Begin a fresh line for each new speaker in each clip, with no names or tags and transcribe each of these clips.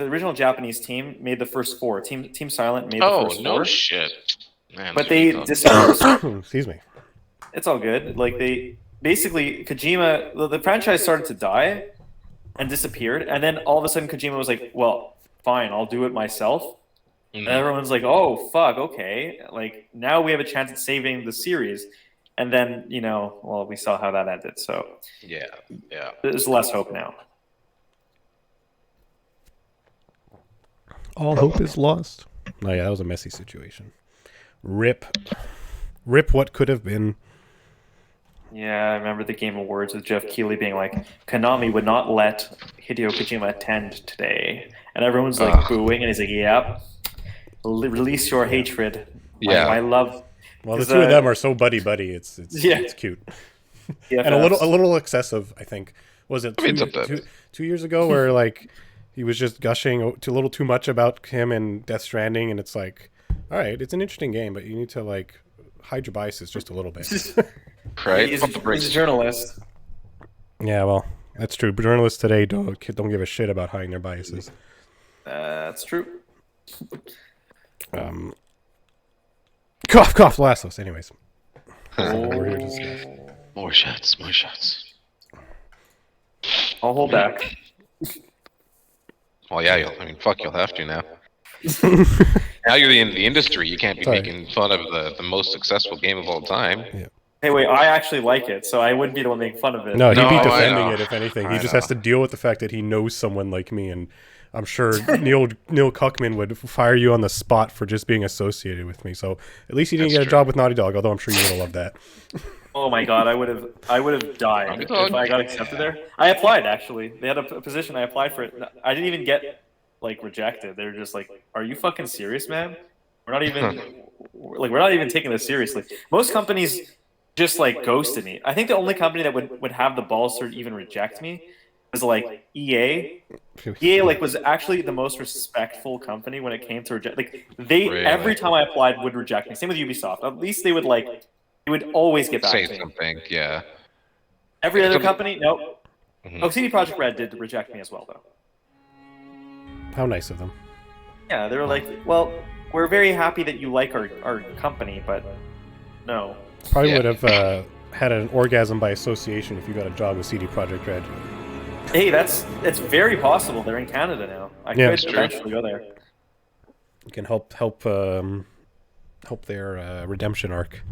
the original Japanese team made the first 4. Team Silent made the first 4.
Oh, no shit. Man,
but they disappeared.
Excuse me.
It's all good. Like, they basically, Kojima, the franchise started to die and disappeared, and then all of a sudden Kojima was like, well, fine, I'll do it myself. And everyone's like, oh, fuck, okay. Like, now we have a chance at saving the series. And then, well, we saw how that ended, so...
Yeah.
There's less hope now.
All hope is lost. Oh, yeah, that was a messy situation. Rip what could have been.
Yeah, I remember the Game Awards with Jeff Keighley being like, Konami would not let Hideo Kojima attend today. And everyone's like booing, and he's like, yep, release your hatred.
Yeah.
My love.
Well, the two of them are so buddy-buddy. It's cute.
Yeah,
and a little excessive, I think. Was it 2 years ago where like he was just gushing a little too much about him and Death Stranding, and it's like, all right, it's an interesting game, but you need to like hide your biases just a little bit.
Right?
He's a journalist.
Yeah, well, that's true. But journalists today don't give a shit about hiding their biases.
That's true.
Cough, Last of Us. Anyways, we're here to discuss.
More shots.
I'll hold back.
Well, yeah, you'll have to now. Now you're in the industry. You can't be making fun of the most successful game of all time.
Yeah.
Hey, wait, I actually like it, so I wouldn't be the one making fun of it.
No, he'd be defending it, if anything. He just has to deal with the fact that he knows someone like me, and I'm sure Neil Cuckman would fire you on the spot for just being associated with me. So at least he didn't get a job with Naughty Dog, although I'm sure you would have loved that.
Oh my god, I would have died if I got accepted there. I applied, actually. They had a position, I applied for it. I didn't even get, like, rejected. They were just like, are you fucking serious, man? We're not even taking this seriously. Most companies just like ghosted me. I think the only company that would have the balls to even reject me was like EA. EA like was actually the most respectful company when it came to reject. Like every time I applied would reject me. Same with Ubisoft. At least they would always get back to me.
Say something, yeah.
Every other company, nope. Oh, CD Projekt Red did reject me as well, though.
How nice of them.
Yeah, they were like, well, we're very happy that you like our company, but no.
Probably would have had an orgasm by association if you got a job with CD Projekt Red.
Hey, it's very possible. They're in Canada now. I could eventually go there.
You can help their redemption arc.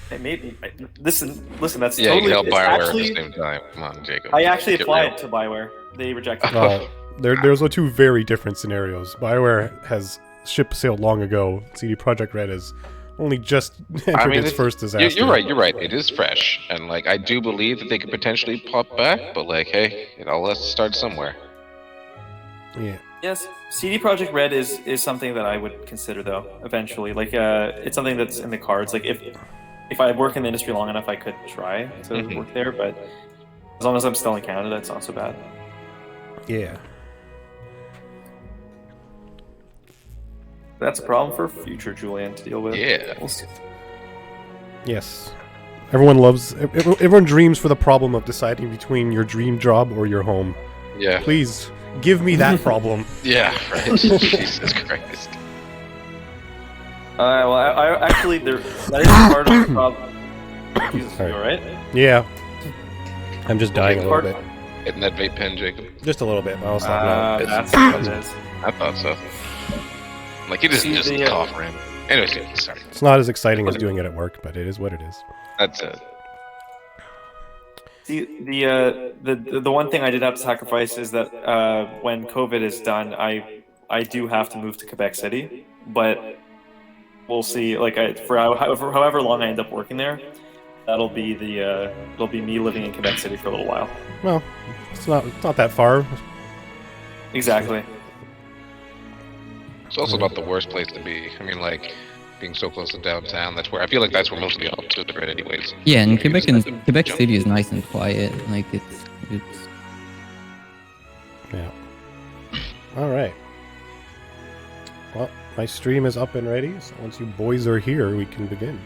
Hey, maybe. Listen. That's
totally.
You
can help Bioware at the same time. Come on, Jacob.
I actually applied to Bioware. They rejected me.
There's two very different scenarios. Bioware has ship sailed long ago. CD Projekt Red has only just entered its first disaster.
You're right. It is fresh, and like I do believe that they could potentially pop back. But like, hey, it all has to start somewhere.
Yeah.
Yes, CD Projekt Red is something that I would consider though. Eventually, like it's something that's in the cards. Like if I work in the industry long enough, I could try to work there. But as long as I'm still in Canada, it's not so bad.
Yeah.
That's a problem for future Julian to deal with.
Yeah.
Yes. Everyone dreams for the problem of deciding between your dream job or your home.
Yeah.
Please give me that problem.
Yeah, right. Jesus Christ.
Well, I actually that is part of the problem. Jesus, you alright?
Yeah. I'm just dying a little bit.
Hitting that vape pen, Jacob.
Just a little bit.
That's what it is.
I thought so. Like, he doesn't just cough random. Anyways, sorry.
It's not as exciting as doing it at work, but it is what it is.
That's it.
See, the one thing I did have to sacrifice is that when COVID is done, I do have to move to Quebec City, but we'll see. Like, for however long I end up working there, it'll be me living in Quebec City for a little while.
Well, it's not that far.
Exactly.
It's also not the worst place to be. I mean, like, being so close to downtown, that's where most of the options are at anyways.
Yeah, and Quebec City is nice and quiet. Like, it's...
Yeah. Alright. Well, my stream is up and ready, so once you boys are here, we can begin.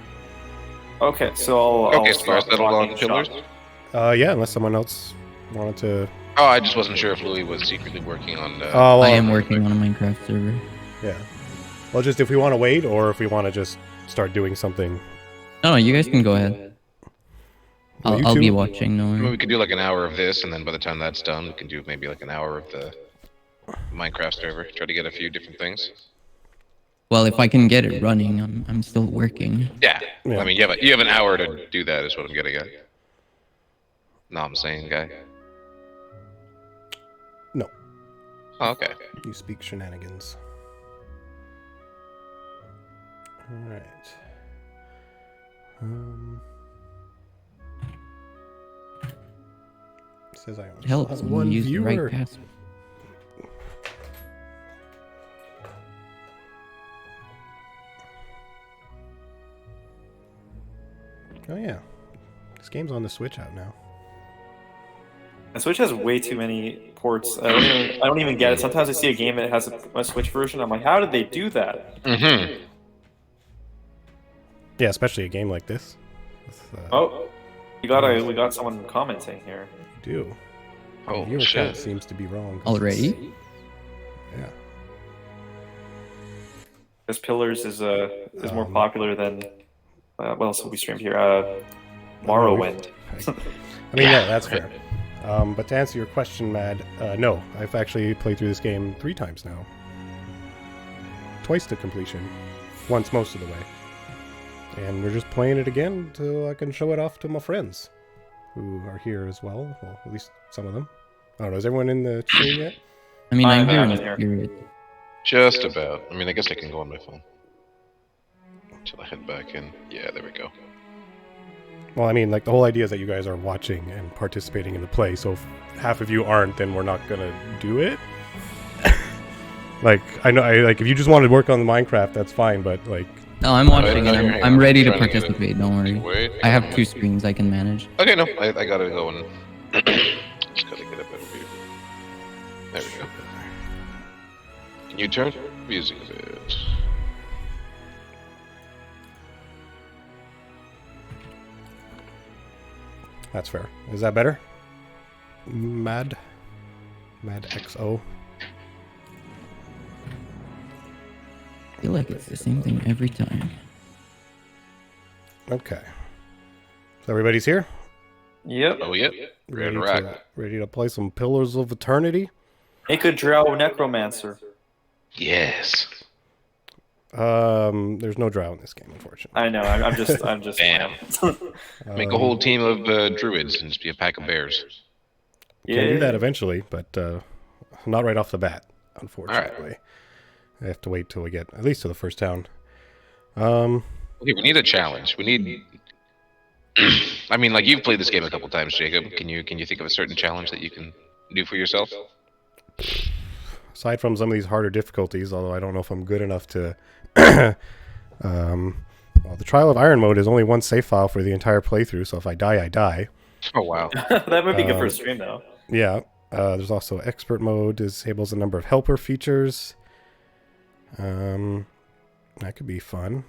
Okay, so I'll
start settled on pillars?
Yeah, unless someone else wanted to
Oh, I just wasn't sure if Louis was secretly working on.
Oh, well,
I am working on a Minecraft server.
Yeah. Well, just if we want to wait, or if we want to just start doing something.
No, you guys can go ahead.
Well, you
I'll be
two-
watching. No
I mean,
worry.
we could do like an hour of this, and then by the time that's done, we can do maybe like an hour of the Minecraft server. Try to get a few different things.
Well, if I can get it running, I'm still working.
Yeah.
Yeah.
I mean, you have an hour to do that. Is what I'm getting at. No, I'm saying, guy.
No.
Oh, okay.
You speak shenanigans. All right. It says I only
Help
have
when
one
you use the
viewer.
right password.
Oh yeah, this game's on the Switch out now.
The Switch has way too many ports. I don't even get it. Sometimes I see a game that has a Switch version. I'm like, how did they do that?
Mm-hmm.
Yeah, especially a game like this. With,
Oh, we got someone commenting here.
you do.
Oh,
Viewer
shit.
count seems to be wrong.
Already?
Yeah.
Because Pillars is more popular than what else will we streamed here? Morrowind.
I mean, yeah, that's fair. But to answer your question, Mad, no, I've actually played through this game 3 times now. Twice to completion. Once most of the way. And we're just playing it again so I can show it off to my friends who are here as well. Well, at least some of them. I don't know, is everyone in the stream yet?
I mean, I'm here in
here.
spirit.
Just about. I mean, I guess I can go on my phone. Until I head back in. Yeah, there we go.
Well, I mean, like, the whole idea is that you guys are watching and participating in the play, so if half of you aren't, then we're not gonna do it. Like, I know, like, if you just wanted to work on the Minecraft, that's fine, but, like...
No, I'm watching and
hang
I'm
on,
ready to
trying to get it.
participate, don't worry.
Wait,
I have 2 screens I can manage.
Okay, no, I gotta go and just gotta get a better view. There we go. Can you turn music a bit?
That's fair. Is that better? Mad XO.
I feel like it's the same thing every time.
Okay. So everybody's here?
Yep.
Oh, yep. Ready to rock.
Ready to play some Pillars of Eternity?
Make a Drow Necromancer.
Yes.
There's no drow in this game, unfortunately.
I know. I'm just.
Damn. Make a whole team of druids and just be a pack of bears.
Can do that eventually, but not right off the bat, unfortunately. I have to wait till we get at least to the first town.
Okay, we need a challenge. We need. I mean, like you've played this game a couple times, Jacob. Can you think of a certain challenge that you can do for yourself?
Aside from some of these harder difficulties, although I don't know if I'm good enough to. Well, the Trial of Iron mode is only one save file for the entire playthrough, so if I die, I die.
Oh wow.
That would be good for a stream, though.
Yeah. There's also expert mode, disables the number of helper features. That could be fun.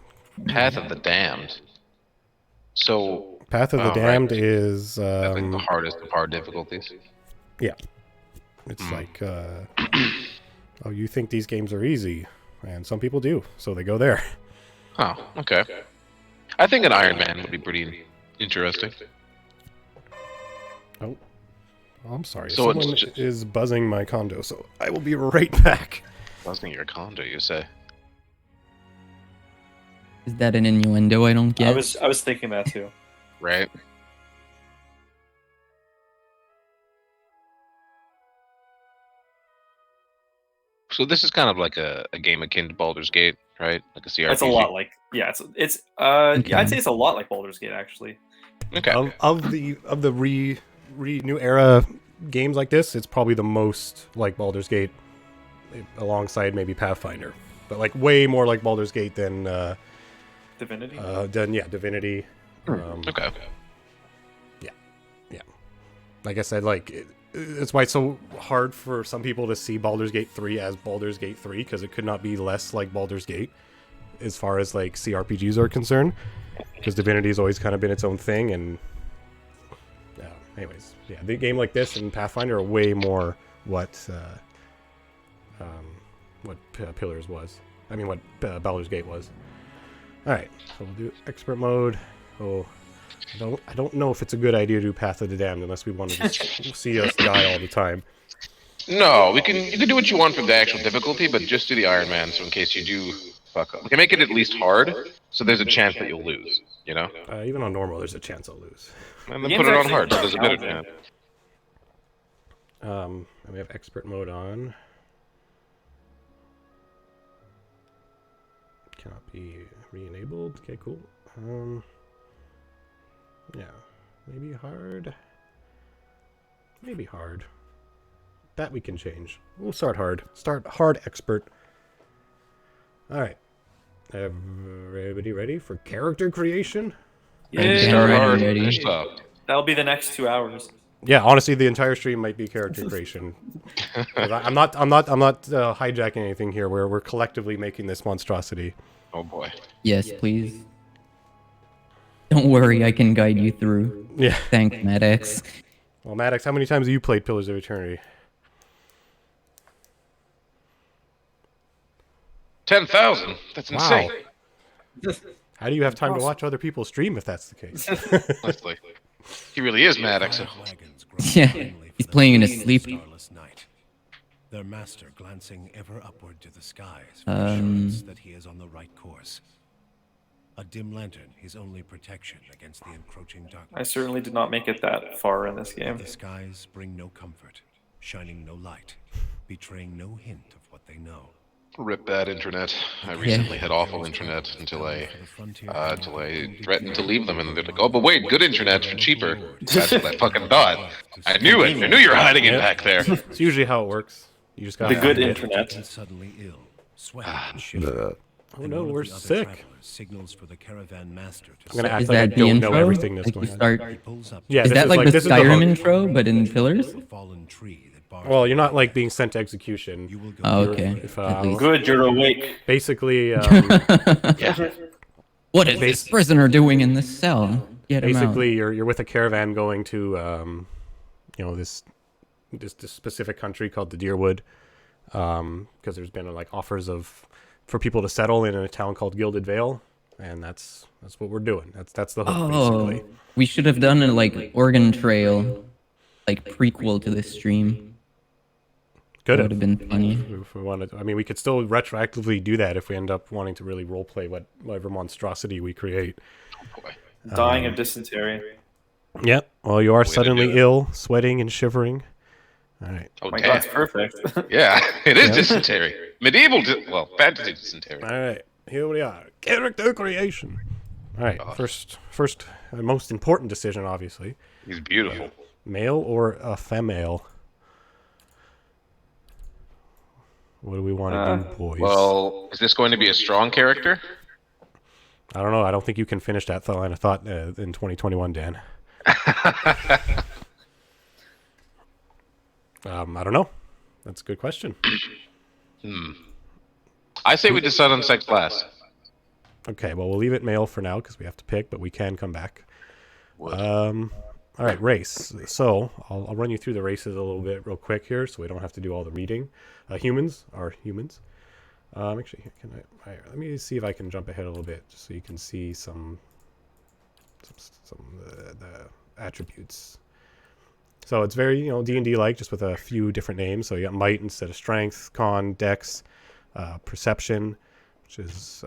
Path of the Damned. So.
Path of the Damned
right.
is
That's like the hardest of hard difficulties.
yeah. It's like oh, you think these games are easy, and some people do, so they go there.
Oh, okay. I think an Iron Man would be pretty interesting.
Oh, I'm sorry.
So it's
Someone
just-
is buzzing my condo, so I will be right back.
Buzzing your condo, you say?
Is that an innuendo I don't get?
I was thinking that too.
Right. So this is kind of like a game akin to Baldur's Gate, right? Like a CRPG.
It's a lot like yeah. It's yeah. I'd say it's a lot like Baldur's Gate actually.
Okay.
Of the new era games like this, it's probably the most like Baldur's Gate, alongside maybe Pathfinder, but like way more like Baldur's Gate than
Divinity.
Divinity.
Okay.
Yeah. Like I said, like it's why it's so hard for some people to see Baldur's Gate 3 as Baldur's Gate 3, because it could not be less like Baldur's Gate as far as like CRPGs are concerned, because Divinity has always kind of been its own thing, and anyways, yeah, the game like this and Pathfinder are way more what Pillars was. I mean, what Baldur's Gate was. All right, so we'll do expert mode. Oh, I don't know if it's a good idea to do Path of the Damned unless we want to just see us die all the time.
No, you can do what you want for the actual difficulty, but just do the Iron Man, so in case you do fuck up. We can make it at least hard, so there's a chance that you'll lose, you know?
Even on normal, there's a chance I'll lose.
And then put it on hard, so there's a better chance.
And we have expert mode on. Cannot be re-enabled. Okay, cool. Yeah, maybe hard. Maybe hard. That we can change. We'll start hard. Start hard expert. Alright. Everybody ready for character creation?
Yeah.
Start hard, finish tough.
That'll be the next 2 hours.
Yeah, honestly, the entire stream might be character creation. I'm not hijacking anything here. We're collectively making this monstrosity.
Oh boy.
Yes, please. Don't worry, I can guide you through.
Yeah.
Thanks, Maddox.
Well, Maddox, how many times have you played Pillars of Eternity?
10,000? That's insane.
Wow. How do you have time to watch other people stream if that's the case?
Honestly. He really is Maddox.
Yeah, he's playing in his sleep.
Their master glancing ever upward to the skies for assurance that he is on the right course. A dim lantern, his only protection against the encroaching darkness.
I certainly did not make it that far in this game.
The skies bring no comfort, shining no light, betraying no hint of what they know.
Rip bad internet. I recently had awful internet until I threatened to leave them, and they're like, "Oh, but wait, good internet for cheaper." That's what I fucking thought. I knew it. I knew you were hiding it back there.
It's usually how it works. You just got
The good internet.
And suddenly ill, sweating and shivering.
Oh no, we're sick.
Signals for the caravan master to
I'm gonna act
Is
like I
that the
don't
intro?
know everything that's
Like you
going on.
start...
pulls up
Yeah,
Is
this
that like the
this is the
Skyrim
hook.
intro, but in Pillars?
a fallen tree that bars
Well, you're not like being sent to execution.
you will go
Oh, okay.
If,
At least.
Good, you're awake.
basically,
What is this prisoner doing in this cell? Get him out.
basically, you're with a caravan going to, this specific country called the Deerwood, because there's been like offers for people to settle in a town called Gilded Vale, and that's what we're doing. That's the hook,
Oh,
basically.
we should have done a like Oregon Trail, like prequel to this stream.
Could
That would have been funny.
If we wanted. I mean, we could still retroactively do that if we end up wanting to really roleplay whatever monstrosity we create.
Dying of dysentery.
Yep. Well, you are
to
suddenly
do it.
ill, sweating and shivering. All right.
Oh,
My
damn.
God, it's perfect.
Yeah, it is dysentery. Medieval, fantasy dysentery.
All right. Here we are. Character creation. All right. First, and most important decision, obviously.
He's beautiful.
Male or a female? What do we want to do, boys?
Well, is this going to be a strong character?
I don't know. I don't think you can finish that line of thought in 2021, Dan. I don't know. That's a good question.
I say we decide on sex last.
Okay, well, we'll leave it male for now because we have to pick, but we can come back. All right, race. So I'll run you through the races a little bit real quick here so we don't have to do all the reading. Humans are humans. Actually, let me see if I can jump ahead a little bit just so you can see some the attributes. So it's very, D&D like, just with a few different names. So you got might instead of strength, con, dex, perception, which is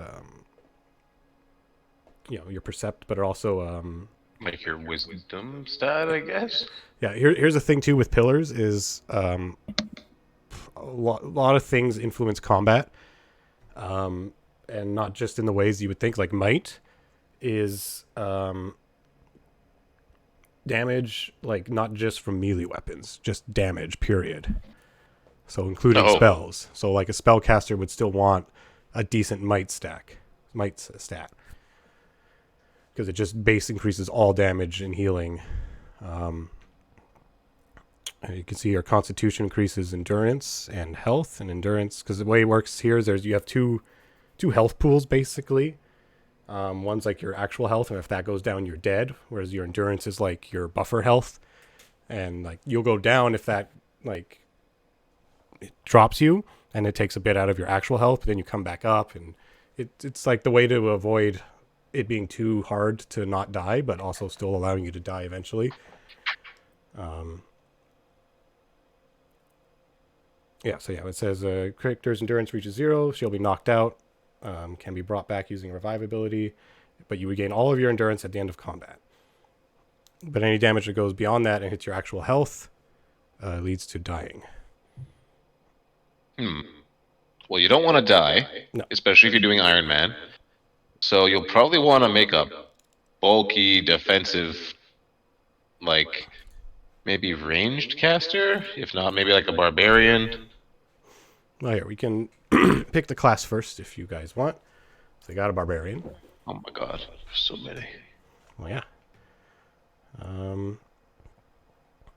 your percept, but it also
Like your wisdom stat, I guess.
yeah. Here's the thing too with pillars is a lot of things influence combat, and not just in the ways you would think. Like might is damage, like not just from melee weapons, just damage, period. So including spells. So like a spellcaster would still want a decent might stat. Because it just base increases all damage and healing. And you can see your constitution increases endurance and health and endurance. Because the way it works here is you have two health pools basically. One's like your actual health, and if that goes down, you're dead. Whereas your endurance is like your buffer health. and like you'll go down if that like it drops you, and it takes a bit out of your actual health. But then you come back up, and it's like the way to avoid it being too hard to not die, but also still allowing you to die eventually. Yeah, so yeah, it says character's endurance reaches 0. She'll be knocked out. Can be brought back using revive ability, but you regain all of your endurance at the end of combat. But any damage that goes beyond that and hits your actual health leads to dying.
Well, you don't want to die,
No.
especially if you're doing Iron Man. So you'll probably want to make a bulky defensive, like maybe ranged caster. If not, maybe like a barbarian.
Well, here we can pick the class first if you guys want. So they got a barbarian.
Oh my god, so many.
Well, yeah.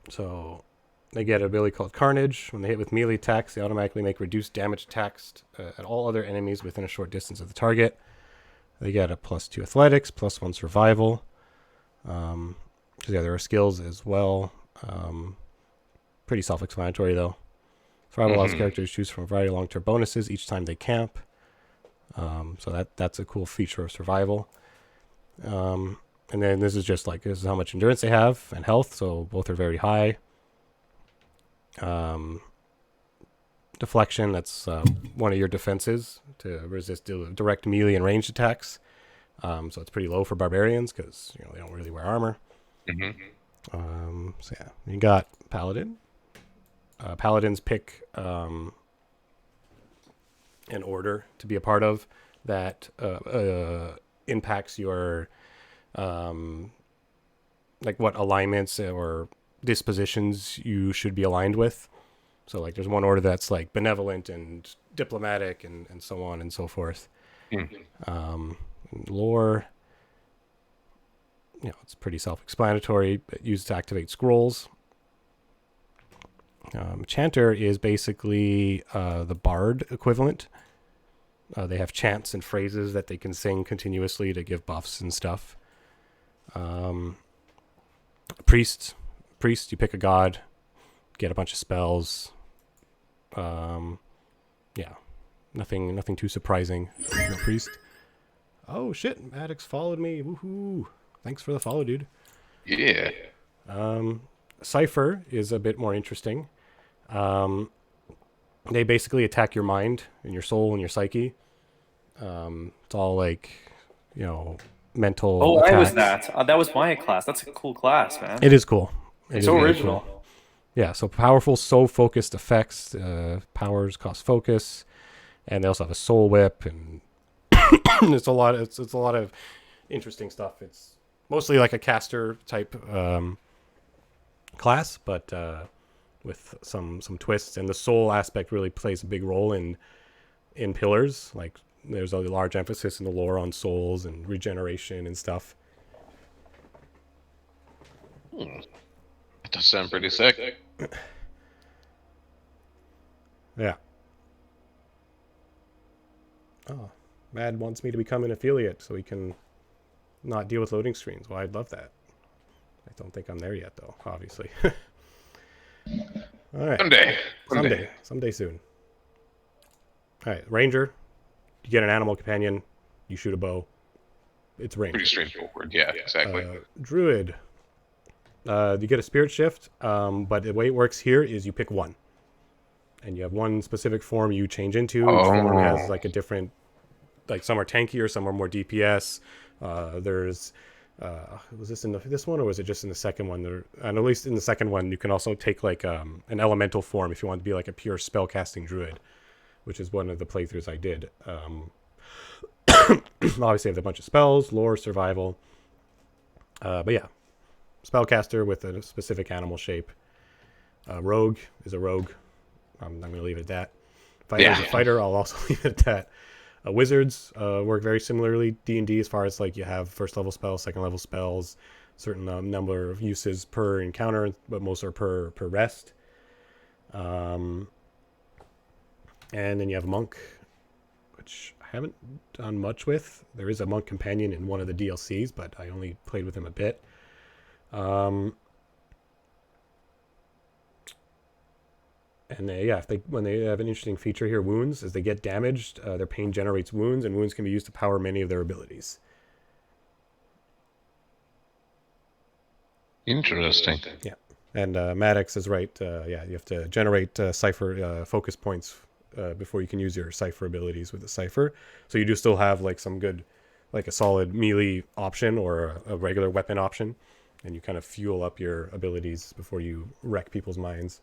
So they get an ability called Carnage. When they hit with melee attacks, they automatically make reduced damage attacks at all other enemies within a short distance of the target. They get a +2 athletics, +1 survival. Yeah, there are skills as well. Pretty self-explanatory though. Survival allows characters to choose from a variety of long-term bonuses each time they camp. So that's a cool feature of survival. And then this is just like, this is how much endurance they have and health. So both are very high. Deflection, that's one of your defenses to resist direct melee and ranged attacks. So it's pretty low for barbarians because they don't really wear armor. So yeah, you got Paladin. Paladins pick an order to be a part of that impacts your like what alignments or dispositions you should be aligned with. So like there's one order that's like benevolent and diplomatic and so on and so forth. Lore, it's pretty self-explanatory. But used to activate scrolls. Chanter is basically the bard equivalent. They have chants and phrases that they can sing continuously to give buffs and stuff. Priest, you pick a god, get a bunch of spells. Yeah, nothing too surprising. No priest. Oh shit, Maddox followed me. Woohoo! Thanks for the follow, dude.
Yeah.
Cypher is a bit more interesting. They basically attack your mind and your soul and your psyche. It's all like, mental.
Oh,
attacks.
I was that. That was my class. That's a cool class, man.
It is cool.
It's so original.
Cool. Yeah, so powerful soul-focused effects. Powers cost focus, and they also have a soul whip, and it's a lot of interesting stuff. It's mostly like a caster type class, but with some twists, and the soul aspect really plays a big role in pillars. Like there's a large emphasis in the lore on souls and regeneration and stuff.
That does sound pretty sick.
Yeah. Oh, Mad wants me to become an affiliate so he can not deal with loading screens. Well, I'd love that. I don't think I'm there yet, though, obviously. All right. Someday soon. All right, Ranger. You get an animal companion. You shoot a bow. It's Ranger.
Pretty straightforward. Yeah, exactly.
Druid. You get a spirit shift, but the way it works here is you pick one. And you have one specific form you change into. Each form has like a different, like some are tankier, some are more DPS. There's, was this in this one or was it just in the second one? And at least in the second one, you can also take like an elemental form if you want to be like a pure spellcasting druid, which is one of the playthroughs I did. Obviously, I have a bunch of spells, lore, survival. But yeah, spellcaster with a specific animal shape. Rogue is a rogue. I'm going to leave it at that. Fighter is a fighter. I'll also leave it at that. Wizards work very similarly D&D as far as like you have first level spells, second level spells, certain number of uses per encounter, but most are per rest. And then you have a monk, which I haven't done much with. There is a monk companion in one of the DLCs, but I only played with him a bit. And when they have an interesting feature here, wounds, as they get damaged, their pain generates wounds, and wounds can be used to power many of their abilities.
Interesting.
Yeah, and Maddox is right. You have to generate Cypher focus points before you can use your Cypher abilities with the Cypher. So you do still have like some good, like a solid melee option or a regular weapon option, and you kind of fuel up your abilities before you wreck people's minds.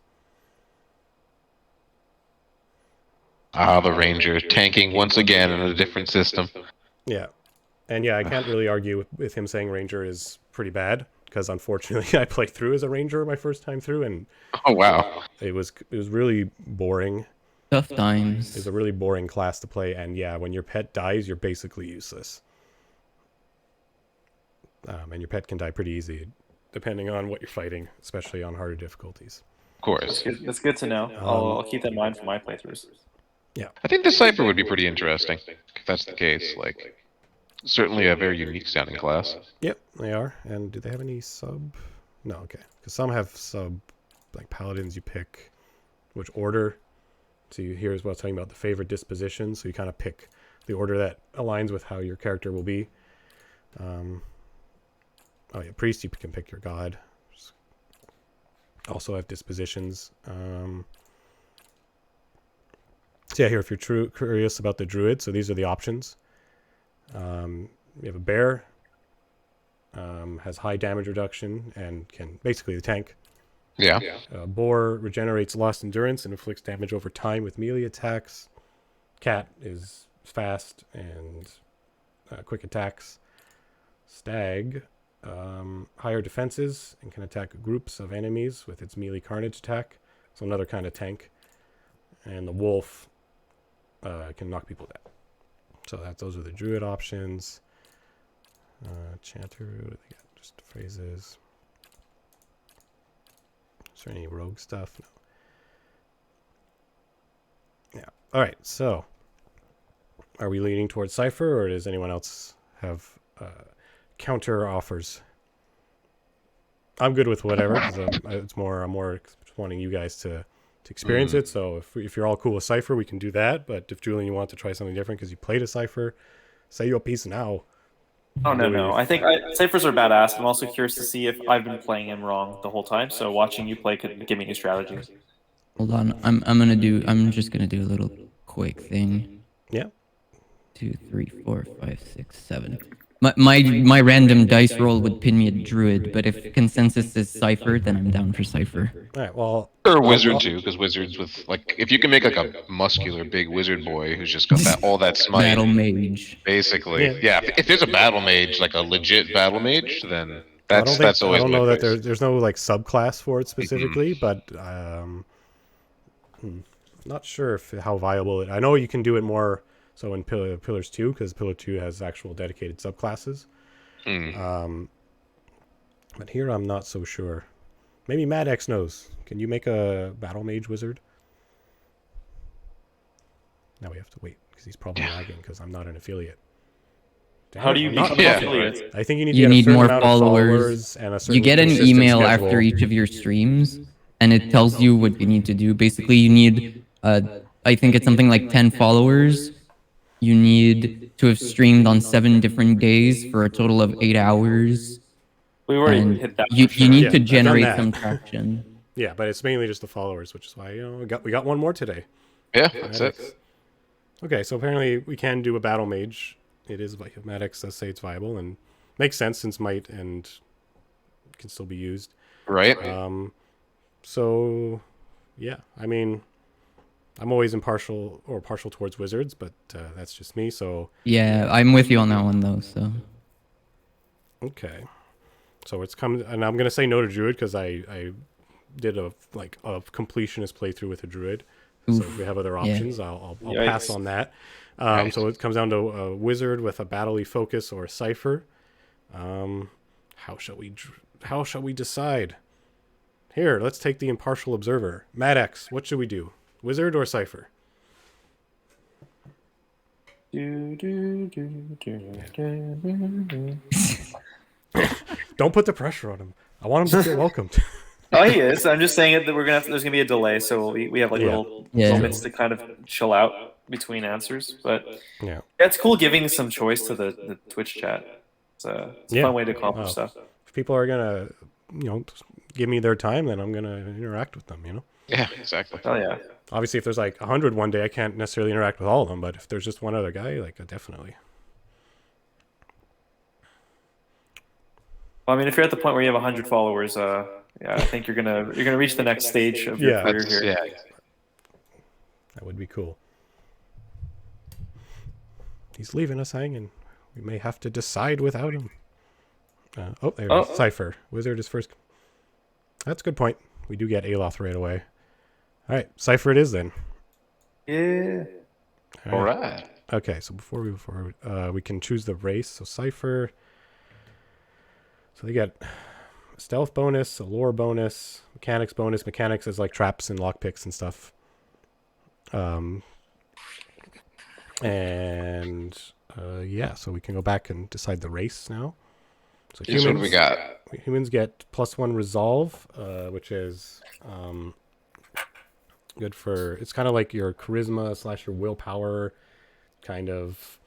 The Ranger tanking once again in a different system.
Yeah, and I can't really argue with him saying Ranger is pretty bad, because unfortunately I played through as a Ranger my first time through, and
Oh wow,
it was really boring.
Tough times.
It's a really boring class to play, and when your pet dies, you're basically useless. And your pet can die pretty easy, depending on what you're fighting, especially on harder difficulties.
of course.
That's good to know. I'll keep that in mind for my playthroughs.
Yeah,
I think the Cypher would be pretty interesting if that's the case. Like, certainly a very unique sounding class.
yep, they are. And do they have any sub? No, okay, because some have sub, like paladins. You pick which order. So here's what I was talking about, the favorite disposition. So you kind of pick the order that aligns with how your character will be. Priest, you can pick your god. Also have dispositions. So here, if you're curious about the druid, so these are the options. You have a bear, has high damage reduction and can basically the tank.
Yeah.
Boar regenerates lost endurance and inflicts damage over time with melee attacks. Cat is fast and quick attacks. Stag, higher defenses and can attack groups of enemies with its melee carnage attack. So another kind of tank. And the wolf can knock people down. So those are the druid options. Chanter, what do they got? Just phrases. Is there any rogue stuff? No. Yeah. All right. So, are we leaning towards Cypher, or does anyone else have counter offers? I'm good with whatever. 'Cause I'm more wanting you guys to experience it. So if you're all cool with Cypher, we can do that. But if Julian, you want to try something different because you played a Cypher, say your piece now.
Oh no! I think Cyphers are badass. I'm also curious to see if I've been playing him wrong the whole time. So watching you play could give me new strategies.
Hold on, I'm just gonna do a little quick thing.
Yeah.
2, 3, 4, 5, 6, 7. My random dice roll would pin me at druid, but if consensus is Cypher, then I'm down for Cypher.
All right. Well.
Or wizard too, because wizards with if you can make like a muscular big wizard boy who's just got all that smite.
Battle mage.
Basically, yeah. If there's a battle mage, like a legit battle mage, then that's always.
I don't know
my
that
choice.
there's no like subclass for it specifically, but not sure how viable it. I know you can do it more so in Pillars 2, because Pillar 2 has actual dedicated subclasses. But here I'm not so sure. Maybe Mad X knows. Can you make a battle mage wizard? Now we have to wait because he's probably lagging because I'm not an affiliate.
How do you become
Yeah.
an affiliate?
I think you need,
You
to get
need
a certain
more
amount
followers.
of and a certain
You get an
consistent
email
schedule.
after each of your streams, and it tells you what you need to do. Basically, you need, I think it's something like 10 followers. You need to have streamed on 7 different days for a total of 8 hours.
We already
And
hit that.
you
for sure.
need
Yeah,
to
I've done
generate
that.
some traction.
Yeah, but it's mainly just the followers, which is why we got one more today.
Yeah, that's it.
Okay, so apparently we can do a battle mage. It is Maddox does say it's viable and makes sense since might and can still be used.
Right.
So yeah, I mean, I'm always partial towards wizards, but that's just me. So
Yeah, I'm with you on that one though. So
okay, so it's come, and I'm gonna say no to druid because I did a completionist playthrough with a druid. So if we have other options, I'll pass on that. So it comes down to a wizard with a battle-y focus or a Cypher. How shall we decide? Here, let's take the impartial observer. Mad X, what should we do? Wizard or Cypher? Don't put the pressure on him. I want him to feel welcomed.
Oh, he is. I'm just saying that there's gonna be a delay, so we have like little moments to kind of chill out between answers. But
Yeah.
it's cool giving some choice to the Twitch chat. It's a fun way to accomplish stuff.
If people are gonna, give me their time, then I'm gonna interact with them.
Yeah, exactly.
Oh yeah.
Obviously, if there's like 100 one day, I can't necessarily interact with all of them. But if there's just one other guy, like definitely.
Well, I mean, if you're at the point where you have 100 followers, yeah, I think you're gonna reach the next stage of your career here.
Yeah.
That would be cool. He's leaving us hanging. We may have to decide without him. There it is. Cypher. Wizard is first. That's a good point. We do get Aloth right away. All right, Cypher it is then.
Yeah.
All right.
Okay, so before we move forward, we can choose the race. So Cypher. So they get a stealth bonus, a lore bonus, mechanics bonus. Mechanics is like traps and lockpicks and stuff. So we can go back and decide the race now. So
Here's what we got.
Humans get +1 resolve, which is good for. It's kind of like your charisma / your willpower, kind of,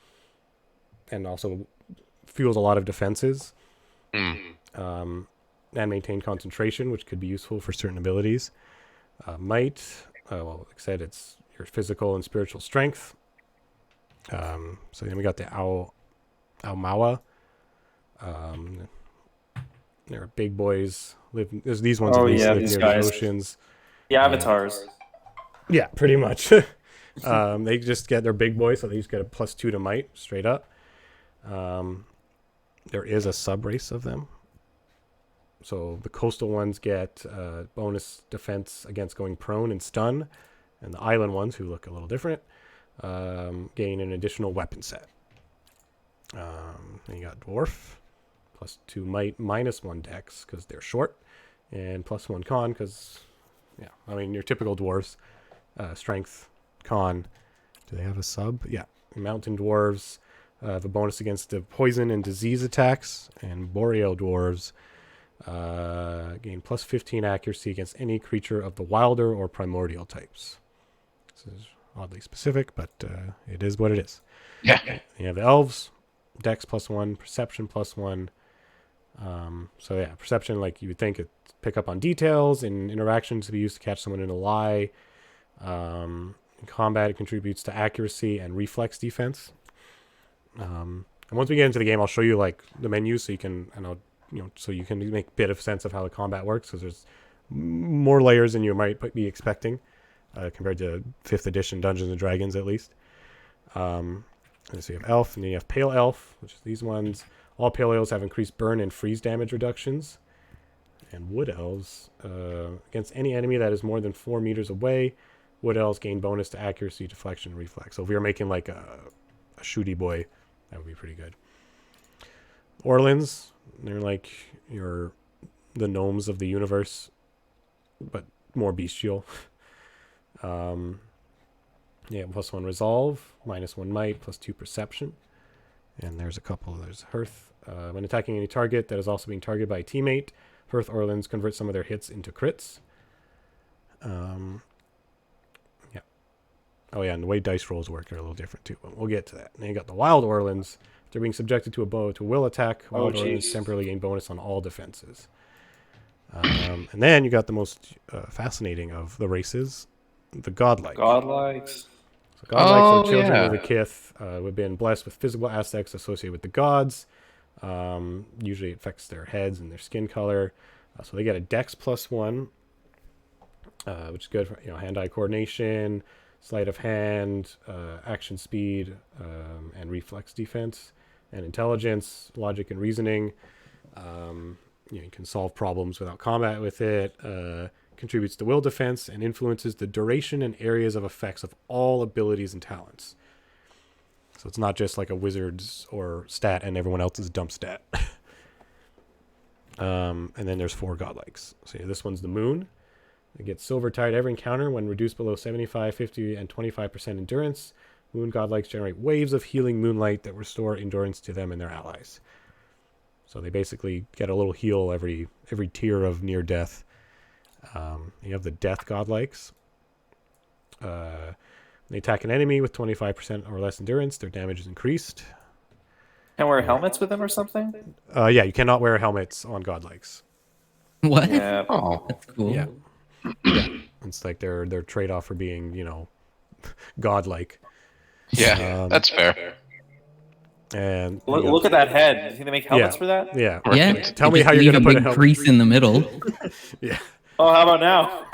and also fuels a lot of defenses. And maintain concentration, which could be useful for certain abilities. Might, like I said, it's your physical and spiritual strength. So then we got the Aumawa. They're big boys. There's these ones. Live near the oceans.
The avatars.
Yeah, pretty much. They just get, they're big boys, so they just get a +2 to might straight up. There is a sub race of them. So the coastal ones get bonus defense against going prone and stun, and the island ones, who look a little different, gain an additional weapon set. Then you got dwarf, +2 might, -1 dex because they're short, and +1 con because, your typical dwarves, strength, con. Do they have a sub? Yeah, mountain dwarves have a bonus against the poison and disease attacks, and boreal dwarves gain +15 accuracy against any creature of the wilder or primordial types. This is oddly specific, but it is what it is.
Yeah.
You have the elves, dex +1, perception +1. Perception, like you would think, it pick up on details and interactions to be used to catch someone in a lie. In combat, it contributes to accuracy and reflex defense. And once we get into the game, I'll show you like the menus so you can, so you can make a bit of sense of how the combat works, because there's more layers than you might be expecting compared to 5th edition Dungeons and Dragons, at least. And so you have elf, and then you have pale elf, which is these ones. All pale elves have increased burn and freeze damage reductions. And wood elves, against any enemy that is more than 4 meters away, wood elves gain bonus to accuracy, deflection, and reflex. So if we were making like a shooty boy, that would be pretty good. Orlins, they're like the gnomes of the universe, but more bestial. +1 resolve, -1 might, +2 perception. And there's a couple. There's Hearth. When attacking any target that is also being targeted by a teammate, Hearth Orlins convert some of their hits into crits. And the way dice rolls work are a little different too, but we'll get to that. And then you got the Wild Orlins. They're being subjected to a will attack. Wild Orlins temporarily gain bonus on all defenses. And then you got the most fascinating of the races, the Godlike.
Godlikes.
So Godlikes are children of the Kith, who have been blessed with physical aspects associated with the gods. Usually it affects their heads and their skin color. So they get a dex +1, which is good for hand-eye coordination, sleight of hand, action speed, and reflex defense, and intelligence, logic, and reasoning. You can solve problems without combat with it. Contributes to will defense and influences the duration and areas of effects of all abilities and talents. So it's not just like a wizard's or stat and everyone else's dump stat. And then there's 4 godlikes. So this one's the moon. It gets silver tied every encounter when reduced below 75, 50, and 25% endurance. Moon godlikes generate waves of healing moonlight that restore endurance to them and their allies. So they basically get a little heal every tier of near death. You have the Death Godlikes. They attack an enemy with 25% or less endurance. Their damage is increased.
Can wear helmets with them or something?
Yeah, you cannot wear helmets on Godlikes.
What?
Yeah.
Oh,
That's cool.
Yeah. Yeah. It's like their trade-off for being, godlike.
yeah, that's fair.
And
Look at that head. Do you think they make helmets for that?
Yeah.
Yeah.
Right.
Tell me
just
how you're
leave
gonna
a
put a
big
helmet.
crease in the middle.
Yeah.
Oh, how about now?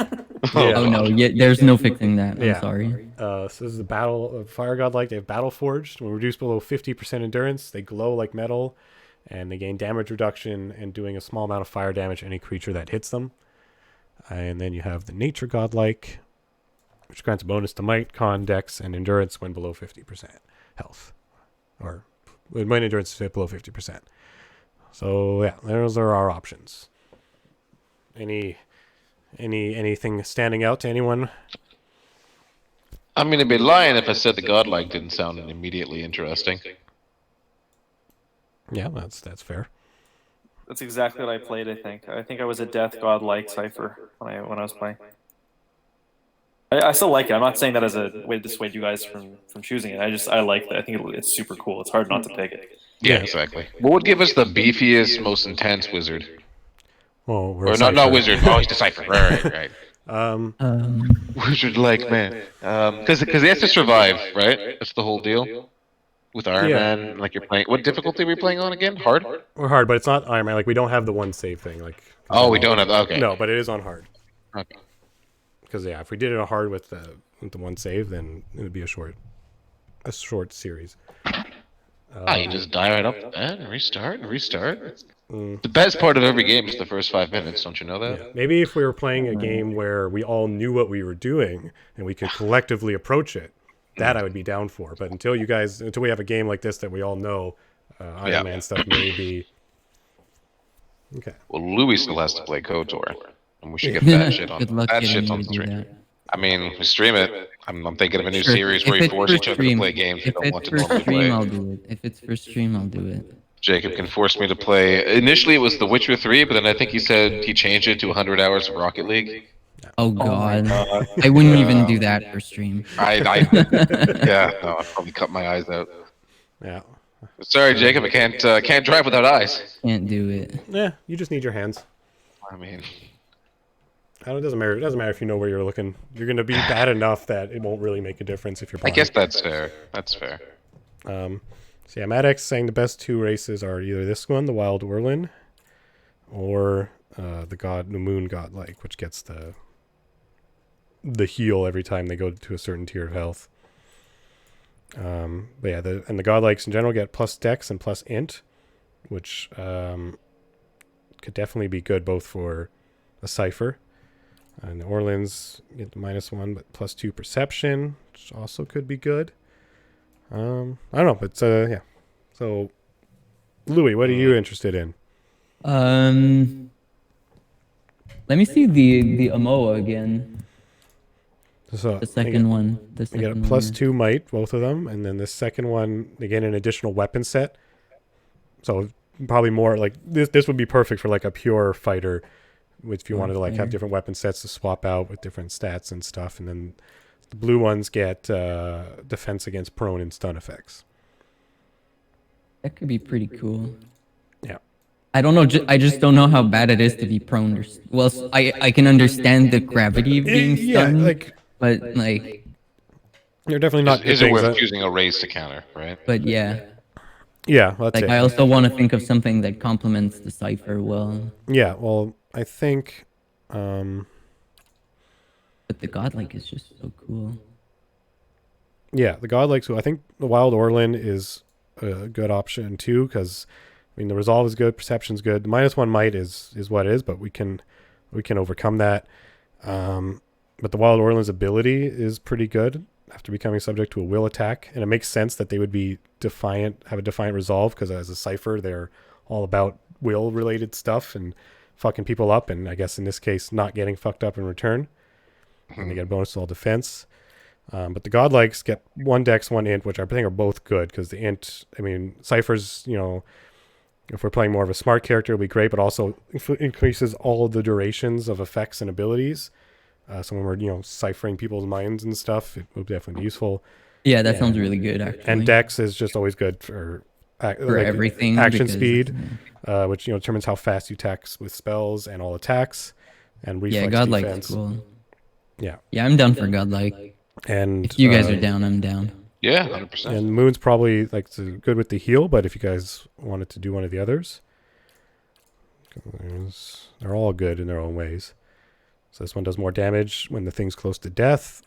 Yeah.
Oh no, yeah, there's no fixing that. I'm
Yeah.
sorry.
So this is the Battle of Fire Godlike. They have Battle Forged. When reduced below 50% endurance, they glow like metal, and they gain damage reduction and doing a small amount of fire damage to any creature that hits them. And then you have the Nature Godlike, which grants a bonus to Might, Con, Dex, and Endurance when below 50% health, or when endurance is below 50%. So yeah, those are our options. Anything standing out to anyone?
I mean, it'd be lying if I said the godlike didn't sound immediately interesting.
Yeah, that's fair.
That's exactly what I played. I think I was a Death God-like Cipher when I was playing. I still like it. I'm not saying that as a way to dissuade you guys from choosing it. I like that. I think it's super cool. It's hard not to pick it.
Yeah, exactly. What would give us the beefiest, most intense wizard?
Well, we're
Or
a
not
Cypher.
wizard. Oh, he's the cipher. Right. Wizard-like man. Because he has to survive, right? That's the whole deal. With Iron Man, like you're playing. What difficulty are we playing on again? Hard?
We're hard, but it's not Iron Man. Like, we don't have the one save thing. Like,
Oh, we don't have. Okay.
no, but it is on hard.
Okay.
Because if we did it on hard with the one save, then it would be a short series.
You just die right up to that and restart. The best part of every game is the first 5 minutes. Don't you know that?
Yeah. Maybe if we were playing a game where we all knew what we were doing and we could collectively approach it, that I would be down for. But until we have a game like this that we all know, Iron Man stuff may be okay.
Well, Louis still has to play KOTOR, and we should get that shit on.
Good luck
That
getting
shit's
you
on
to
the
do
stream.
that.
I mean, we stream it. I'm thinking of a new
Sure.
series where
If
we
it's
force
for
each other to
stream-
play games we
If
don't want
it's
to
for
normally
stream,
play.
I'll do it. If it's for stream, I'll do it.
Jacob can force me to play. Initially, it was The Witcher 3, but then I think he said he changed it to 100 hours of Rocket League.
Oh god, I wouldn't even do that for stream.
Yeah, no, I'd probably cut my eyes out.
Yeah.
Sorry, Jacob, I can't drive without eyes.
Can't do it.
Yeah, you just need your hands.
I mean,
It doesn't matter. It doesn't matter if you know where you're looking. You're going to be bad enough that it won't really make a difference if you're
I
blind.
guess that's fair. That's fair.
So yeah, Maddox saying the best two races are either this one, the Wild Orlin, or the Moon Godlike, which gets the heal every time they go to a certain tier of health. But yeah, the Godlikes in general get plus Dex and plus Int, which could definitely be good both for a Cipher. And the Orlins get the -1, but +2 Perception, which also could be good. I don't know, but yeah. So, Louis, what are you interested in?
Let me see the Amoa again.
So
The second one. The
They get a
second
+2 might, both of them, and then the second one they get an additional weapon set. So probably more like this would be perfect for like a pure fighter, if you wanted to like have different weapon sets to swap out with different stats and stuff. And then the blue ones get defense against prone and stun effects.
That could be pretty cool.
Yeah.
I don't know. I just don't know how bad it is to be prone. Well, I can understand the gravity of being stunned, but like
you're definitely not.
Is it worth choosing a race to counter, right?
But yeah.
Yeah, that's
like
it.
I also want to think of something that complements the Cipher well.
Yeah, well, I think.
But the Godlike is just so cool.
Yeah, the Godlike. So I think the Wild Orlin is a good option too, because I mean the resolve is good, perception's good. The -1 might is what it is, but we can overcome that. But the Wild Orlin's ability is pretty good after becoming subject to a will attack, and it makes sense that they would be have a defiant resolve, because as a Cipher they're all about will related stuff and fucking people up, and I guess in this case not getting fucked up in return. And they get a bonus to all defense. But the Godlikes get 1 Dex, 1 Int, which I think are both good, because the Int, I mean, Cyphers, If we're playing more of a smart character, it'll be great, but also increases all of the durations of effects and abilities. So when we're, ciphering people's minds and stuff, it will definitely be useful.
Yeah, that sounds really good, actually.
And Dex is just always good for
everything.
Action speed, which, determines how fast you attack with spells and all attacks. And reflex
godlike
defense.
is cool.
Yeah.
Yeah, I'm down for godlike.
And
if you guys are down, I'm down.
Yeah, 100%.
And Moon's probably good with the heal, but if you guys wanted to do one of the others, they're all good in their own ways. So this one does more damage when the thing's close to death.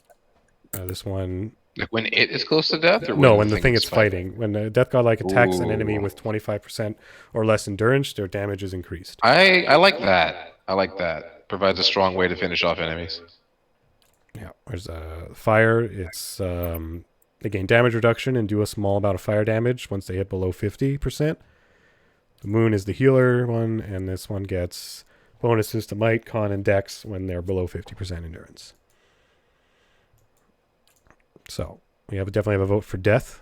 This one...
Like when it is close to death? Or
when the thing is fighting. When the Death Godlike attacks an enemy with 25% or less endurance, their damage is increased.
I like that. I like that. Provides a strong way to finish off enemies.
Yeah, there's fire. It's they gain damage reduction and do a small amount of fire damage once they hit below 50%. The Moon is the healer one, and this one gets bonuses to might, con, and dex when they're below 50% endurance. So we definitely have a vote for death.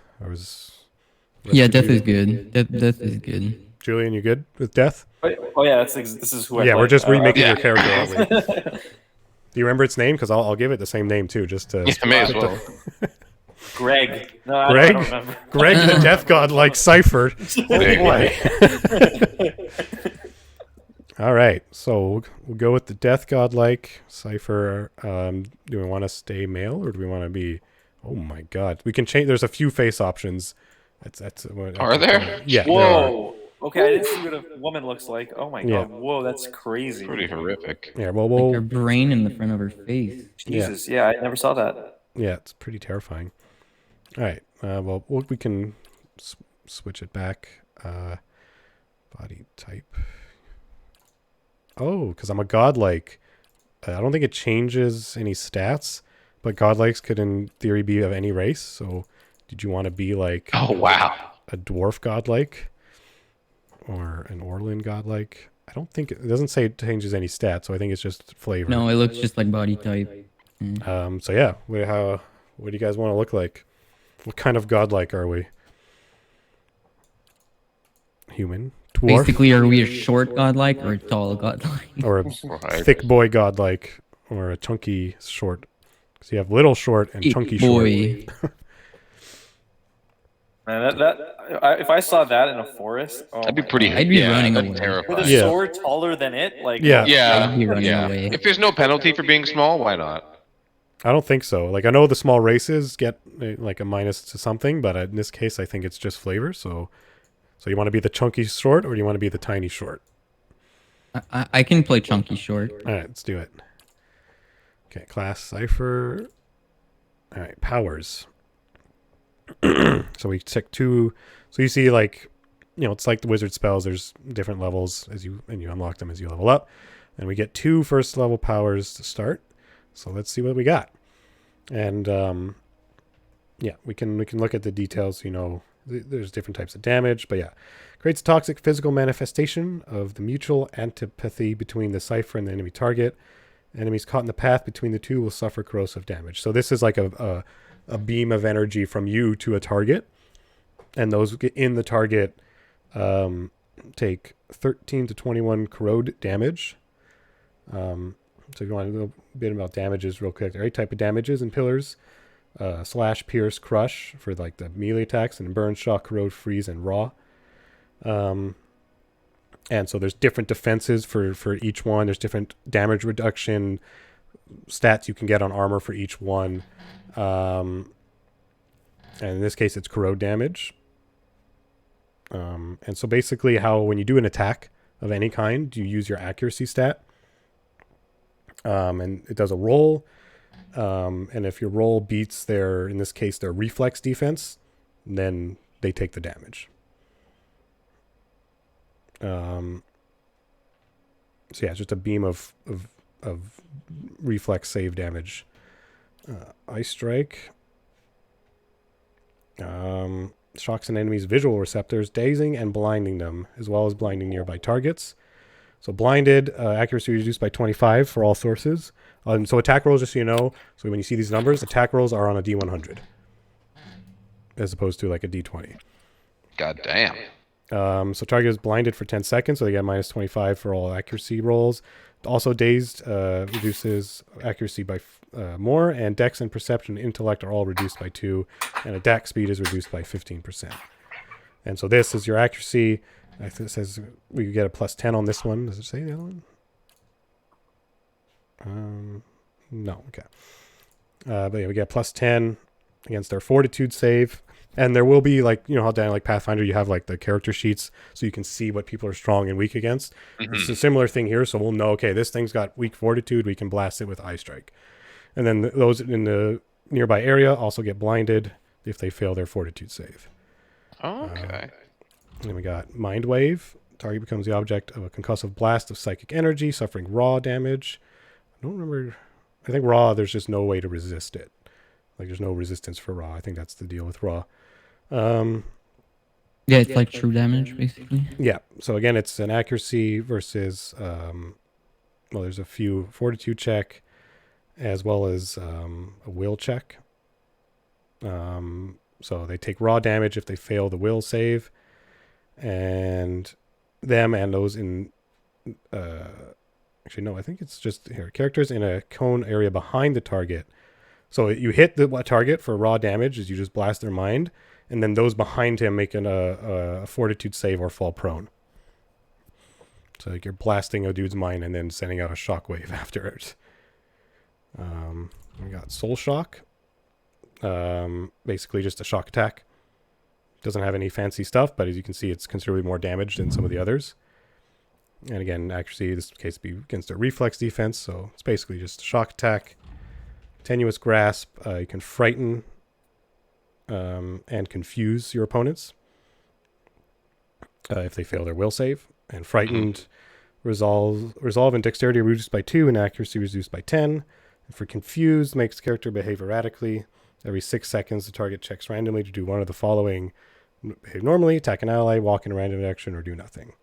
Yeah, death is good. Death is good.
Julian, you good with death?
Oh yeah, this is who I
Yeah,
play.
we're just remaking your character, aren't we? Do you remember its name? Because I'll give it the same name too, just to.
Yeah, may as well.
Greg. No,
Greg.
I don't remember.
Greg, the Death God like Cipher.
Big
boy.
All right, so we'll go with the Death God like Cipher. Do we want to stay male or do we want to be? Oh my God, we can change. There's a few face options.
Are there?
Yeah.
Whoa. Okay, I didn't see what a woman looks like. Oh my God. Whoa, that's crazy.
Pretty horrific.
Yeah. Well,
like her brain in the front of her face.
Jesus. Yeah, I never saw that.
Yeah, it's pretty terrifying. All right. Well, we can switch it back. Body type. Oh, because I'm a godlike. I don't think it changes any stats, but godlikes could, in theory, be of any race. So, did you want to be like?
Oh wow.
A dwarf godlike, or an Orlin godlike? I don't think it doesn't say it changes any stats, so I think it's just flavor.
No, it looks just like body type.
So yeah, what do you guys want to look like? What kind of godlike are we? Human? Dwarf?
Basically, are we a short godlike or a tall godlike?
Or a thick boy godlike, or a chunky short? Because you have little short and chunky short.
Man, if I saw that in a forest,
that'd be pretty.
I'd be running away.
With a sword taller than it, like
I'd be running away.
If there's no penalty for being small, why not?
I don't think so. Like I know the small races get like a minus to something, but in this case, I think it's just flavor. So you want to be the chunky short, or do you want to be the tiny short?
I can play chunky short.
All right, let's do it. Okay, class Cipher. All right, powers. So we tick 2. So you see, like, it's like the wizard spells. There's different levels and you unlock them as you level up. And we get 2 first level powers to start. So let's see what we got. And we can look at the details. There's different types of damage, but yeah, creates a toxic physical manifestation of the mutual antipathy between the Cipher and the enemy target. Enemies caught in the path between the two will suffer corrosive damage. So this is like a beam of energy from you to a target, and those in the target take 13 to 21 corrode damage. So if you want a little bit about damages real quick, there are 8 type of damages and pillars: slash, pierce, crush for like the melee attacks, and burn, shock, corrode, freeze, and raw. And so there's different defenses for each one. There's different damage reduction stats you can get on armor for each one. And in this case, it's corrode damage. And so basically when you do an attack of any kind, you use your accuracy stat. And it does a roll. And if your roll beats in this case, their reflex defense, then they take the damage. So yeah, it's just a beam of reflex save damage. Ice Strike shocks an enemy's visual receptors, dazing and blinding them, as well as blinding nearby targets. So blinded, accuracy reduced by 25 for all sources. So attack rolls, just so you know, so when you see these numbers, attack rolls are on a D100 as opposed to like a D20.
God damn.
So target is blinded for 10 seconds, so they get minus 25 for all accuracy rolls. Also, dazed reduces accuracy by more, and dex and perception and intellect are all reduced by 2, and attack speed is reduced by 15%. And so this is your accuracy. I think it says we get a plus 10 on this one. Does it say the other one? No, okay. But yeah, we get plus 10 against our fortitude save. And there will be, like, you know how down like Pathfinder you have like the character sheets so you can see what people are strong and weak against. It's a similar thing here, so we'll know, okay, this thing's got weak fortitude, we can blast it with Eye Strike. And then those in the nearby area also get blinded if they fail their fortitude save.
Okay.
And then we got Mind Wave. Target becomes the object of a concussive blast of psychic energy, suffering raw damage. I don't remember. I think raw, there's just no way to resist it. Like, there's no resistance for raw. I think that's the deal with raw.
Yeah, it's like true damage, basically.
Yeah. So again, it's an accuracy versus, well, there's a few fortitude check as well as a will check. So they take raw damage if they fail the will save, and them and those in, actually, no, I think it's just here. Characters in a cone area behind the target. So you hit the target for raw damage as you just blast their mind, and then those behind him make a fortitude save or fall prone. So like you're blasting a dude's mind and then sending out a shockwave after it. We got Soul Shock. Basically just a shock attack. Doesn't have any fancy stuff, but as you can see, it's considerably more damage than some of the others. And again, accuracy, this case be against a reflex defense, so it's basically just a shock attack. Tenuous Grasp, you can frighten and confuse your opponents if they fail their will save. And Frightened, resolve and dexterity are reduced by 2 and accuracy reduced by 10. And for Confused, makes the character behave erratically. Every 6 seconds, the target checks randomly to do one of the following: behave normally, attack an ally, walk in a random direction, or do nothing.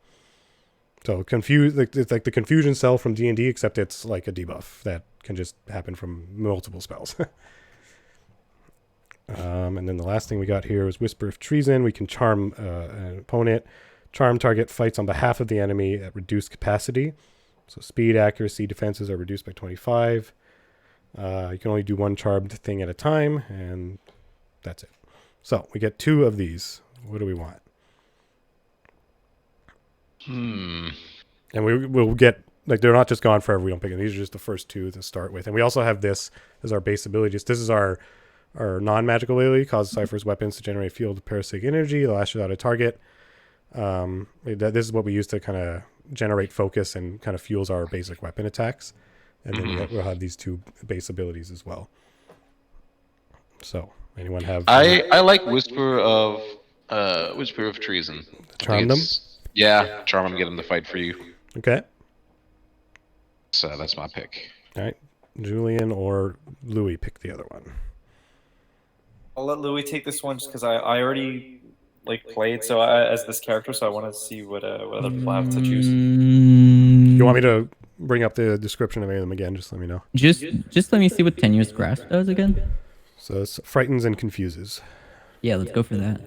So it's like the confusion cell from D&D, except it's like a debuff that can just happen from multiple spells. And then the last thing we got here is Whisper of Treason. We can charm an opponent. Charm target fights on behalf of the enemy at reduced capacity. So speed, accuracy, defenses are reduced by 25. You can only do one charmed thing at a time, and that's it. So we get 2 of these. What do we want? And we'll get, like, they're not just gone forever. We don't pick them. These are just the first 2 to start with. And we also have this as our base ability. This is our non-magical ability. Causes Cypher's weapons to generate field of parasitic energy. They'll lash out a target. This is what we use to kind of generate focus and kind of fuels our basic weapon attacks. And then we'll have these 2 base abilities as well. So, anyone have...
I like Whisper of Treason.
Charm them?
Yeah, charm them, get them to fight for you.
Okay.
So that's my pick.
All right. Julian or Louis, pick the other one.
I'll let Louis take this one just because I already played as this character, so I want to see what other people have to choose.
You want me to bring up the description of any of them again? Just let me know.
Just let me see what Tenuous Grasp does again.
So it's frightens and confuses.
Yeah, let's go for that.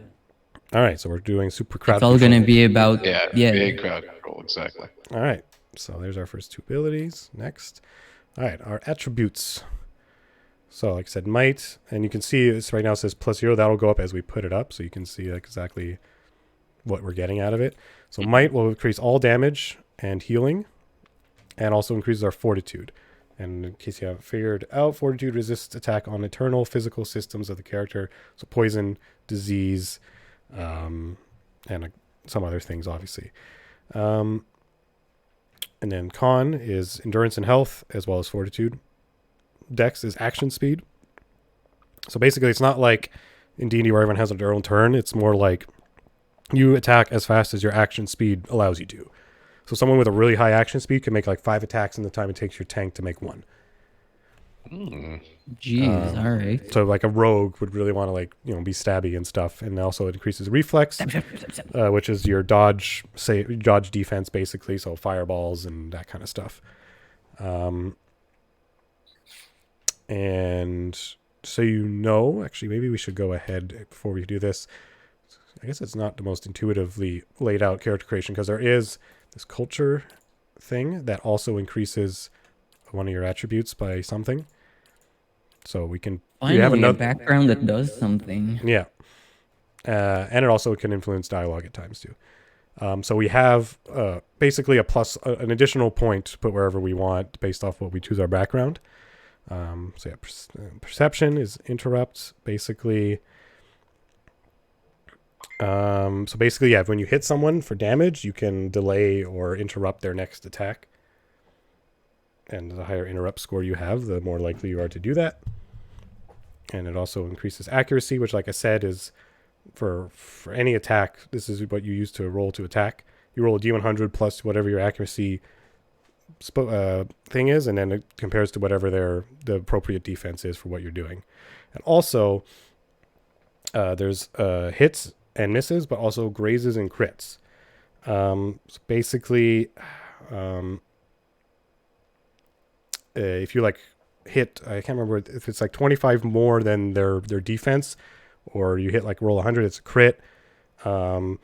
All right, so we're doing super crowd
It's all
control.
going to be about...
Yeah, big crowd control, exactly.
All right, so there's our first 2 abilities. Next. All right, our attributes. So like I said, might, and you can see this right now it says +0. That'll go up as we put it up, so you can see exactly what we're getting out of it. So might will increase all damage and healing, and also increases our fortitude. And in case you haven't figured out, fortitude resists attack on internal physical systems of the character, so poison, disease, and some other things, obviously. And then con is endurance and health, as well as fortitude. Dex is action speed. So basically, it's not like in D&D where everyone has their own turn. It's more like you attack as fast as your action speed allows you to. So someone with a really high action speed can make like 5 attacks in the time it takes your tank to make 1.
Jeez, all right.
So like a rogue would really want to be stabby and stuff, and also it increases reflex, which is your dodge defense basically. So fireballs and that kind of stuff. And so actually maybe we should go ahead before we do this. I guess it's not the most intuitively laid out character creation, because there is this culture thing that also increases one of your attributes by something. So we can
Finally,
we have another
a background that does something.
Yeah. And it also can influence dialogue at times too. So we have basically an additional point to put wherever we want based off what we choose our background. Perception is interrupts basically. When you hit someone for damage, you can delay or interrupt their next attack. And the higher interrupt score you have, the more likely you are to do that. And it also increases accuracy, which, like I said, is for any attack. This is what you use to roll to attack. You roll a D100 plus whatever your accuracy thing is, and then it compares to whatever the appropriate defense is for what you're doing. And also, there's hits and misses, but also grazes and crits. If you like hit, I can't remember if it's like 25 more than their defense, or you hit like roll 100, it's a crit. But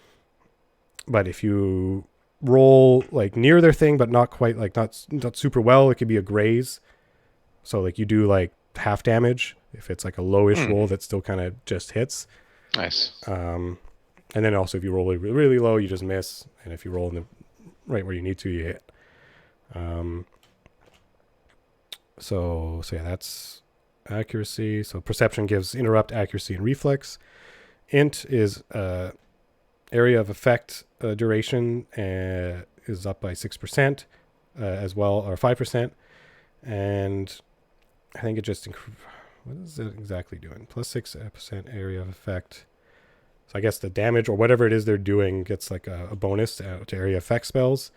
if you roll like near their thing, but not quite, like not super well, it could be a graze. So like you do like half damage if it's like a lowish roll that still kind of just hits.
Nice.
And then also if you roll really, really low, you just miss. And if you roll in the right where you need to, you hit. So yeah, that's accuracy. So perception gives interrupt, accuracy, and reflex. Int is area of effect duration is up by 6% as well, or 5%. And I think it just what is it exactly doing? Plus 6% area of effect. So I guess the damage or whatever it is they're doing gets like a bonus to area effect spells.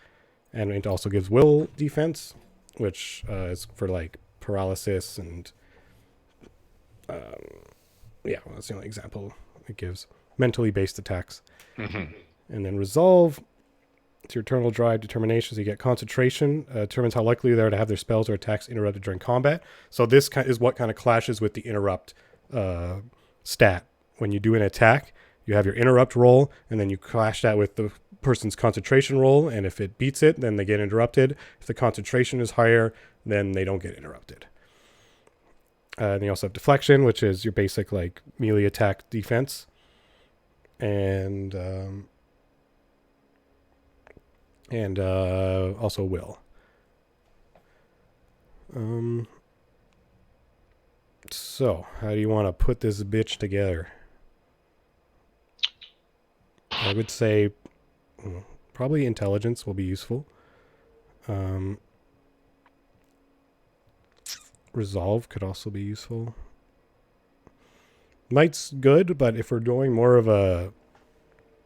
And it also gives will defense, which is for like paralysis and that's the only example it gives. Mentally based attacks. And then resolve, it's your eternal drive, determination. So you get concentration, determines how likely they are to have their spells or attacks interrupted during combat. So this is what kind of clashes with the interrupt stat. When you do an attack, you have your interrupt roll, and then you clash that with the person's concentration roll, and if it beats it, then they get interrupted. If the concentration is higher, then they don't get interrupted. And you also have deflection, which is your basic like melee attack defense. And also will. So how do you want to put this bitch together? I would say probably intelligence will be useful. Resolve could also be useful. Might's good, but if we're doing more of a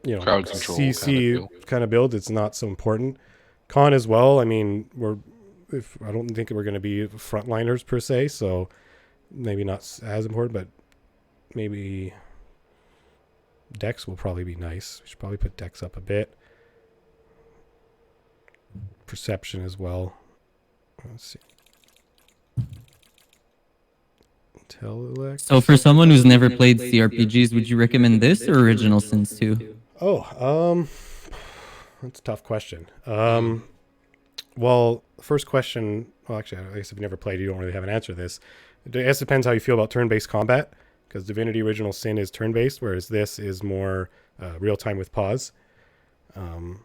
crowd control
CC kind of build, it's not so important. Con as well. I mean, I don't think we're going to be frontliners per se, so maybe not as important, but maybe Dex will probably be nice. We should probably put Dex up a bit. Perception as well. Let's see. Intellect.
So for someone who's never played CRPGs, would you recommend this or Original Sins 2?
Oh, that's a tough question. Well, first question, actually, I guess if you've never played, you don't really have an answer to this. I guess it depends how you feel about turn-based combat, because Divinity Original Sin is turn-based, whereas this is more real-time with pause. I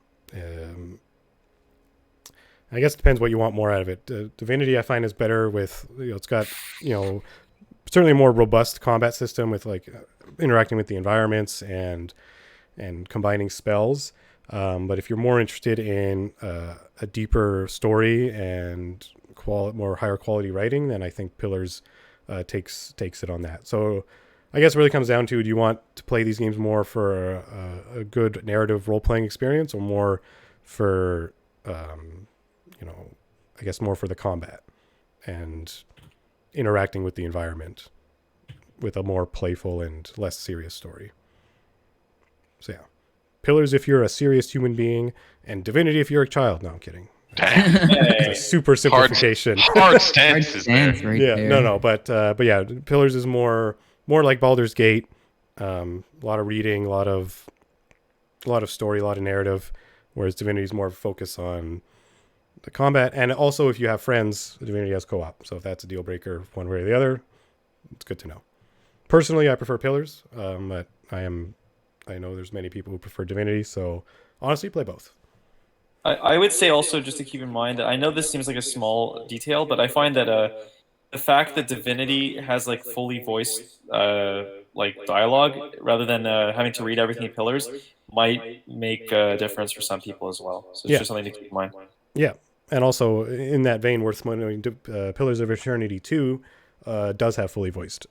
guess it depends what you want more out of it. Divinity, I find, is better with, it's got, certainly a more robust combat system with like interacting with the environments and combining spells. But if you're more interested in a deeper story and more higher quality writing, then I think Pillars takes it on that. So I guess it really comes down to, do you want to play these games more for a good narrative role-playing experience, or more for, I guess more for the combat and interacting with the environment with a more playful and less serious story. So yeah. Pillars if you're a serious human being, and Divinity if you're a child. No, I'm kidding. It's a super simplification.
Hard stance is there.
Right
Yeah,
there.
no, but yeah, Pillars is more like Baldur's Gate. A lot of reading, a lot of a lot of story, a lot of narrative, whereas Divinity's more focused on the combat. And also, if you have friends, Divinity has co-op. So if that's a deal breaker one way or the other, it's good to know. Personally, I prefer Pillars, but I know there's many people who prefer Divinity, so honestly, play both.
I would say also, just to keep in mind, I know this seems like a small detail, but I find that the fact that Divinity has like fully voiced like dialogue rather than having to read everything in Pillars might make a difference for some people as well. So it's just something to keep in mind.
Yeah, and also in that vein, worth noting, Pillars of Eternity 2 does have fully voiced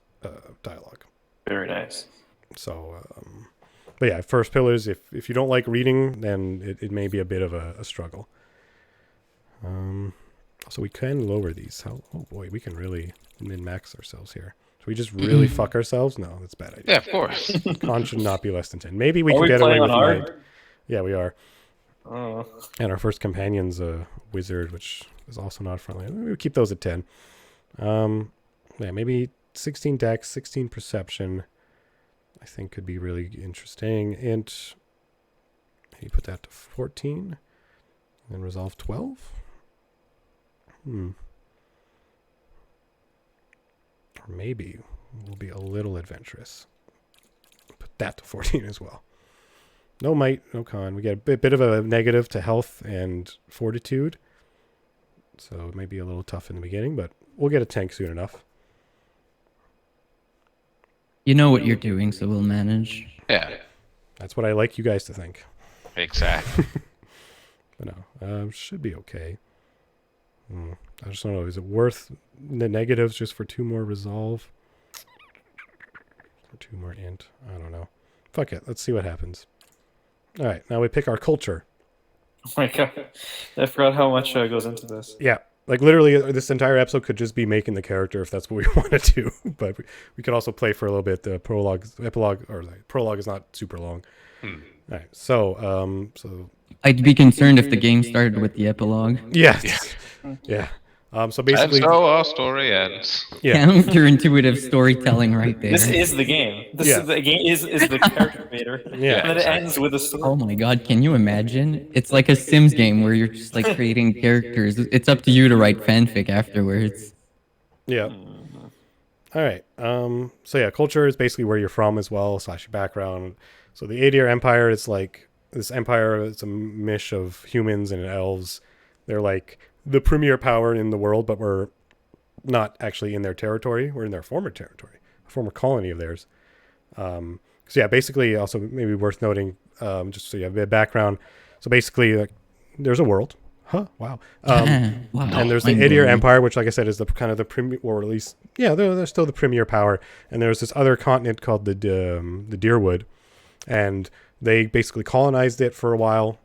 dialogue.
Very nice.
So, but yeah, first Pillars, if you don't like reading, then it may be a bit of a struggle. So we can lower these. Oh boy, we can really min-max ourselves here. Should we just really fuck ourselves? No, that's a bad idea.
Yeah, of course.
Con should not be less than 10. Maybe we can get away with hard? Yeah, we are.
Oh.
And our first companion's a wizard, which is also not friendly. We'll keep those at 10. Yeah, maybe 16 dex, 16 perception, I think could be really interesting. Int, maybe put that to 14. And resolve 12? Or maybe we'll be a little adventurous. Put that to 14 as well. No might, no con. We get a bit of a negative to health and fortitude. So it may be a little tough in the beginning, but we'll get a tank soon enough.
You know what you're doing, so we'll manage.
Yeah.
That's what I like you guys to think.
Exactly.
But no, should be okay. I just don't know. Is it worth the negatives just for 2 more resolve? Or 2 more int? I don't know. Fuck it. Let's see what happens. All right. Now we pick our culture.
Oh my god. I forgot how much goes into this.
Yeah. Like literally this entire episode could just be making the character if that's what we want to do. But we could also play for a little bit. The prologue is not super long. All right. So,
I'd be concerned if the game started with the epilogue.
Yes. Yeah. So basically,
and so our story ends.
Yeah.
Counterintuitive storytelling right there.
This is the game. The game is the character creator.
Yeah.
And then it ends with a story.
Oh my god, can you imagine? It's like a Sims game where you're just like creating characters. It's up to you to write fanfic afterwards.
Yeah. All right. So yeah, culture is basically where you're from as well, / your background. So the Aedir Empire is like this empire. It's a mish of humans and elves. They're like the premier power in the world, but we're not actually in their territory. We're in their former territory, a former colony of theirs. So yeah, basically also maybe worth noting, just so you have a bit of background. So basically there's a world. Huh? Wow.
Wow.
And there's the Aedir Empire, which like I said is the kind of the premier, or at least, yeah, they're still the premier power. And there's this other continent called the Deerwood. And they basically colonized it for a while.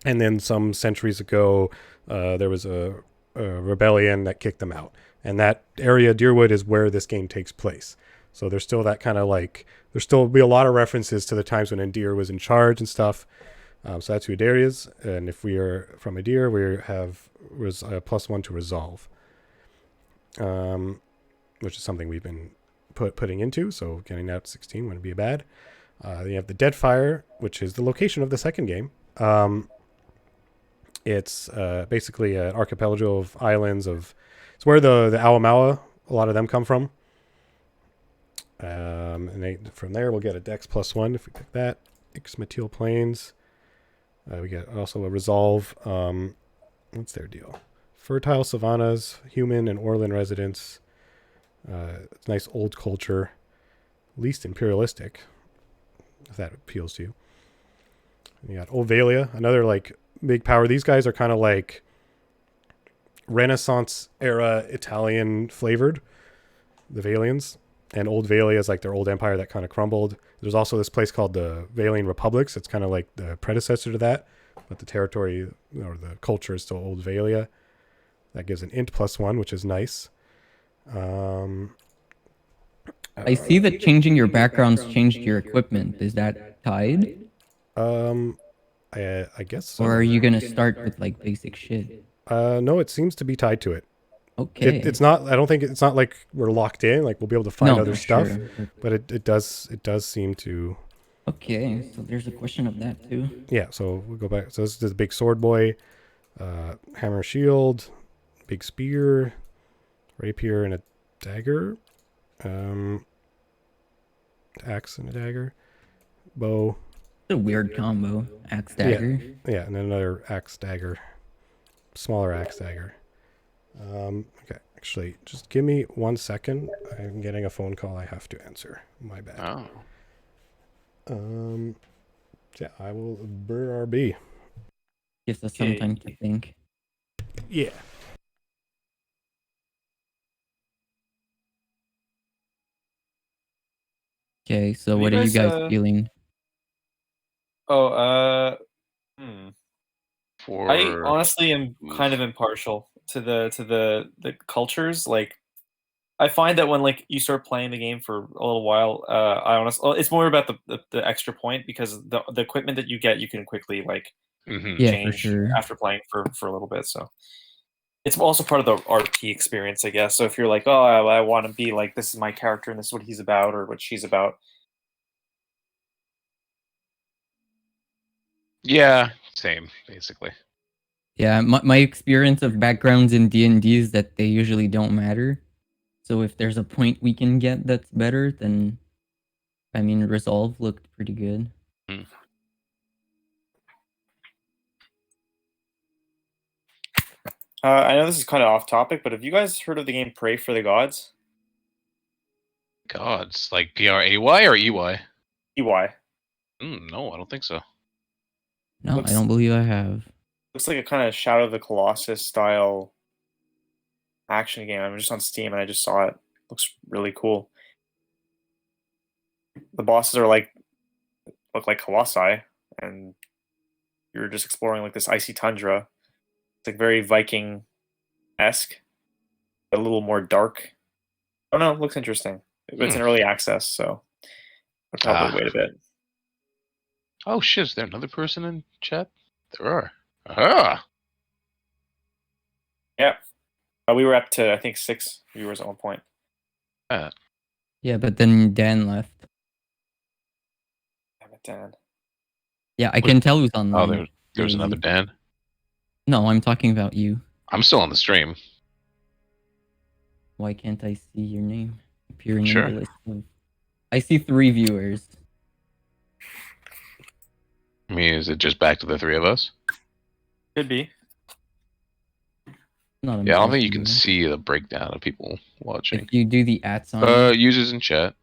And then some centuries ago, there was a rebellion that kicked them out. And that area, Deerwood, is where this game takes place. So there's still that kind of like, there's still be a lot of references to the times when Aedir was in charge and stuff. So that's who Aedir is. And if we are from Aedir, we have +1 to resolve, which is something we've been putting into. So getting that to 16 wouldn't be bad. Then you have the Deadfire, which is the location of the second game. It's basically an archipelago of islands it's where the Awamawa, a lot of them come from. And from there we'll get a Dex +1 if we pick that. Ixmetil Plains. We get also a resolve. What's their deal? Fertile savannas, human and Orlan residents. It's nice old culture, least imperialistic, if that appeals to you. And you got Ovalia, another like big power. These guys are kind of like Renaissance era Italian flavored, the Valians. And Old Valia is like their old empire that kind of crumbled. There's also this place called the Valian Republics. It's kind of like the predecessor to that, but the territory or the culture is still Old Valia. That gives an int +1, which is nice.
I see that changing your backgrounds changed your equipment. Is that tied?
I guess so.
Or are you going to start with like basic shit?
No, it seems to be tied to it.
Okay.
It's not. I don't think it's not like we're locked in. Like we'll be able to find other stuff,
sure.
but it does seem to
Okay, so there's a question of that too.
Yeah, so we'll go back. So this is the big sword boy, hammer shield, big spear, rapier and a dagger, axe and a dagger, bow.
It's a weird combo. Axe dagger.
Yeah, and then another axe dagger, smaller axe dagger. Okay, actually, just give me 1 second. I'm getting a phone call I have to answer. My bad.
Oh.
Yeah, I will BRB.
Gives us some time to think.
Yeah.
Okay, so what are you guys feeling?
Oh,
For
I honestly am kind of impartial to the cultures. Like, I find that when like you start playing the game for a little while, it's more about the extra point, because the equipment that you get, you can quickly like
Yeah, for
change
sure.
after playing for a little bit. So it's also part of the RP experience, I guess. So if you're like, oh, I want to be like, this is my character and this is what he's about or what she's about.
yeah, same basically.
Yeah, my experience of backgrounds in D&D is that they usually don't matter. So if there's a point we can get that's better, then I mean, Resolve looked pretty good.
Hmm.
I know this is kind of off topic, but have you guys heard of the game Pray for the Gods?
Gods, like PRAY or EY?
EY.
No, I don't think so.
No, I don't believe I have.
Looks like a kind of Shadow of the Colossus style action game. I'm just on Steam and I just saw it. Looks really cool. The bosses are look like colossi, and you're just exploring like this icy tundra. It's like very Viking-esque, a little more dark. Oh no, it looks interesting. It's in early access, so I'll probably wait a bit.
Oh shit, is there another person in chat? There are. Aha!
Yeah. We were up to, I think, 6 viewers at one point.
Yeah, but then Dan left.
Damn it, Dan.
Yeah, I can tell who's online.
Oh, there's another Dan?
No, I'm talking about you.
I'm still on the stream.
Why can't I see your name appearing
Sure.
in the list of... I see 3 viewers.
I mean, is it just back to the 3 of us?
Could be.
Not
Yeah, I don't think you can see the breakdown of people watching.
If you do the @ sign.
Users in chat.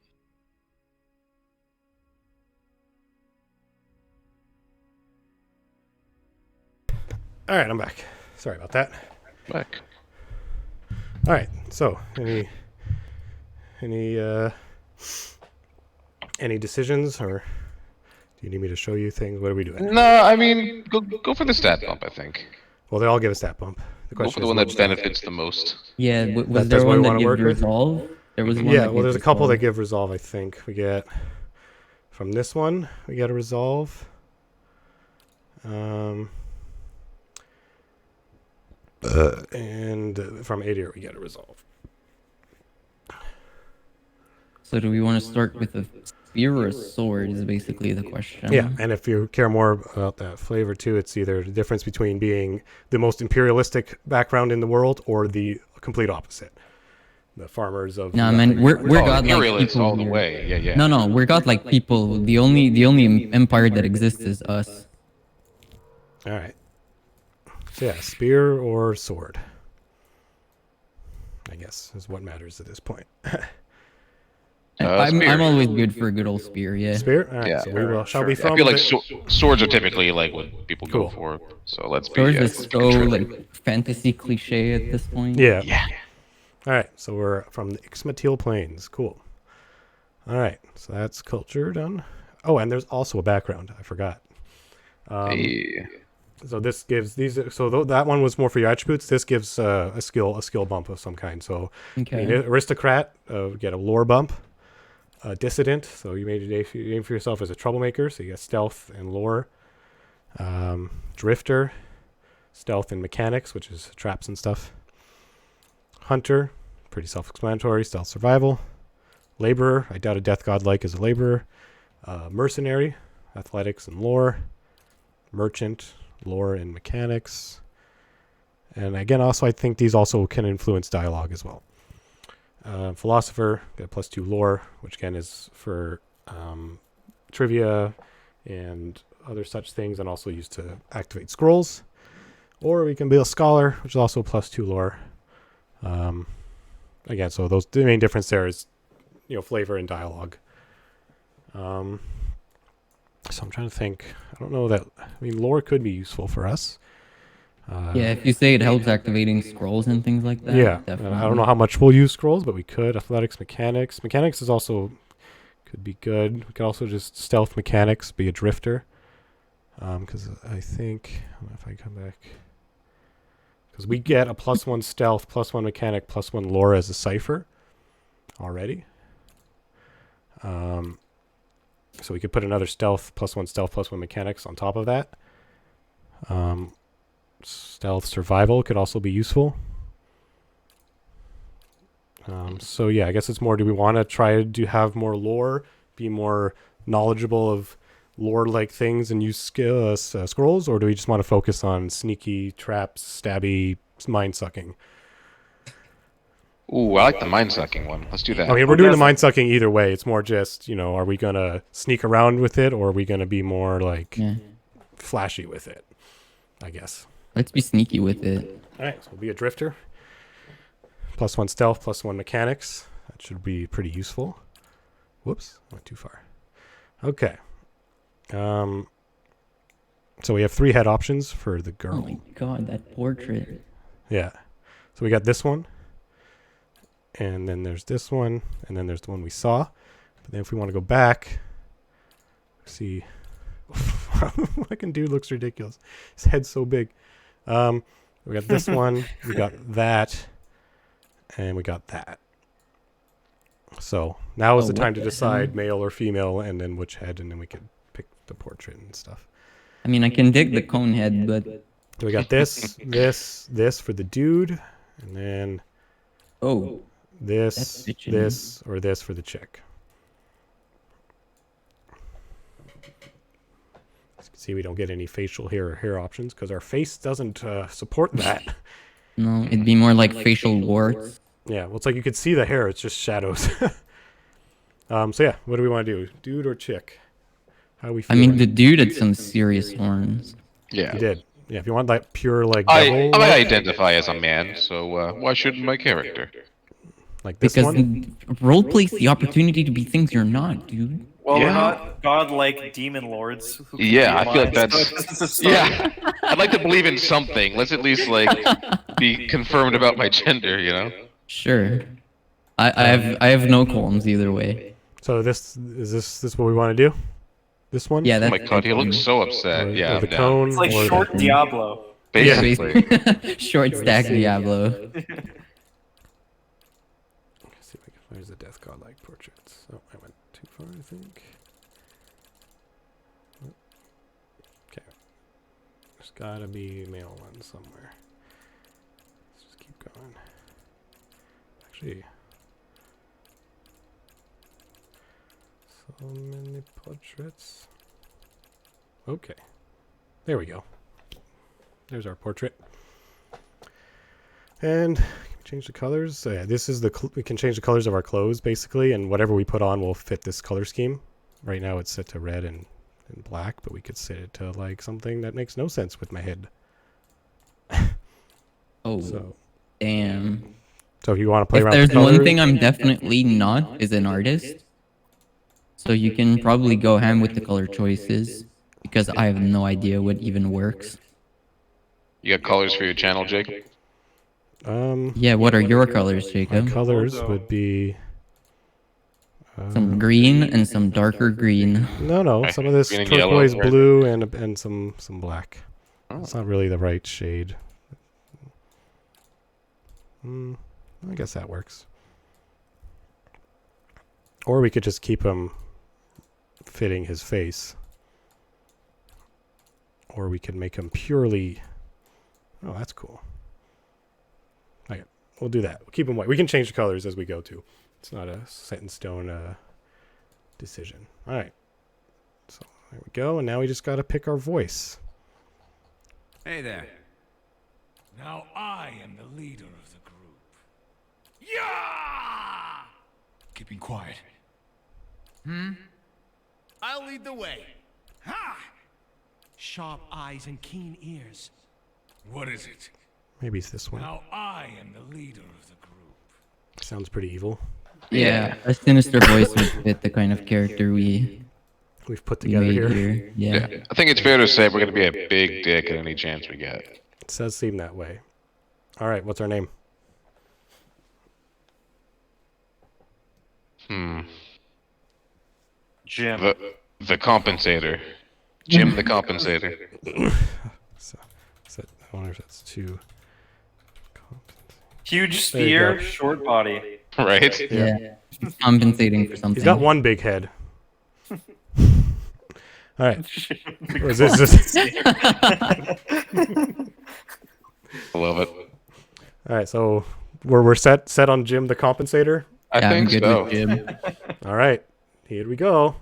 All right, I'm back. Sorry about that.
Back.
All right. So, any decisions, or do you need me to show you things? What are we doing?
No, I mean, go for the stat bump, I think.
Well, they all give a stat bump. The
Go
question
for the
is
one
which
that
stat.
benefits the most.
Yeah, was
That's
there
what we
one
wanna
that
work
gives
with?
resolve? There was one.
Yeah,
that
well,
gives
there's a couple that
resolve.
give resolve. I think we get from this one. We get a resolve. And from Adir, we get a resolve.
So do we want to start with a spear or a sword is basically the question.
Yeah, and if you care more about that flavor too, it's either the difference between being the most imperialistic background in the world or the complete opposite. The farmers of...
No, man, we're godlike
imperialists
people
all the
here.
way. Yeah, yeah.
No, we're godlike people. The only empire that exists is us.
All right. So yeah, spear or sword, I guess, is what matters at this point.
I'm always good for a good old spear, yeah.
Spear? All right,
Yeah.
so we will. Shall
Sure.
we from
I feel like
the-
swords are typically like what people
Cool.
go for. So let's be.
Swords
Yeah,
is so like fantasy cliche at this point.
Yeah.
yeah.
All right, so we're from the Ixmatil Plains. Cool. All right, so that's culture done. Oh, and there's also a background. I forgot.
Hey.
So this gives these. So that one was more for your attributes. This gives a skill bump of some kind. So
Okay.
aristocrat, get a lore bump. Dissident, so you aim for yourself as a troublemaker. So you get stealth and lore. Drifter, stealth and mechanics, which is traps and stuff. Hunter, pretty self-explanatory. Stealth, survival. Laborer, I doubt a death godlike is a laborer. Mercenary, athletics and lore. Merchant, lore and mechanics. And again, also I think these also can influence dialogue as well. Philosopher, got +2 lore, which again is for trivia and other such things, and also used to activate scrolls. Or we can be a scholar, which is also +2 lore. Again, so the main difference there is, flavor and dialogue. So I'm trying to think. I don't know that. I mean, lore could be useful for us.
Yeah, if you say it helps activating scrolls and things like that.
Yeah,
definitely.
I don't know how much we'll use scrolls, but we could. Athletics, mechanics. Mechanics is also could be good. We could also just stealth mechanics, be a drifter. Because I think if I come back, because we get a +1 stealth, +1 mechanic, +1 lore as a cipher already. So we could put another stealth, +1 stealth, +1 mechanics on top of that. Stealth survival could also be useful. So yeah, I guess it's more, do we want to try to have more lore, be more knowledgeable of lore-like things and use scrolls, or do we just want to focus on sneaky, traps, stabby, mind-sucking?
Ooh, I like the mind-sucking one. Let's do that.
I mean, we're doing the mind-sucking either way. It's more just, are we going to sneak around with it, or are we going to be more, flashy with it, I guess.
Let's be sneaky with it.
All right, so we'll be a drifter. +1 stealth, +1 mechanics. That should be pretty useful. Whoops, went too far. Okay. So we have 3 head options for the girl.
Oh my god, that portrait.
Yeah. So we got this one. And then there's this one. And then there's the one we saw. But then if we want to go back, see. Fucking dude looks ridiculous. His head's so big. We got this one. We got that. And we got that. So now is the time to decide male or female, and then which head, and then we can pick the portrait and stuff.
I mean, I can dig the cone head, but...
So we got this, this for the dude, and then this, or this for the chick. As you can see, we don't get any facial hair or hair options because our face doesn't support that.
No, it'd be more like facial warts.
Yeah, well, it's like you could see the hair. It's just shadows. So yeah, what do we want to do? Dude or chick? How we feel?
I mean, the dude had some serious horns.
Yeah.
He did. Yeah, if you want that pure,
I
devil,
identify as a man, so why shouldn't my character?
like this
Because
one?
roleplay's the opportunity to be things you're not, dude.
Well,
Yeah.
we're not godlike demon lords. Who can
Yeah,
be
I feel like
alive,
that's...
so it's
Yeah, I'd like to believe in something. Let's at least, be confirmed about my gender,
Sure. I have no qualms either way.
So this what we want to do? This one?
Yeah,
Oh
that's
my god, he looks so upset.
Or,
Yeah,
or the
I'm down.
cone?
It's like
or
short
the,
Diablo.
Basically.
short stack Diablo.
Let's see if I can find the death godlike portraits. Oh, I went too far, I think. Okay. There's gotta be a male one somewhere. Let's just keep going. Actually, so many portraits. Okay. There we go. There's our portrait. And change the colors. So yeah, this is we can change the colors of our clothes basically, and whatever we put on will fit this color scheme. Right now it's set to red and black, but we could set it to something that makes no sense with my head.
Oh, damn.
So if you want to play
If
around
there's
with colors,
one thing I'm definitely not is an artist. So you can probably go ham with the color choices, because I have no idea what even works.
You got colors for your channel, Jake?
Yeah, what are your colors,
my
Jacob?
colors would be
Some green and some darker green.
no, some of this
Green and
turquoise
yellow, right?
blue and some black.
Oh.
It's not really the right shade. I guess that works. Or we could just keep him fitting his face. Or we could make him purely... Oh, that's cool. Okay, we'll do that. We'll keep him white. We can change the colors as we go, too. It's not a set in stone decision. All right. There we go. And now we just got to pick our voice.
Hey there.
Now I am the leader of the group. Yeah! Keeping quiet.
I'll lead the way.
Ha!
Sharp eyes and keen ears.
What is it?
Maybe it's this one.
Now I am the leader of the group.
Sounds pretty evil.
Yeah, a sinister voice would fit the kind of character we've
put together
made
here.
here. Yeah.
I think it's fair to say we're going to be a big dick at any chance we get.
It does seem that way. All right, what's our name?
Jim.
The compensator. Jim the compensator.
I wonder if that's too...
Huge
There you go.
spear, short body.
Right?
Yeah. He's compensating for something.
He's got one big head. All right. Was this
I love it.
All right, so we're set on Jim the compensator.
I
Yeah, I'm
think
good
so.
with Jim.
All right, here we go.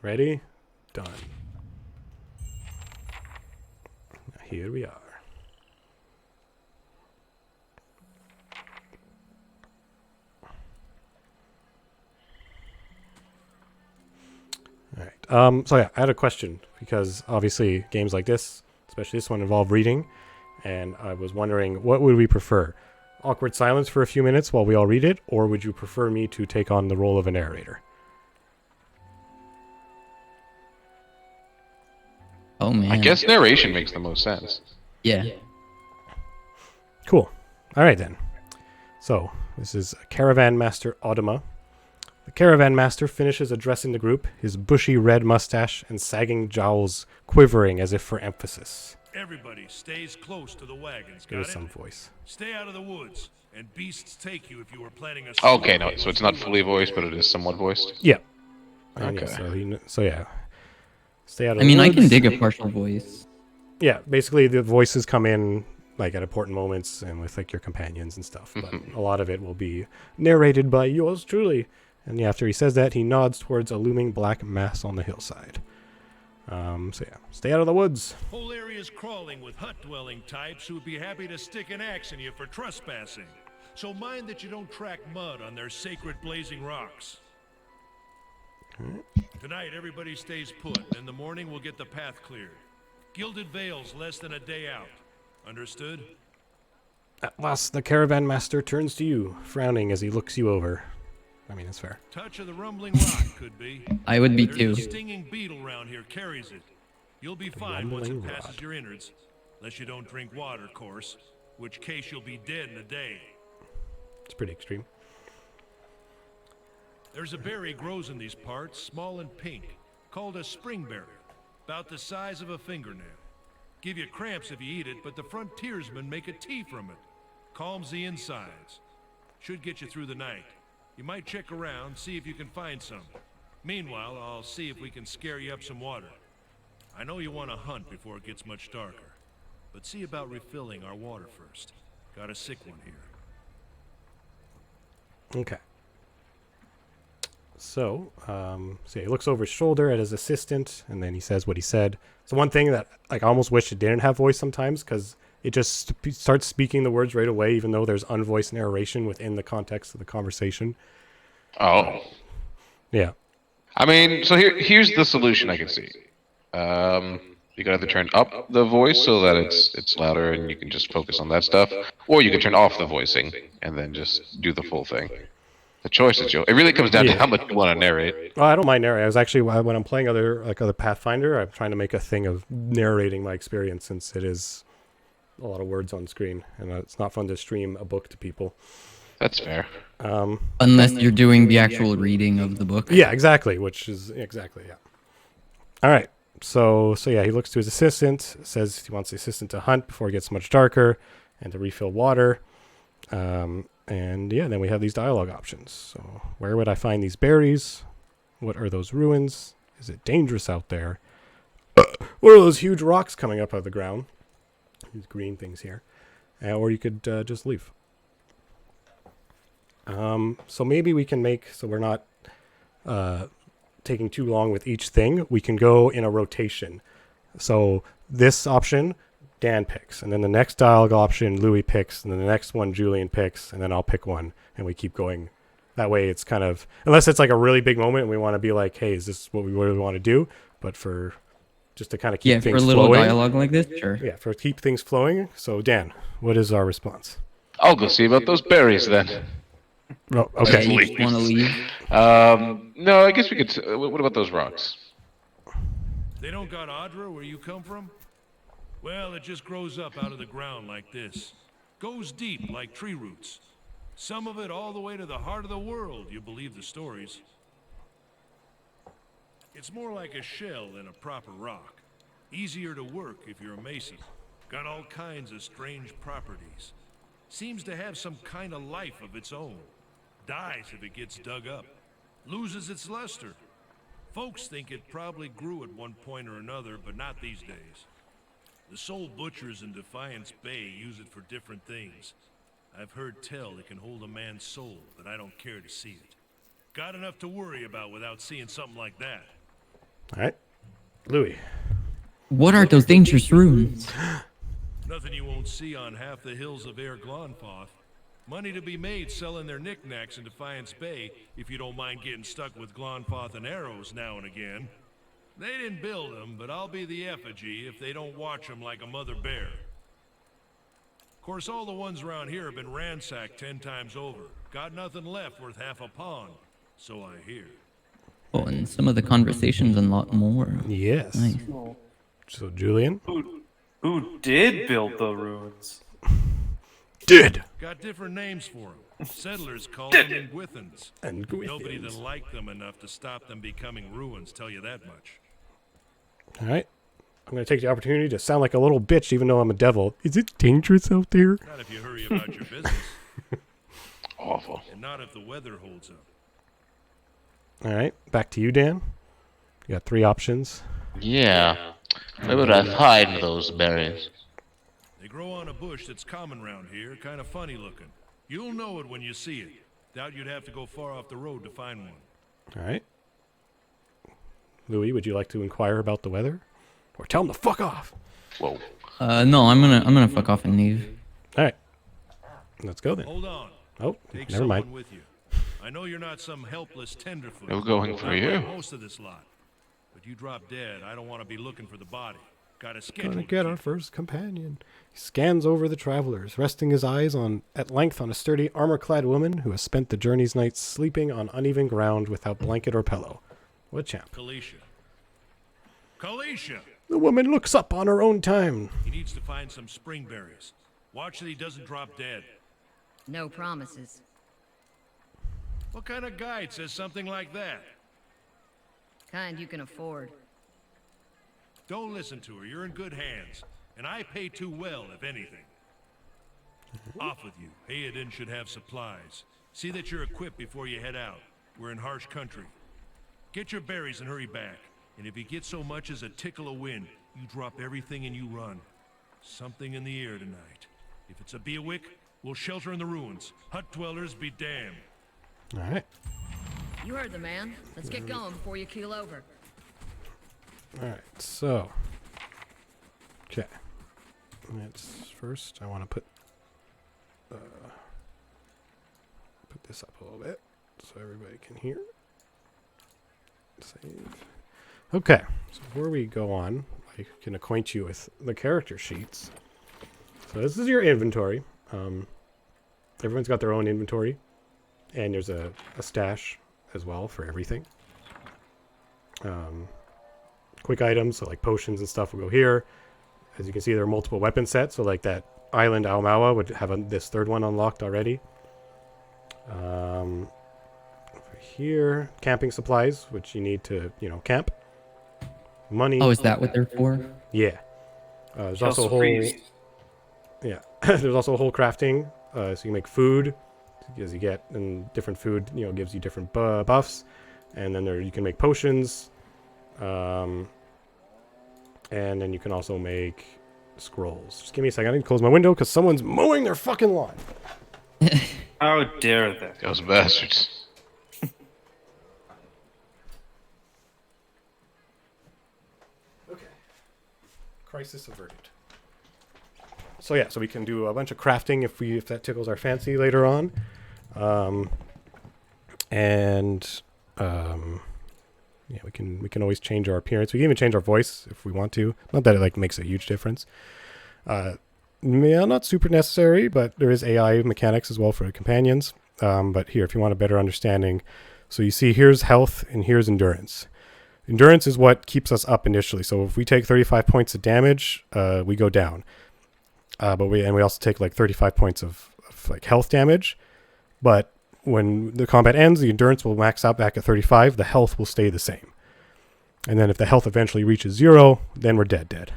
Ready? Done. Here we are. All right. So yeah, I had a question because obviously games like this, especially this one, involve reading, and I was wondering what would we prefer? Awkward silence for a few minutes while we all read it, or would you prefer me to take on the role of a narrator?
Oh man.
I guess narration makes the most sense.
Yeah.
Cool. All right then. So this is Caravan Master Audema. The Caravan Master finishes addressing the group, his bushy red mustache and sagging jowls quivering as if for emphasis.
Everybody stays close to the wagons, got
There's
it?
some voice.
Stay out of the woods, and beasts take you if you were planning a...
Okay, no, so it's not fully voiced, but it is somewhat voiced.
Yeah. And
Okay.
yeah, so yeah. Stay out of
I mean,
the
I
woods.
can dig a partial voice.
Yeah, basically the voices come in like at important moments and with like your companions and stuff. But a lot of it will be narrated by yours truly. And after he says that, he nods towards a looming black mass on the hillside. So yeah, stay out of the woods.
Whole area's crawling with hut-dwelling types who would be happy to stick an axe in you for trespassing. So mind that you don't track mud on their sacred blazing rocks. Tonight, everybody stays put, and in the morning we'll get the path cleared. Gilded Vale's less than a day out. Understood?
At last, the Caravan Master turns to you, frowning as he looks you over. I mean, it's fair.
Touch of the rumbling rock could be.
I would be
There's
too.
a stinging beetle round here carries it. You'll be fine once it
rumbling
passes
rod.
your innards. Unless you don't drink water, of course. Which case you'll be dead in a day.
It's pretty extreme.
There's a berry grows in these parts, small and pink, called a springberry. About the size of a fingernail. Give you cramps if you eat it, but the frontiersmen make a tea from it. Calms the insides. Should get you through the night. You might check around, see if you can find some. Meanwhile, I'll see if we can scare you up some water. I know you want to hunt before it gets much darker, but see about refilling our water first. Got a sick one here.
Okay. So he looks over his shoulder at his assistant, and then he says what he said. So one thing that like I almost wish it didn't have voice sometimes, because it just starts speaking the words right away, even though there's unvoiced narration within the context of the conversation.
Oh.
Yeah.
I mean, so here's the solution I can see. You can either turn up the voice so that it's louder and you can just focus on that stuff, or you can turn off the voicing and then just do the full thing. The choice is yours. It really comes down to how much you want to narrate.
Well, I don't mind narrating. I was actually when I'm playing other Pathfinder, I'm trying to make a thing of narrating my experience, since it is a lot of words on screen, and it's not fun to stream a book to people.
That's fair.
Unless you're doing the actual reading of the book.
Yeah, exactly. Yeah. All right. So yeah, he looks to his assistant, says he wants the assistant to hunt before it gets much darker, and to refill water. And yeah, then we have these dialogue options. So where would I find these berries? What are those ruins? Is it dangerous out there? What are those huge rocks coming up out of the ground? These green things here. Or you could just leave. So maybe we can make, so we're not taking too long with each thing, we can go in a rotation. So this option, Dan picks, and then the next dialogue option, Louis picks, and then the next one, Julian picks, and then I'll pick one, and we keep going. That way it's kind of, unless it's like a really big moment and we want to be like, hey, is this what we really want to do? But for just to kind of keep things
for a little
flowing.
dialogue like this, sure.
Yeah, for keep things flowing. So Dan, what is our response?
I'll go see about those berries then.
Oh, okay.
Yeah, you just want to leave.
No, I guess we could. What about those rocks?
They don't got Adra where you come from? Well, it just grows up out of the ground like this. Goes deep like tree roots. Some of it all the way to the heart of the world, you believe the stories. It's more like a shell than a proper rock. Easier to work if you're a mason. Got all kinds of strange properties. Seems to have some kind of life of its own. Dies if it gets dug up. Loses its luster. Folks think it probably grew at one point or another, but not these days. The soul butchers in Defiance Bay use it for different things. I've heard tell it can hold a man's soul, but I don't care to see it. Got enough to worry about without seeing something like that.
All right. Louis.
What are those dangerous runes?
Nothing you won't see on half the hills of Air Glonfoth. Money to be made selling their knickknacks in Defiance Bay, if you don't mind getting stuck with Glonfoth and arrows now and again. They didn't build them, but I'll be the effigy if they don't watch them like a mother bear. Of course, all the ones around here have been ransacked 10 times over. Got nothing left worth half a pond, so I hear.
Oh, and some of the conversations and a lot more.
Yes.
Nice.
So Julian.
Who did build the ruins?
Did.
Got different names for them. Settlers call them Nguithans.
And
Nobody that liked them enough to stop them becoming ruins, tell you that much.
All right. I'm going to take the opportunity to sound like a little bitch, even though I'm a devil. Is it dangerous out there?
Not if you hurry about your business.
Awful.
And not if the weather holds up.
All right. Back to you, Dan. You got 3 options.
Yeah. Where would I find those berries?
They grow on a bush that's common round here, kind of funny looking. You'll know it when you see it. Doubt you'd have to go far off the road to find one.
All right. Louis, would you like to inquire about the weather? Or tell him to fuck off?
Whoa.
No, I'm gonna fuck off and leave.
All right. Let's go then.
Hold on.
Oh,
Take
never mind.
someone with you. I know you're not some helpless tenderfoot.
No going for
I
you.
like most of this lot. But you drop dead, I don't want to be looking for the body. Got a schedule.
Gonna
to
get our
keep.
first companion. He scans over the travelers, resting his eyes at length on a sturdy, armor-clad woman who has spent the journey's nights sleeping on uneven ground without blanket or pillow. What a champ.
Kalisha. Kalisha!
The woman looks up on her own time.
He needs to find some spring berries. Watch that he doesn't drop dead.
No promises.
What kind of guide says something like that?
Kind you can afford.
Don't listen to her. You're in good hands. And I pay too well, if anything. Off with you. Hayadin should have supplies. See that you're equipped before you head out. We're in harsh country. Get your berries and hurry back. And if you get so much as a tickle of wind, you drop everything and you run. Something in the air tonight. If it's a Beawick, we'll shelter in the ruins. Hut dwellers be damned.
All right.
You heard the man. Let's get going before you keel over.
All right. So. Okay. Let's first. I want to put this up a little bit so everybody can hear. Save. Okay. So before we go on, I can acquaint you with the character sheets. So this is your inventory. Everyone's got their own inventory, and there's a stash as well for everything. Quick items, so like potions and stuff will go here. As you can see, there are multiple weapon sets, so like that island Aomawa would have this third one unlocked already. Over here, camping supplies, which you need to, camp. Money.
Oh, is that what they're for?
Yeah. There's also a whole... Yeah. There's also a whole crafting, so you can make food, as you get, and different food, gives you different buffs. And then you can make potions. And then you can also make scrolls. Just give me a second. I need to close my window because someone's mowing their fucking lawn.
How dare they?
Those bastards.
Crisis averted. So yeah, so we can do a bunch of crafting if that tickles our fancy later on, yeah, we can always change our appearance. We can even change our voice if we want to. Not that it like makes a huge difference. Yeah, not super necessary, but there is AI mechanics as well for the companions. But here, if you want a better understanding, so you see here's health and here's endurance. Endurance is what keeps us up initially. So if we take 35 points of damage, we go down. But we also take like 35 points of like health damage. But when the combat ends, the endurance will max out back at 35. The health will stay the same. And then if the health eventually reaches 0, then we're dead.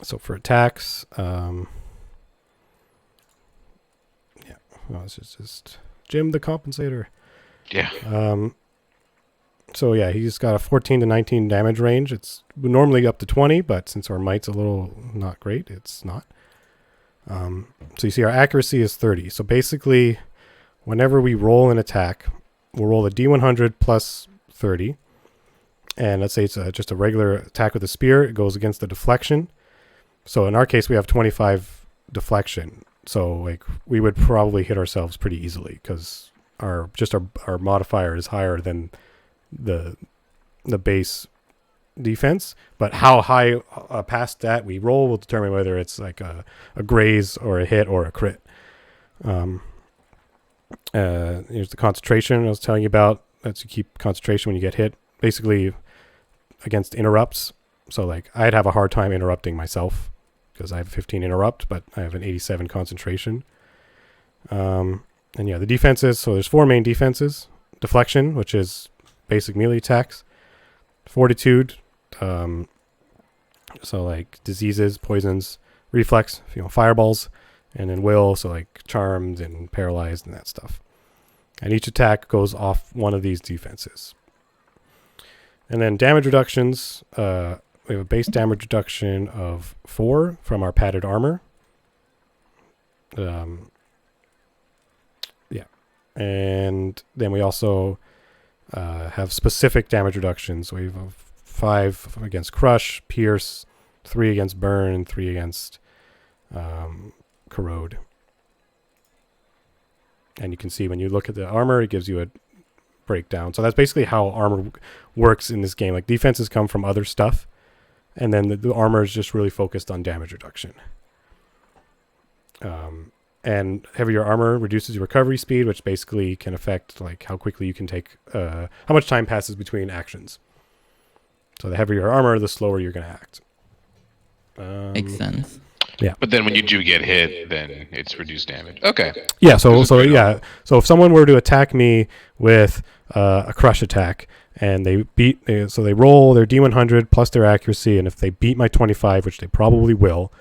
So for attacks, yeah, well, this is just Jim the Compensator.
Yeah.
So yeah, he's got a 14 to 19 damage range. It's normally up to 20, but since our might's a little not great, it's not. So you see our accuracy is 30. So basically, whenever we roll an attack, we'll roll a D100 plus 30. And let's say it's just a regular attack with a spear. It goes against the deflection. So in our case, we have 25 deflection. So like we would probably hit ourselves pretty easily because our modifier is higher than the base defense. But how high past that we roll will determine whether it's like a graze or a hit or a crit. Here's the concentration I was telling you about. That's you keep concentration when you get hit. Basically against interrupts. So like I'd have a hard time interrupting myself because I have 15 interrupt, but I have an 87 concentration. And yeah, the defenses. So there's 4 main defenses: deflection, which is basic melee attacks; fortitude, so like diseases, poisons; reflex, fireballs; and then will, so like charmed and paralyzed and that stuff. And each attack goes off one of these defenses. And then damage reductions. We have a base damage reduction of 4 from our padded armor. Yeah. And then we also have specific damage reductions. We have 5 against crush, pierce, 3 against burn, and 3 against corrode. And you can see when you look at the armor, it gives you a breakdown. So that's basically how armor works in this game. Like defenses come from other stuff, and then the armor is just really focused on damage reduction. And heavier armor reduces your recovery speed, which basically can affect like how quickly you can take, how much time passes between actions. So the heavier armor, the slower you're going to act.
Makes sense.
Yeah.
But then when you do get hit, then it's reduced damage. Okay.
Yeah. So yeah. So if someone were to attack me with a crush attack, and they roll their D100 plus their accuracy, and if they beat my 25, which they probably will,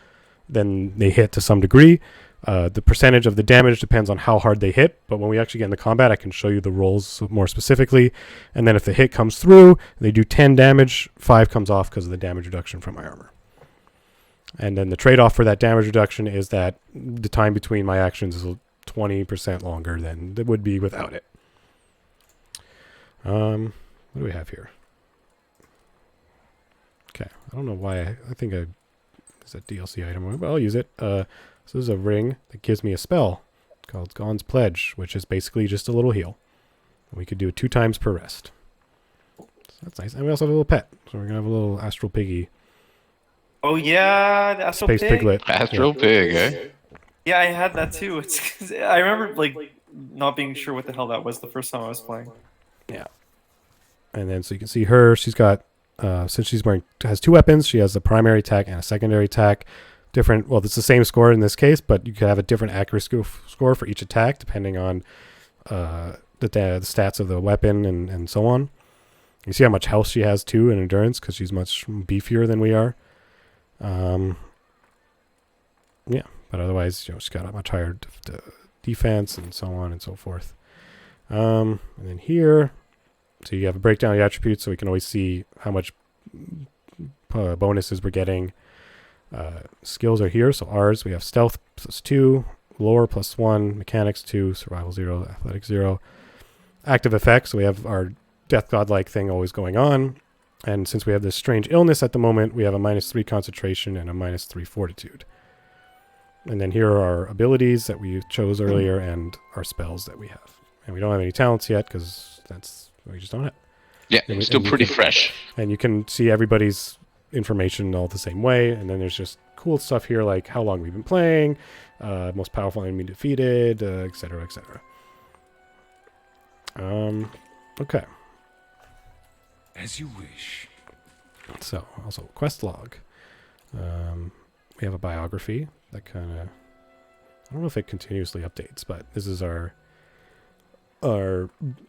then they hit to some degree. The percentage of the damage depends on how hard they hit, but when we actually get into combat, I can show you the rolls more specifically. And then if the hit comes through, they do 10 damage, 5 comes off because of the damage reduction from my armor. And then the trade-off for that damage reduction is that the time between my actions is 20% longer than it would be without it. What do we have here? Okay, I don't know why. I think it's a DLC item, but I'll use it. So this is a ring that gives me a spell called Gon's Pledge, which is basically just a little heal. We could do it 2 times per rest. So that's nice. And we also have a little pet. So we're going to have a little astral piggy.
Oh yeah, the Astral
Space
Pig.
Piglet.
Astral Pig, eh?
Yeah, I had that too. It's 'cause I remember like not being sure what the hell that was the first time I was playing.
Yeah. And then so you can see her. She's got since has 2 weapons. She has a primary attack and a secondary attack. Different. Well, it's the same score in this case, but you could have a different accuracy score for each attack depending on the stats of the weapon and so on. You see how much health she has too in endurance because she's much beefier than we are. Yeah, but otherwise, she's got a much higher defense and so on and so forth. And then here, so you have a breakdown of the attributes, so we can always see how much bonuses we're getting. Skills are here, so ours, we have stealth +2, lore +1, mechanics 2, survival 0, athletics 0. Active effects, so we have our death godlike thing always going on. And since we have this strange illness at the moment, we have a -3 concentration and a -3 fortitude. And then here are our abilities that we chose earlier and our spells that we have. And we don't have any talents yet because we just don't have.
Yeah, it's still pretty fresh.
And you can see everybody's information all the same way. And then there's just cool stuff here like how long we've been playing, most powerful enemy defeated, etc., etc. Okay.
As you wish.
So, also quest log. We have a biography that kind of, I don't know if it continuously updates, but this is our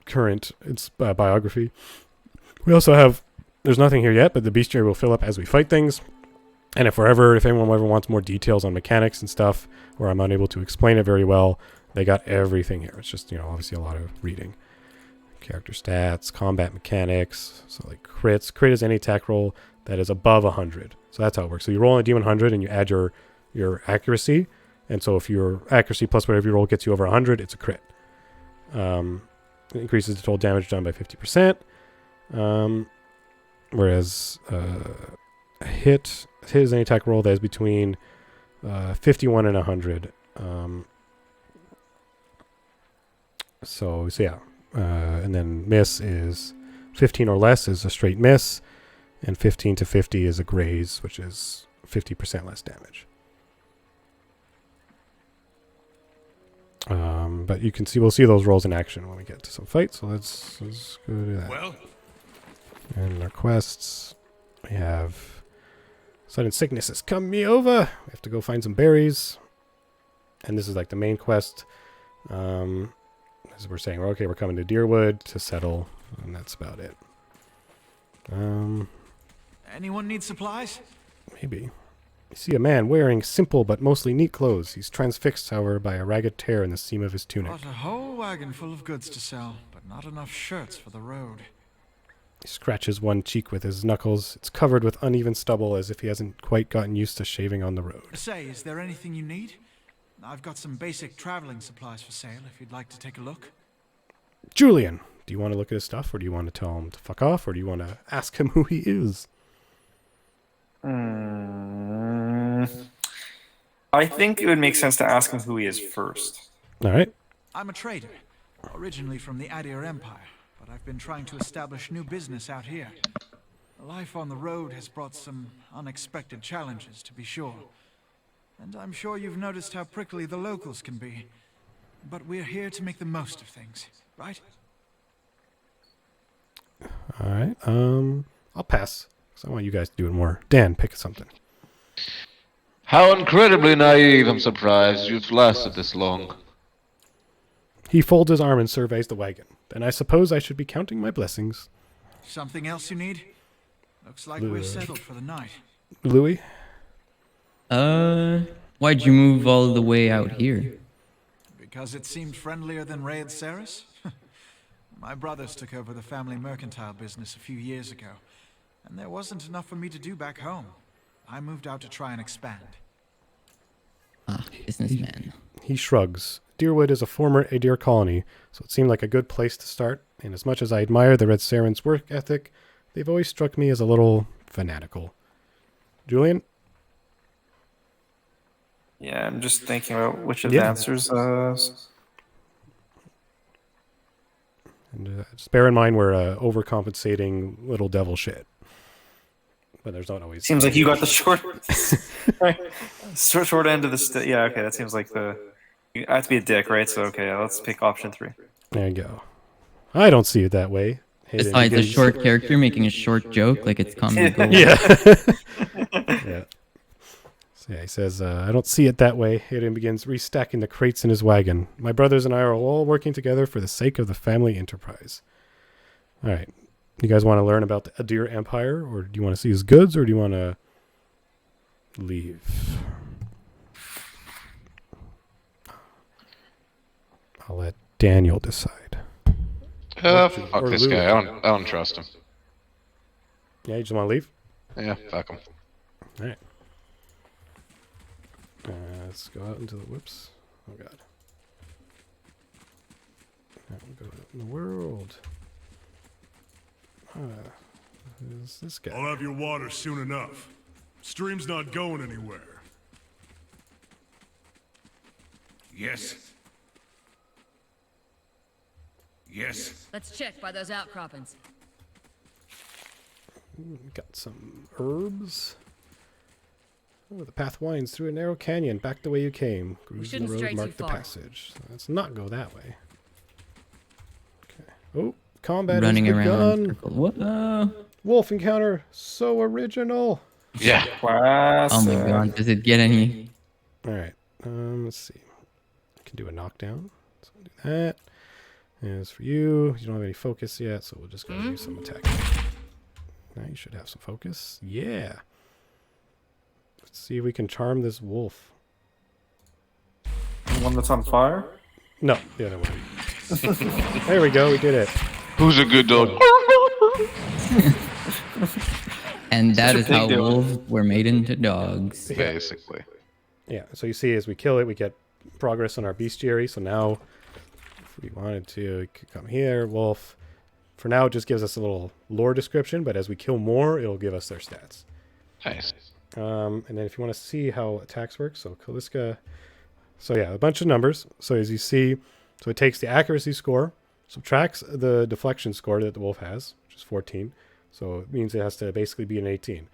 current biography. We also have, there's nothing here yet, but the bestiary will fill up as we fight things. And if anyone ever wants more details on mechanics and stuff, or I'm unable to explain it very well, they got everything here. It's just, obviously a lot of reading. Character stats, combat mechanics, so like crits. Crit is any attack roll that is above 100. So that's how it works. So you roll a D100 and you add your accuracy. And so if your accuracy plus whatever you roll gets you over 100, it's a crit. It increases the total damage done by 50%. Whereas a hit is any attack roll that is between 51 and 100. So yeah. And then miss is 15 or less is a straight miss. And 15 to 50 is a graze, which is 50% less damage. But you can see, we'll see those rolls in action when we get to some fights. So let's go do that.
Well,
And our quests, we have sudden sickness has come me over. We have to go find some berries. And this is like the main quest. As we're saying, we're coming to Deerwood to settle, and that's about it.
Anyone need supplies?
Maybe. You see a man wearing simple but mostly neat clothes. He's transfixed, however, by a ragged tear in the seam of his tunic.
Got a whole wagon full of goods to sell, but not enough shirts for the road.
He scratches one cheek with his knuckles. It's covered with uneven stubble as if he hasn't quite gotten used to shaving on the road.
Say, is there anything you need? I've got some basic traveling supplies for sale if you'd like to take a look.
Julian, do you want to look at his stuff, or do you want to tell him to fuck off, or do you want to ask him who he is?
I think it would make sense to ask him who he is first.
All right.
I'm a trader, originally from the Adir Empire, but I've been trying to establish new business out here. Life on the road has brought some unexpected challenges, to be sure. And I'm sure you've noticed how prickly the locals can be. But we're here to make the most of things, right?
All right. I'll pass, because I want you guys to do it more. Dan, pick something.
How incredibly naive. I'm surprised you've lasted this long.
He folds his arm and surveys the wagon. Then I suppose I should be counting my blessings.
Something else you need? Looks like we're settled for the night.
Louis?
Why'd you move all the way out here?
Because it seemed friendlier than Raid Saris? My brothers took over the family mercantile business a few years ago, and there wasn't enough for me to do back home. I moved out to try and expand.
Ah, businessman.
He shrugs. Deerwood is a former Adir colony, so it seemed like a good place to start, and as much as I admire the Red Saren's work ethic, they've always struck me as a little fanatical. Julian?
Yeah, I'm just thinking about which of the answers.
And just bear in mind we're overcompensating little devil shit. But there's not always...
Seems like you got the short end of the... yeah, okay, that seems like the... I have to be a dick, right? So, okay, let's pick option 3.
There you go. I don't see it that way.
Besides a short character making a short joke, like it's common gold.
Yeah. Yeah. So yeah, he says, I don't see it that way. Hayden begins restacking the crates in his wagon. My brothers and I are all working together for the sake of the family enterprise. All right. You guys want to learn about the Adir Empire, or do you want to see his goods, or do you want to leave? I'll let Daniel decide.
Fuck
or
this
Louis.
guy. I don't trust him.
Yeah, you just want to leave?
Yeah, fuck him.
All right. Let's go out into the whoops. Oh god. Now we'll go out in the world. is this guy.
I'll have your water soon enough. Stream's not going anywhere. Yes. Yes.
Let's check by those outcroppings.
Got some herbs. Oh, the path winds through a narrow canyon, back the way you came. Grooves in the
shouldn't
road
stray
mark
too
the
far.
passage. So let's not go that way. Okay. Oh, combat
Running
has
around.
begun.
Circle. Whoa.
Wolf encounter, so original.
Yeah.
Oh my god, does it get any?
All right. Let's see. I can do a knockdown. So we'll do that. As for you, you don't have any focus yet, so we'll just go do some attack. Now you should have some focus. Yeah. Let's see if we can charm this wolf.
The one that's on fire?
No, the other one. There we go. We did it.
Who's a good dog?
And that is
big
how
deal.
wolves were made into dogs.
Basically.
Yeah. So you see, as we kill it, we get progress on our bestiary. So now, if we wanted to, we could come here, wolf. For now, it just gives us a little lore description, but as we kill more, it'll give us their stats.
Nice.
And then if you want to see how attacks work, so Kaliska, so yeah, a bunch of numbers. So as you see, so it takes the accuracy score, subtracts the deflection score that the wolf has, which is 14. So it means it has to basically be an 18.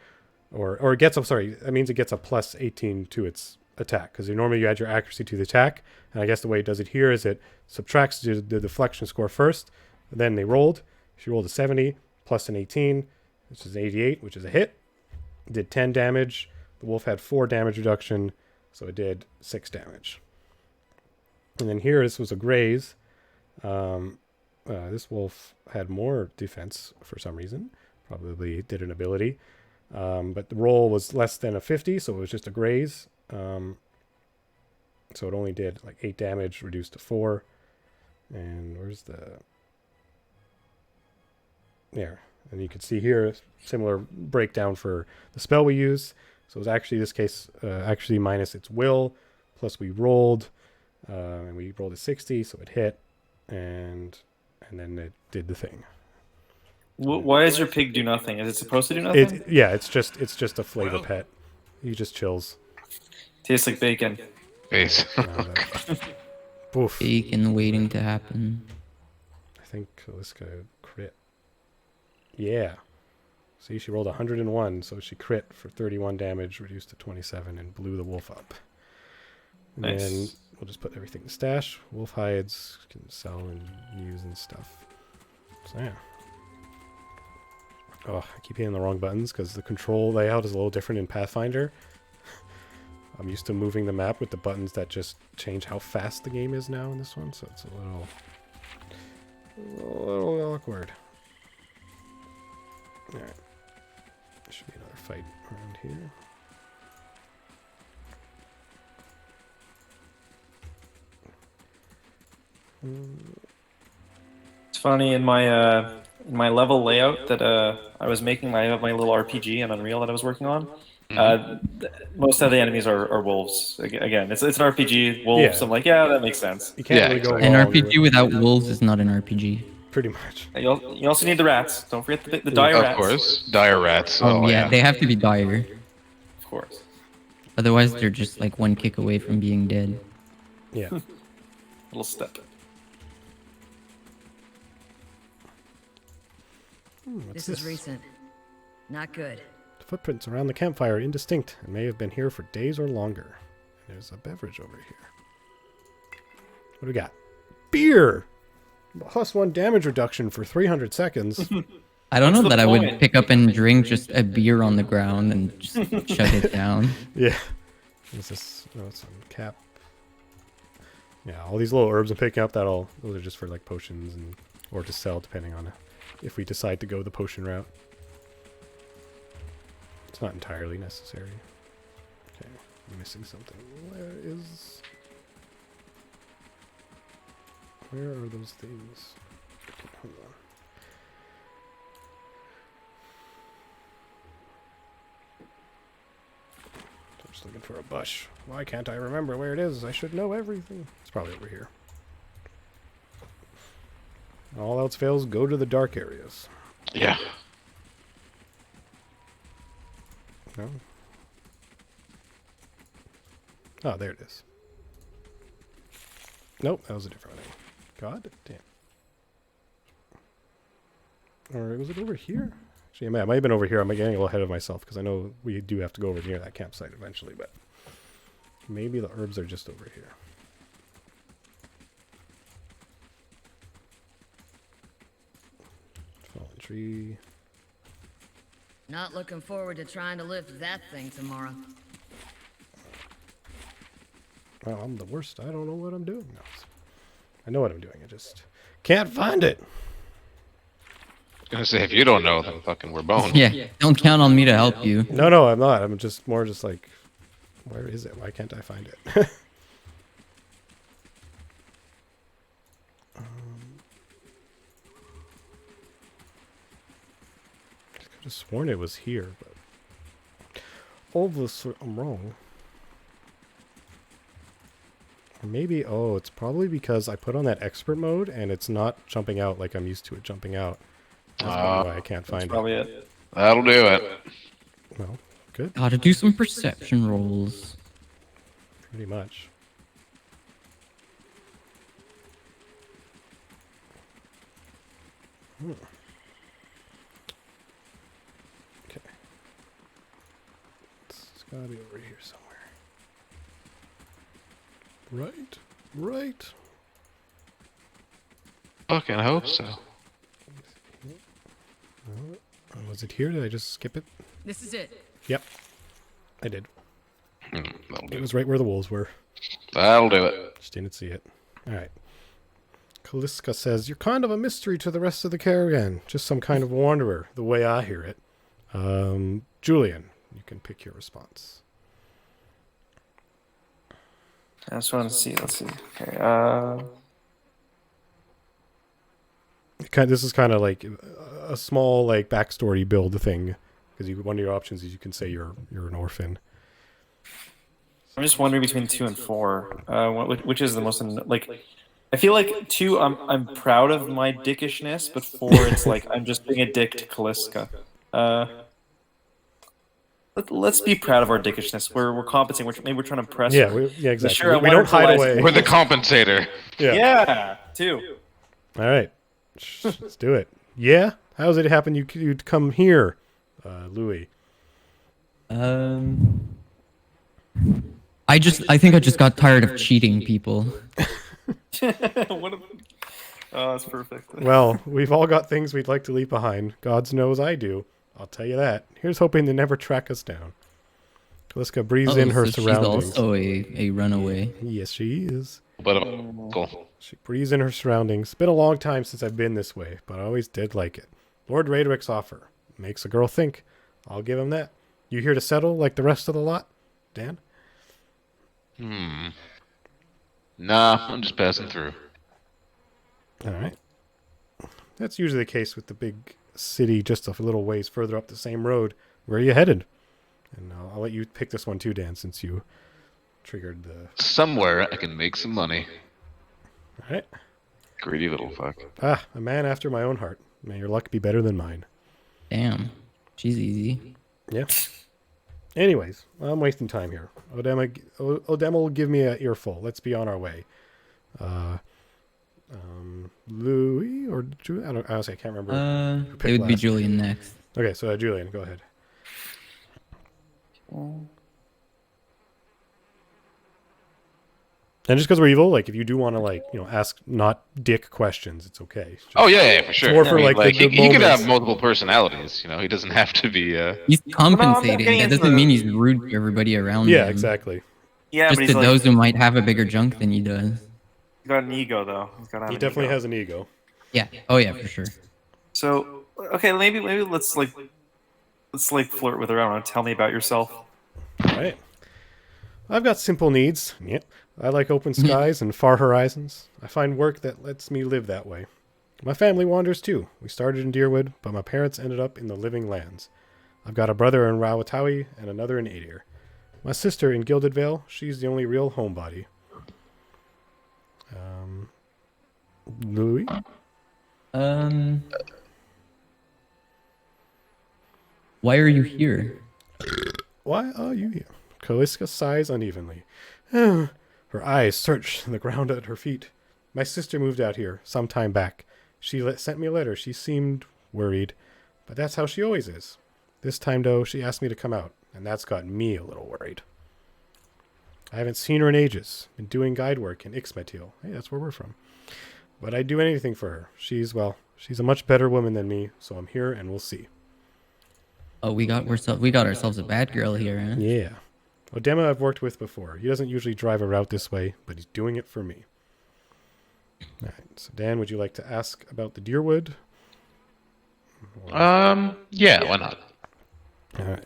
Or it gets, that means it gets a plus 18 to its attack. Because normally you add your accuracy to the attack. And I guess the way it does it here is it subtracts the deflection score first. And then they rolled. She rolled a 70 plus an 18, which is an 88, which is a hit. Did 10 damage. The wolf had 4 damage reduction, so it did 6 damage. And then here, this was a graze. This wolf had more defense for some reason. Probably did an ability. But the roll was less than a 50, so it was just a graze. So it only did like 8 damage, reduced to 4. And where's the... There. And you can see here, similar breakdown for the spell we use. So it was actually, this case, actually minus its will, plus we rolled, and we rolled a 60, so it hit, and then it did the thing.
Why does your pig do nothing? Is it supposed to do nothing?
It's just a flavor pet. He just chills.
Tastes like bacon.
Base.
Oof.
Bacon waiting to happen.
I think Kaliska crit. Yeah. See, she rolled 101, so she crit for 31 damage, reduced to 27, and blew the wolf up. And
Nice.
then we'll just put everything in stash. Wolf hides can sell and use and stuff. So yeah. Oh, I keep hitting the wrong buttons because the control layout is a little different in Pathfinder. I'm used to moving the map with the buttons that just change how fast the game is now in this one, so it's a little awkward. Alright. There should be another fight around here.
It's funny in my level layout that I was making. I have my little RPG on Unreal that I was working on. Most of the enemies are wolves. Again, it's an RPG. Wolves.
Yeah.
I'm like, yeah, that makes sense.
You can't
Yeah,
really go
exactly.
wrong
An RPG
with-
without wolves is not an RPG.
pretty much.
You also need the rats. Don't forget the dire
Of
rats.
course. Dire rats.
Oh, yeah,
yeah.
they have to be dire.
Of course.
Otherwise, they're just like one kick away from being dead.
Yeah.
Little step.
What's
This is recent. Not good.
The footprints around the campfire are indistinct and may have been here for days or longer. There's a beverage over here. What do we got? Beer! +1 damage reduction for 300 seconds.
I don't
What's
know
the
that I would
point?
pick up and drink just a beer on the ground and just shut it down.
Yeah. What's this? Oh, it's on cap. Yeah, all these little herbs I'm picking up, those are just for like potions and or to sell depending on if we decide to go the potion route. It's not entirely necessary. Okay, I'm missing something. Where are those things? Okay, hold on. I'm just looking for a bush. Why can't I remember where it is? I should know everything. It's probably over here. All else fails, go to the dark areas.
Yeah.
No. Oh, there it is. Nope, that was a different one. God damn. Or was it over here? Actually, it might have been over here. I'm getting a little ahead of myself because I know we do have to go over near that campsite eventually, but maybe the herbs are just over here. Fallen tree.
Not looking forward to trying to lift that thing tomorrow.
Well, I'm the worst. I don't know what I'm doing. No, I know what I'm doing. I just can't find it.
I was gonna say, if you don't know, then fucking we're boned.
Yeah, don't count on me to help you.
No, I'm not. I'm just more just like, where is it? Why can't I find it? I could have sworn it was here, but obviously I'm wrong. Or maybe, oh, it's probably because I put on that expert mode and it's not jumping out like I'm used to it jumping out. That's probably why I can't find
Probably
it.
it.
That'll do it.
Well, good.
Gotta do some perception rolls.
Pretty much. Okay. It's gotta be over here somewhere. Right.
Fucking hope so.
Was it here? Did I just skip it?
This is it.
Yep. I did.
That'll do
It
it.
was right where the wolves were.
That'll do it.
Just didn't see it. Alright. Kaliska says, you're kind of a mystery to the rest of the caravan. Just some kind of wanderer, the way I hear it. Julian, you can pick your response.
I just want to see. Let's see. Okay.
This is kind of like a small like backstory build thing, because one of your options is you can say you're an orphan.
I'm just wondering between 2 and 4, which is the most like. I feel like 2, I'm proud of my dickishness, but 4, it's like I'm just being a dick to Kaliska. Let's be proud of our dickishness. We're compensating. Maybe we're trying to impress her.
Yeah, exactly.
Sure,
we don't hide away.
We're the compensator.
Yeah, 2.
All right, let's do it. Yeah, how does it happen? You'd come here, Louis.
I think I just got tired of cheating people.
What a... Oh, that's perfect.
Well, we've all got things we'd like to leave behind. God knows I do. I'll tell you that. Here's hoping they never track us down. Kaliska breathes in her surroundings.
She's also a runaway.
Yes, she is.
But cool.
She breathes in her surroundings. It's been a long time since I've been this way, but I always did like it. Lord Raderick's offer makes a girl think. I'll give him that. You here to settle like the rest of the lot, Dan?
Nah, I'm just passing through.
All right. That's usually the case with the big city just a little ways further up the same road. Where are you headed? And I'll let you pick this one too, Dan, since you triggered the...
Somewhere I can make some money.
All right.
Greedy little fuck.
Ah, a man after my own heart. May your luck be better than mine.
Damn, she's easy.
Yeah. Anyways, I'm wasting time here. Odema will give me an earful. Let's be on our way. Louis or Julian? I can't remember.
It would be Julian next.
Okay, so Julian, go ahead. And just because we're evil, like if you do want to, ask not dick questions, it's okay.
Oh yeah, for sure.
More for
I mean,
like the
he could have
moments.
multiple personalities. He doesn't have to be.
He's compensating.
getting
That
into
doesn't
the-
mean he's rude to everybody around
Yeah,
him.
exactly.
Yeah,
Just
but
to
he's
those who might have a bigger junk than he does.
he's got an ego though. He's got
He definitely has an ego.
Yeah. Oh yeah, for sure.
So okay, maybe let's flirt with her. I don't know. Tell me about yourself.
All right. I've got simple needs. Yep. I like open skies and far horizons. I find work that lets me live that way. My family wanders too. We started in Deerwood, but my parents ended up in the living lands. I've got a brother in Rawatawi and another in Adir. My sister in Gilded Vale, she's the only real homebody. Louis?
Why are you here?
Why are you here? Kaliska sighs unevenly. Her eyes search the ground at her feet. My sister moved out here some time back. She sent me a letter. She seemed worried, but that's how she always is. This time, though, she asked me to come out, and that's got me a little worried. I haven't seen her in ages. Been doing guide work in Ixmetil. Hey, that's where we're from. But I'd do anything for her. She's a much better woman than me, so I'm here and we'll see.
Oh, we got ourselves a bad girl here, huh?
Yeah. Odema I've worked with before. He doesn't usually drive a route this way, but he's doing it for me. All right. So Dan, would you like to ask about the Deerwood?
Yeah, why not?
All right.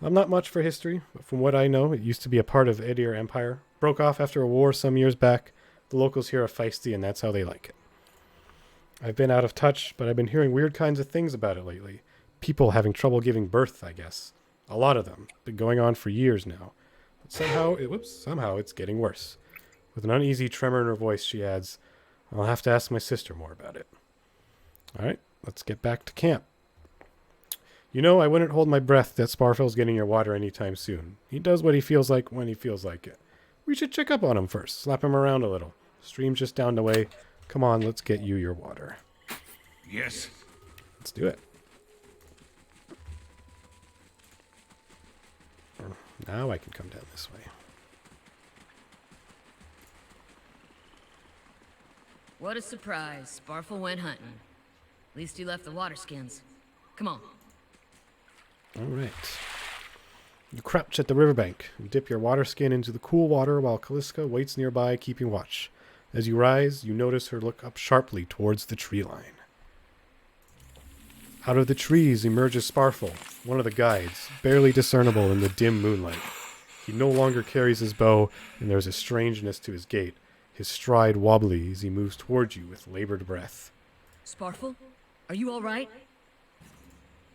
I'm not much for history, but from what I know, it used to be a part of Edir Empire. Broke off after a war some years back. The locals here are feisty, and that's how they like it. I've been out of touch, but I've been hearing weird kinds of things about it lately. People having trouble giving birth, I guess. A lot of them. Been going on for years now. But somehow it's getting worse. With an uneasy tremor in her voice, she adds, I'll have to ask my sister more about it. All right, let's get back to camp. You know, I wouldn't hold my breath that Sparfell's getting your water anytime soon. He does what he feels like when he feels like it. We should check up on him first, slap him around a little. Stream's just down the way. Come on, let's get you your water.
Yes.
Let's do it. Now I can come down this way.
What a surprise. Sparfel went hunting. At least he left the water skins. Come on.
All right. You crouch at the riverbank and dip your water skin into the cool water while Kaliska waits nearby, keeping watch. As you rise, you notice her look up sharply towards the tree line. Out of the trees emerges Sparfel, one of the guides, barely discernible in the dim moonlight. He no longer carries his bow, and there's a strangeness to his gait, his stride wobbly as he moves towards you with labored breath.
Sparfel? Are you all right?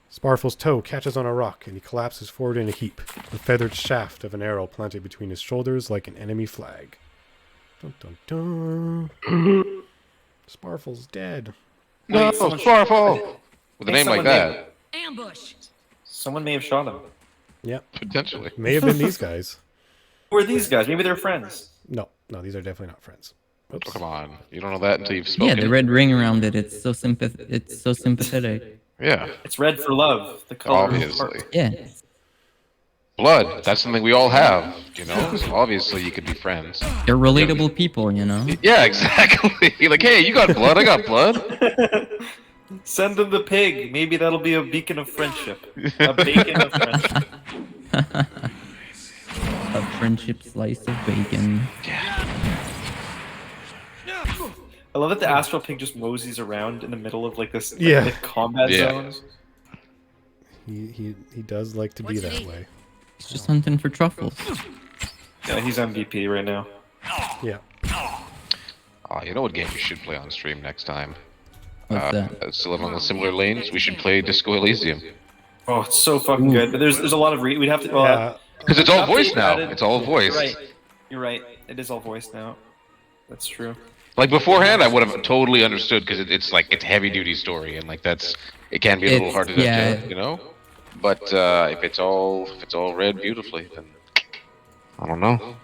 Sparfel's toe catches on a rock, and he collapses forward in a heap, the feathered shaft of an arrow planted between his shoulders like an enemy flag. Dun dun dun. Sparfel's dead.
No, Sparfel! With a name like that.
Ambush!
Someone may have shot him.
Yep.
Potentially.
May have been these guys.
Who are these guys? Maybe they're friends.
No, these are definitely not friends. Oops.
Oh, come on. You don't know that until you've spoken.
Yeah, the red ring around it. It's so sympathetic.
Yeah.
It's red for love. The color of
Obviously.
heart.
Yeah.
Blood. That's something we all have, you know? So obviously you could be friends.
They're relatable people, you know?
Yeah, exactly. Like, hey, you got blood, I got blood.
Send them the pig. Maybe that'll be a beacon of friendship. A bacon of friendship.
A friendship slice of bacon.
I love that the astral pig just moseys around in the middle of like this
Yeah.
like, combat zones.
He does like to be that way.
He's just hunting for truffles.
Yeah, he's MVP right now.
Yeah.
Oh, you know what game we should play on stream next time?
What's that?
Still along the similar lanes, we should play Disco Elysium.
Oh, it's so fucking good. But there's a lot of we'd have to.
Yeah.
Because it's all voice now.
added-
It's all voice.
You're right. It is all voice now. That's true.
Like beforehand, I would have totally understood because it's like it's heavy duty story and like it can be a little hard to
yeah.
you know. But if it's all read beautifully, then I don't know.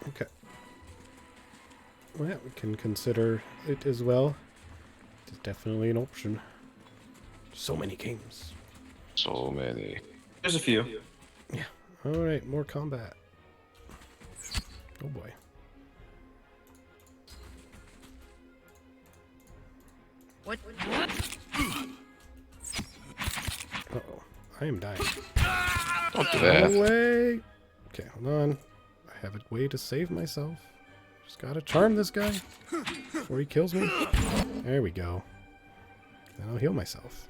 Okay. Well, yeah, we can consider it as well. It's definitely an option. So many games.
So many.
There's a few.
Yeah. All right, more combat. Oh boy.
What?
Uh-oh. I am dying.
Don't do that.
No way. Okay, hold on. I have a way to save myself. Just gotta charm this guy before he kills me. There we go. Then I'll heal myself.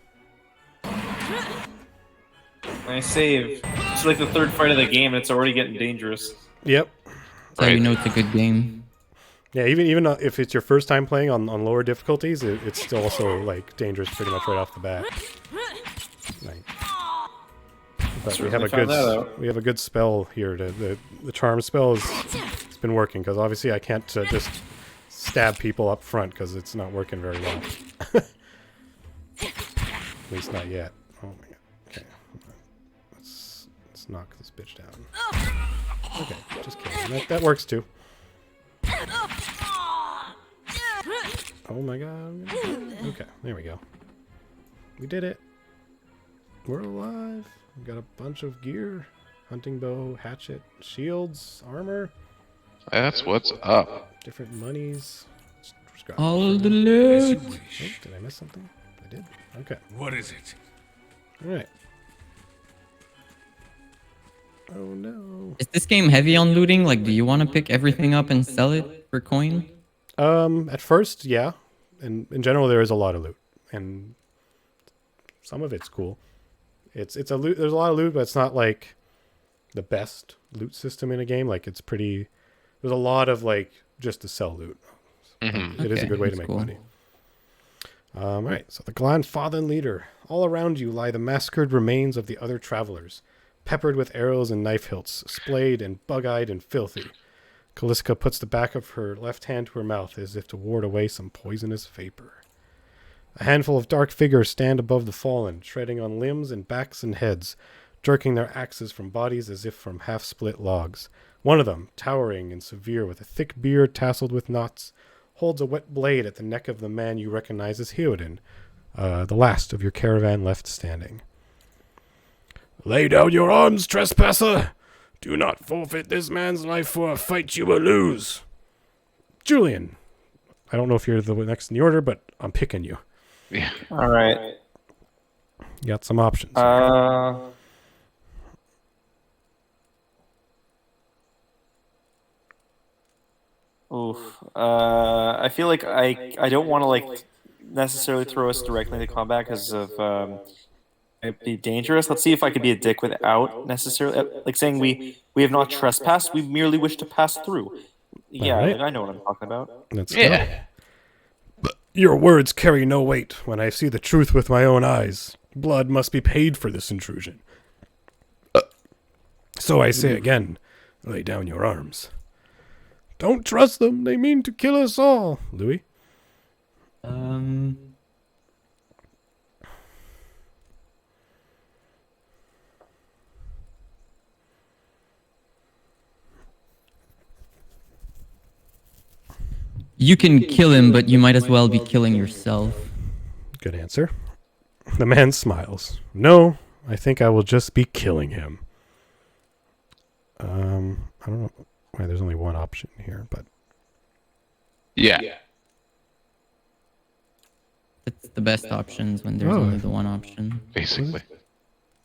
Nice save. It's like the third fight of the game, and it's already getting dangerous.
Yep.
That's how you know it's a good game.
Yeah, even if it's your first time playing on lower difficulties, it's still also like dangerous pretty much right off the bat. Right. But we have a good spell here. The charm spell it's been working because obviously I can't just stab people up front because it's not working very well. least not yet. Oh my god. Okay. Let's knock this bitch down. Okay, just kidding. That works too. Oh my god. Okay, there we go. We did it. We're alive. We got a bunch of gear. Hunting bow, hatchet, shields, armor.
That's what's up.
Different monies.
All the loot.
Oh, did I miss something? I did. Okay.
What is it?
All right. Oh no.
Is this game heavy on looting? Like, do you want to pick everything up and sell it for coin?
At first, yeah. And in general, there is a lot of loot, and some of it's cool. It's a loot. There's a lot of loot, but it's not like the best loot system in a game. Like, it's pretty. There's a lot of like just to sell loot. It is a good way to make money. All right. So the grandfather leader. All around you lie the massacred remains of the other travelers, peppered with arrows and knife hilts, splayed and bug-eyed and filthy. Calliska puts the back of her left hand to her mouth as if to ward away some poisonous vapor. A handful of dark figures stand above the fallen, treading on limbs and backs and heads, jerking their axes from bodies as if from half-split logs. One of them, towering and severe with a thick beard tasseled with knots, holds a wet blade at the neck of the man you recognize as Heodin, the last of your caravan left standing. "Lay down your arms, trespasser! Do not forfeit this man's life for a fight you will lose." Julian, I don't know if you're the next in the order, but I'm picking you.
Yeah.
All right.
You got some options.
I feel like I don't want to like necessarily throw us directly into combat because of it'd be dangerous. Let's see if I could be a dick without necessarily like saying we have not trespassed. We merely wish to pass through. Yeah,
right.
like, I know what I'm talking about.
Let's go. But your words carry no weight when I see the truth with my own eyes. Blood must be paid for this intrusion. So I say again, lay down your arms. Don't trust them. They mean to kill us all. Louis?
You can kill him, but you might as well be killing yourself.
Good answer. The man smiles. No, I think I will just be killing him. I don't know why there's only one option here, but...
Yeah.
It's the best options when there's only the one option.
Basically.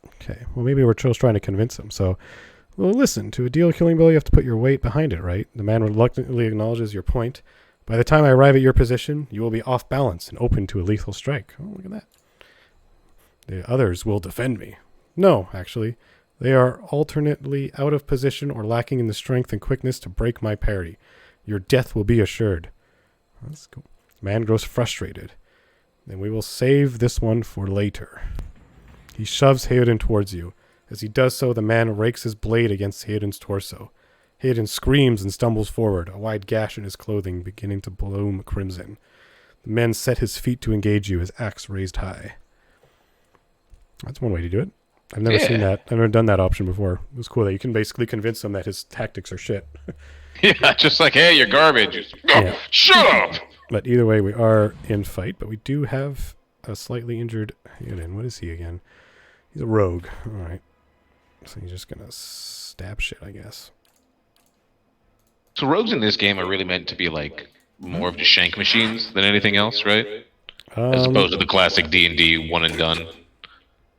Okay, well maybe we're just trying to convince him, so... Well, listen, to a deal killing blow you have to put your weight behind it, right? The man reluctantly acknowledges your point. By the time I arrive at your position, you will be off balance and open to a lethal strike. Oh, look at that. The others will defend me. No, actually. They are alternately out of position or lacking in the strength and quickness to break my parry. Your death will be assured. Let's go. The man grows frustrated. Then we will save this one for later. He shoves Heodin towards you. As he does so, the man rakes his blade against Heodin's torso. Heodin screams and stumbles forward, a wide gash in his clothing beginning to bloom crimson. The man set his feet to engage you, his axe raised high. That's one way to do it. I've never seen that. I've never done that option before. It was cool that you can basically convince him that his tactics are shit.
Yeah, just like, hey, you're garbage. Oh, shut up!
But either way, we are in fight, but we do have a slightly injured Heodin. What is he again? He's a rogue. All right. So he's just going to stab shit, I guess.
So rogues in this game are really meant to be like more of just shank machines than anything else, right? As opposed to the classic D&D one and done.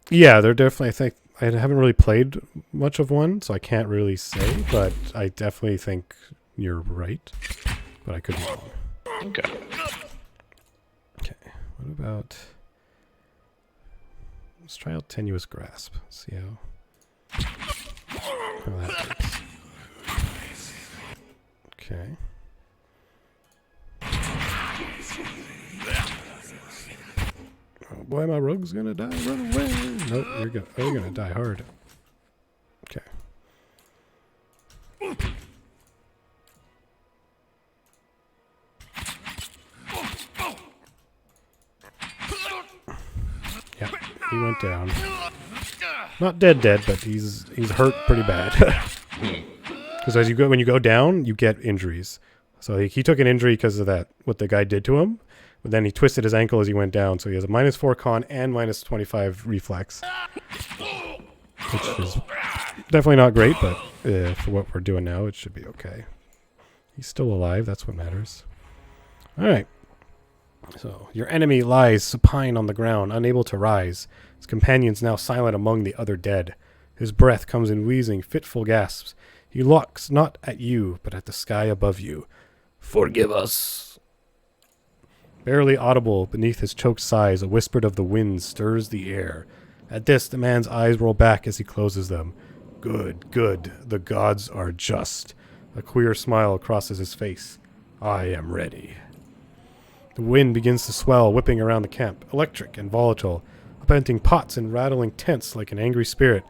Yeah, they're definitely, I think, I haven't really played much of one, so I can't really say, but I definitely think you're right. But I could be wrong.
Okay.
Okay, what about... Let's try out Tenuous Grasp. See how that works. Okay. Oh boy, my rogue's gonna die. Run away. Nope, you're gonna die hard. Okay. Yeah. he went down. Not dead, but he's hurt pretty bad. Because when you go down, you get injuries. So he took an injury because of that, what the guy did to him. But then he twisted his ankle as he went down, so he has a -4 con and -25 reflex. Which is definitely not great, but for what we're doing now, it should be okay. He's still alive, that's what matters. Alright. So, your enemy lies supine on the ground, unable to rise. His companions now silent among the other dead. His breath comes in wheezing, fitful gasps. He looks not at you, but at the sky above you. Forgive us. Barely audible beneath his choked sighs, a whisper of the wind stirs the air. At this, the man's eyes roll back as he closes them. Good, good, the gods are just. A queer smile crosses his face. I am ready. The wind begins to swell, whipping around the camp, electric and volatile, upending pots and rattling tents like an angry spirit.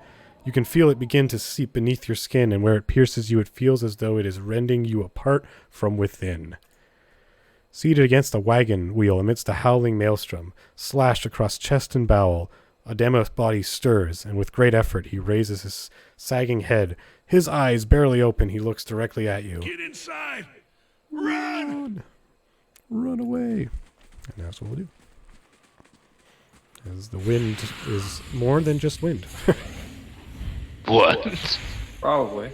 You can feel it begin to seep beneath your skin, and where it pierces you, it feels as though it is rending you apart from within. Seated against a wagon wheel amidst a howling maelstrom, slashed across chest and bowel, Adema's body stirs, and with great effort he raises his sagging head. His eyes barely open, he looks directly at you.
Get inside! Run!
Run away. And that's what we'll do. As the wind is more than just wind.
What?
Probably.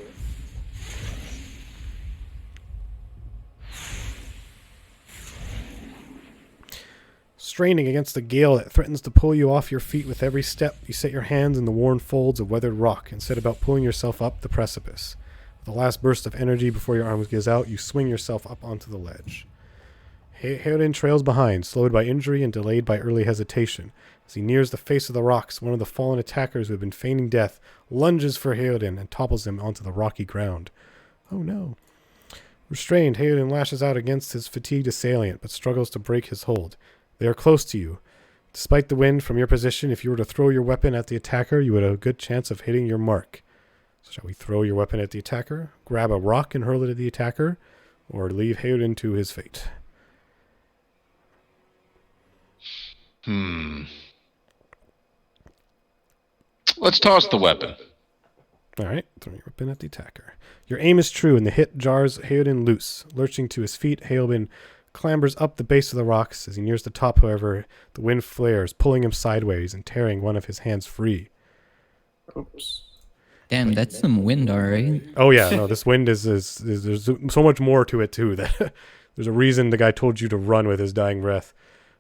Straining against the gale that threatens to pull you off your feet with every step, you set your hands in the worn folds of weathered rock and set about pulling yourself up the precipice. With the last burst of energy before your arms gives out, you swing yourself up onto the ledge. Heoden trails behind, slowed by injury and delayed by early hesitation. As he nears the face of the rocks, one of the fallen attackers who have been feigning death lunges for Heoden and topples him onto the rocky ground. Oh no. Restrained, Heoden lashes out against his fatigued assailant, but struggles to break his hold. They are close to you. Despite the wind from your position, if you were to throw your weapon at the attacker, you would have a good chance of hitting your mark. So shall we throw your weapon at the attacker, grab a rock and hurl it at the attacker, or leave Heoden to his fate?
Let's toss the weapon.
Alright, throw your weapon at the attacker. Your aim is true, and the hit jars Heoden loose. Lurching to his feet, Heoden clambers up the base of the rocks. As he nears the top, however, the wind flares, pulling him sideways and tearing one of his hands free.
Oops.
Damn, that's some wind, alright.
Oh yeah, no, this wind is there's so much more to it too that there's a reason the guy told you to run with his dying breath.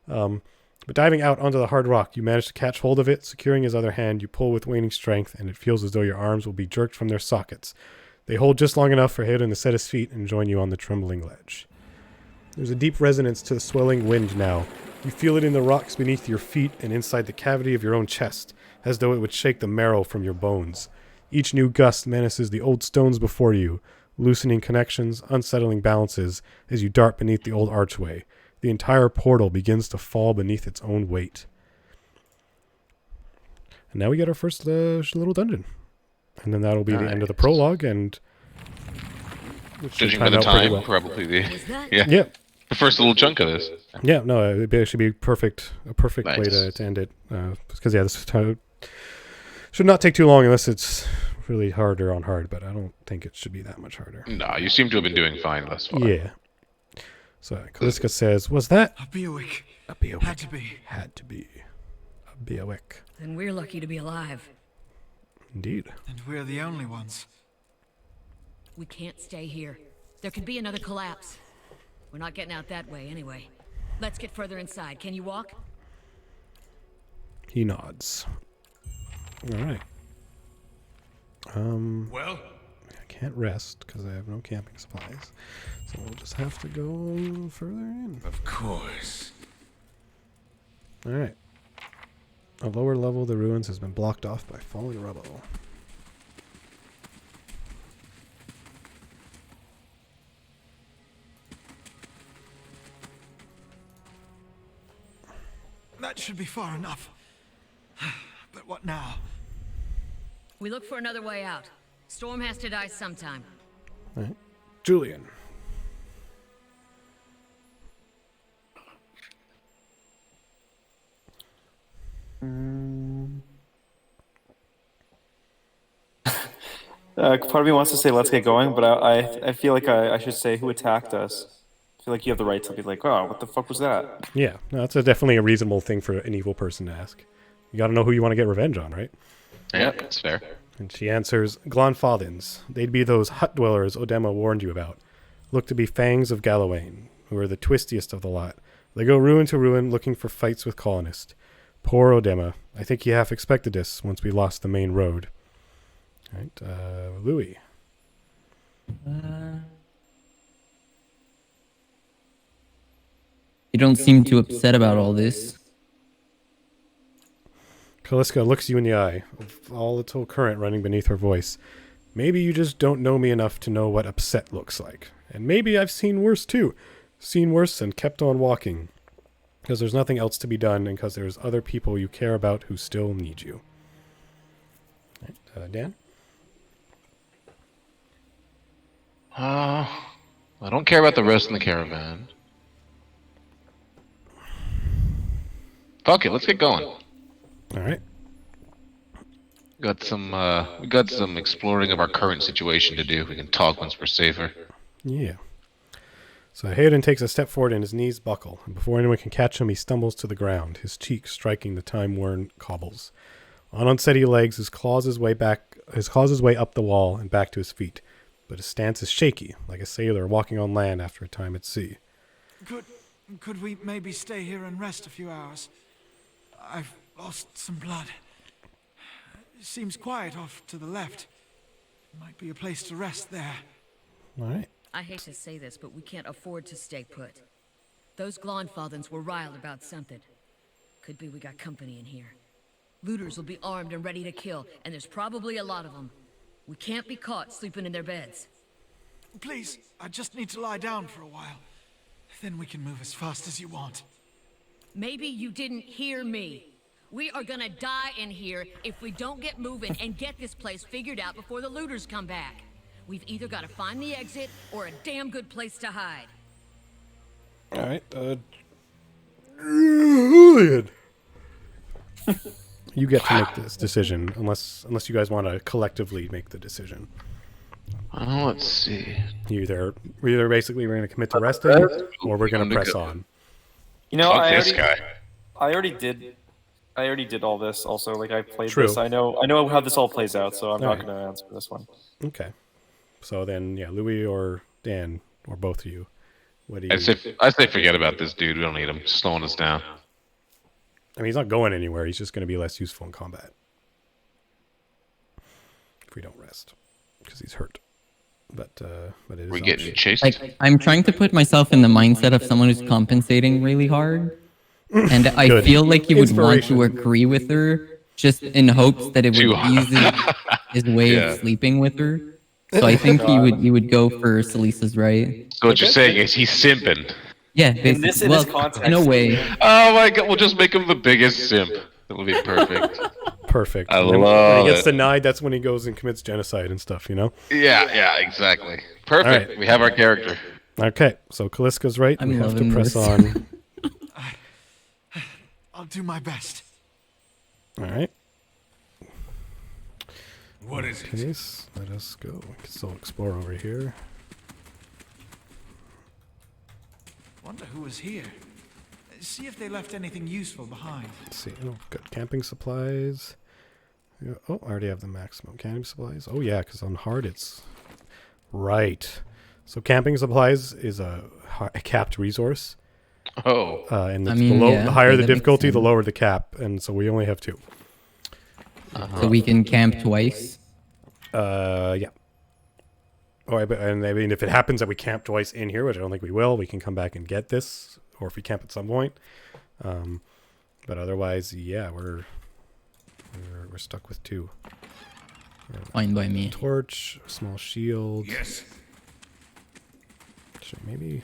But diving out onto the hard rock, you manage to catch hold of it. Securing his other hand, you pull with waning strength, and it feels as though your arms will be jerked from their sockets. They hold just long enough for Heoden to set his feet and join you on the trembling ledge. There's a deep resonance to the swelling wind now. You feel it in the rocks beneath your feet and inside the cavity of your own chest, as though it would shake the marrow from your bones. Each new gust menaces the old stones before you, loosening connections, unsettling balances, as you dart beneath the old archway. The entire portal begins to fall beneath its own weight. And now we get our first little dungeon. And then that'll be the end of the prologue, and...
Judging by the time, probably the... Yeah. The first little chunk of this.
Yeah, no, it'd actually be a perfect
Nice.
way to end it. Because, yeah, this should not take too long unless it's really harder on hard, but I don't think it should be that much harder.
Nah, you seem to have been doing fine thus far.
Yeah. So, Kaliska says, was that?
A Beowick.
A Beowick.
Had to be.
Had to be. A Beowick.
Then we're lucky to be alive.
Indeed.
And we're the only ones.
We can't stay here. There could be another collapse. We're not getting out that way anyway. Let's get further inside. Can you walk?
He nods. All right.
Well?
I can't rest because I have no camping supplies. So we'll just have to go further in.
Of course.
All right. A lower level of the ruins has been blocked off by fallen rubble.
That should be far enough. But what now?
We look for another way out. Storm has to die sometime.
All right. Julian.
Part of me wants to say let's get going, but I feel like I should say who attacked us. I feel like you have the right to be like, oh, what the fuck was that?
Yeah, no, that's definitely a reasonable thing for an evil person to ask. You got to know who you want to get revenge on, right?
Yeah, that's fair.
And she answers, Glonfadins. They'd be those hut dwellers Odema warned you about. Look to be fangs of Gallowayne, who are the twistiest of the lot. They go ruin to ruin looking for fights with colonists. Poor Odema. I think he half expected this once we lost the main road. All right, Louis.
You don't seem too upset about all this.
Kaliska looks you in the eye, a volatile current running beneath her voice. Maybe you just don't know me enough to know what upset looks like. And maybe I've seen worse too. Seen worse and kept on walking. Because there's nothing else to be done and because there's other people you care about who still need you. Right, Dan?
I don't care about the rest in the caravan. Fuck it, let's get going.
All right.
We got some exploring of our current situation to do. We can talk once we're safer.
Yeah. So Hayden takes a step forward and his knees buckle, and before anyone can catch him, he stumbles to the ground, his cheek striking the time-worn cobbles. On unsteady legs, his claws his way up the wall and back to his feet, but his stance is shaky, like a sailor walking on land after a time at sea.
Could we maybe stay here and rest a few hours? I've lost some blood. It seems quiet off to the left. Might be a place to rest there.
All right.
I hate to say this, but we can't afford to stay put. Those Glonfaldens were riled about something. Could be we got company in here. Looters will be armed and ready to kill, and there's probably a lot of them. We can't be caught sleeping in their beds.
Please, I just need to lie down for a while. Then we can move as fast as you want.
Maybe you didn't hear me. We are gonna die in here if we don't get moving and get this place figured out before the looters come back. We've either got to find the exit or a damn good place to hide.
All right. Julian. You get to make this decision, unless you guys want to collectively make the decision.
Let's see.
Either basically we're going to commit to resting, or we're going to press on.
You know,
Fuck this guy.
I already did all this. Also, like I played
True.
this. I know how this all plays out. So I'm not going to answer this one.
Okay. So then, yeah, Louis or Dan or both of you. What do you?
I say forget about this dude. We don't need him. Just slowing us down.
I mean, he's not going anywhere. He's just going to be less useful in combat if we don't rest because he's hurt. But it is.
We're getting chased.
Like, I'm trying to put myself in the mindset of someone who's compensating really hard, and I feel like he would want to agree with her, just in hopes that it would ease his way of sleeping with her. So I think he would go for Salisa's right.
So what you're saying is he's simping.
Yeah, basically.
In this context,
in a way.
Oh my god, we'll just make him the biggest simp. That would be perfect.
Perfect.
I
when
love
he gets
it.
denied, that's when he goes and commits genocide and stuff, you know?
Yeah, exactly. Perfect.
Right.
We have our character.
Okay, so Kaliska's right.
I'm
we have to
loving
press
this.
on.
I'll do my best.
All right.
What is it?
Case, let us go. We can still explore over here.
Wonder who was here. See if they left anything useful behind.
Let's see. Oh, got camping supplies. Yeah, oh, I already have the maximum camping supplies. Oh, yeah, because on hard it's... Right. So camping supplies is a capped resource.
Oh.
And
I
it's
mean,
the higher the
that makes
difficulty, the
sense.
lower the cap. And so we only have 2.
So we can camp twice.
Yeah. Oh, and I mean, if it happens that we camp twice in here, which I don't think we will, we can come back and get this, or if we camp at some point. But otherwise, yeah, we're stuck with 2.
Fine by me.
Torch, small shield.
Yes.
Maybe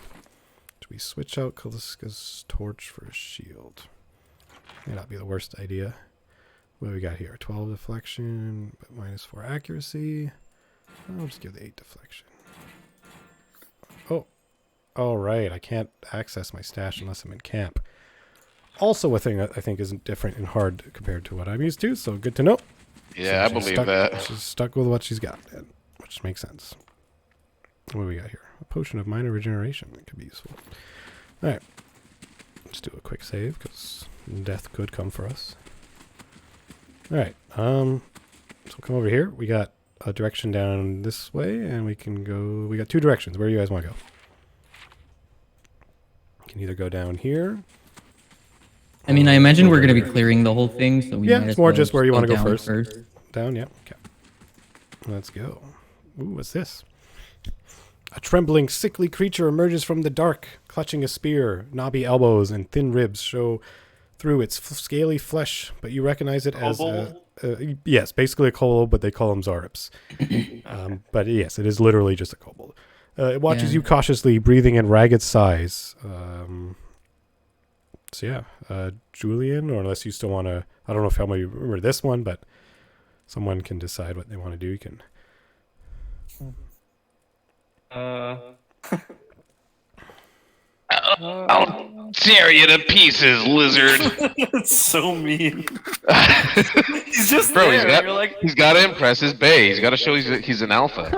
do we switch out Kaliska's torch for a shield? May not be the worst idea. What do we got here? 12 deflection, but -4 accuracy. I'll just give the 8 deflection. Oh, all right. I can't access my stash unless I'm in camp. Also, a thing that I think isn't different and hard compared to what I'm used to. So good to know.
Yeah,
So
I believe
stuck,
that.
She's stuck with what she's got. Then. which makes sense. What do we got here? A potion of minor regeneration. That could be useful. Alright. Let's do a quick save, because death could come for us. Alright. So come over here. We got a direction down this way, and we can go... We got 2 directions. Where do you guys want to go? You can either go down here.
I mean, I imagine we're going to be clearing the whole thing, so we
Yeah,
might
it's
as
more
well
just where you want to go
down
first. Down, yeah. Okay. Let's go. Ooh, what's this? A trembling, sickly creature emerges from the dark, clutching a spear. Knobby elbows and thin ribs show through its scaly flesh, but you recognize it as yes, basically a kobold, but they call them Zarps. But yes, it is literally just a kobold. It watches you cautiously, breathing in ragged sighs. So yeah, Julian, or unless you still want to, I don't know if how many remember this one, but someone can decide what they want to do. You can.
I'll tear you to pieces, lizard.
That's so mean. He's just
Bro,
there.
he's got to impress his bae. He's got to show he's an alpha.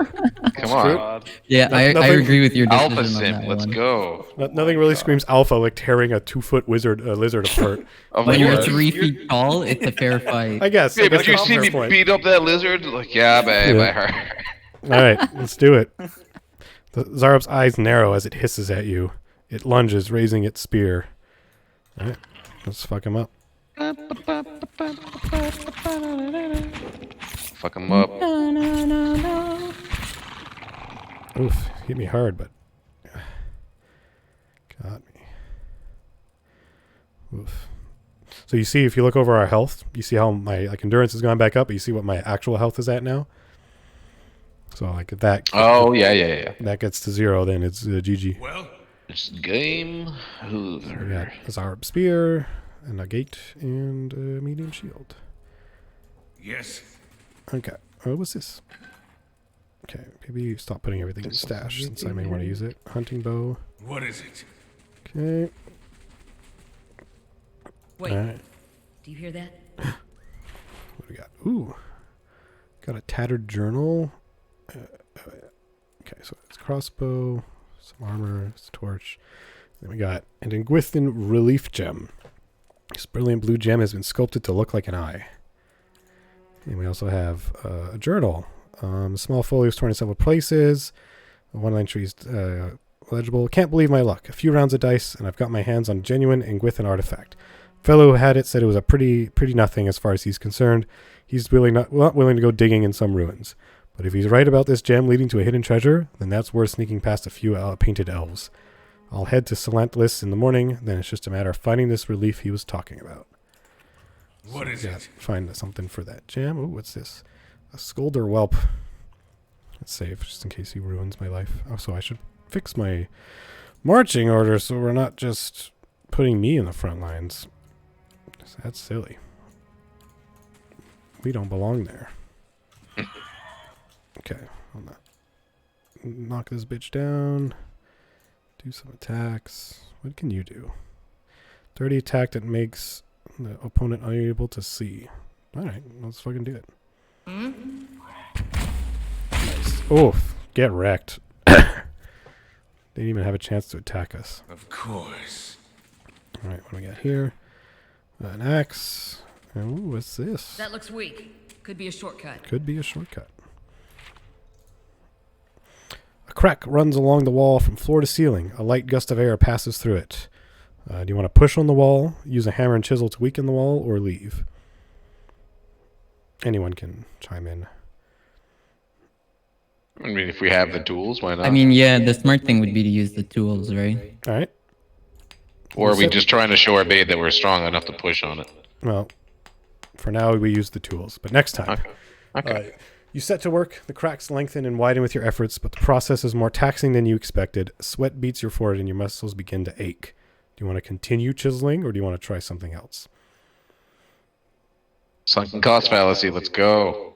Come on.
God.
Yeah, I agree with your decision
Alpha
on
sim,
that
let's
one.
go.
Nothing really screams alpha like tearing a 2-foot lizard apart.
When you're
course.
3 feet tall, it's a fair fight.
I guess.
Hey, but you
that's a
see
fair
me
point.
beat up that lizard? Like, yeah, babe, I heard.
All right, let's do it. The Zarup's eyes narrow as it hisses at you. It lunges, raising its spear. All right, let's fuck him up.
Fuck him up.
Oof, hit me hard, but got me. Oof. So you see, if you look over our health, you see how my endurance has gone back up, but you see what my actual health is at now. So like if that.
Oh yeah.
That gets to 0, then it's GG.
Well,
It's game
We
over.
got a Zarup spear and a gate and a medium shield.
yes.
Okay. What was this? Okay, maybe stop putting everything in stash since I may want to use it. Hunting bow.
What is it?
Okay.
Wait,
Alright.
do you hear that?
What do we got? Ooh. Got a tattered journal. Okay, so it's crossbow, some armor, it's a torch. Then we got an Ingwithan relief gem. This brilliant blue gem has been sculpted to look like an eye. And we also have a journal. A small folio is torn in several places. One entry is legible. Can't believe my luck. A few rounds of dice, and I've got my hands on genuine Ingwithan artifact. Fellow who had it said it was a pretty nothing as far as he's concerned. He's really not willing to go digging in some ruins. But if he's right about this gem leading to a hidden treasure, then that's worth sneaking past a few painted elves. I'll head to Silantlis in the morning, then it's just a matter of finding this relief he was talking about.
What is it?
Find something for that gem. Ooh, what's this? A Scolder Whelp. Let's save, just in case he ruins my life. Oh, so I should fix my marching order so we're not just putting me in the front lines. That's silly. We don't belong there. Okay, hold on. Knock this bitch down. Do some attacks. What can you do? 30 attack that makes the opponent unable to see. Alright, let's fucking do it. Nice. Oof, get wrecked. They didn't even have a chance to attack us.
Of course.
Alright, what do we got here? An axe. And ooh, what's this?
That looks weak. Could be a shortcut.
Could be a shortcut. A crack runs along the wall from floor to ceiling. A light gust of air passes through it. Do you want to push on the wall, use a hammer and chisel to weaken the wall, or leave? Anyone can chime in.
I mean, if we have the tools, why not?
I mean, yeah, the smart thing would be to use the tools, right?
All right.
or are we just trying to show our babe that we're strong enough to push on it?
Well, for now we use the tools, but next time.
Okay.
You set to work, the cracks lengthen and widen with your efforts, but the process is more taxing than you expected. Sweat beats your forehead and your muscles begin to ache. Do you want to continue chiseling or do you want to try something else?
Sunken cost fallacy, let's go.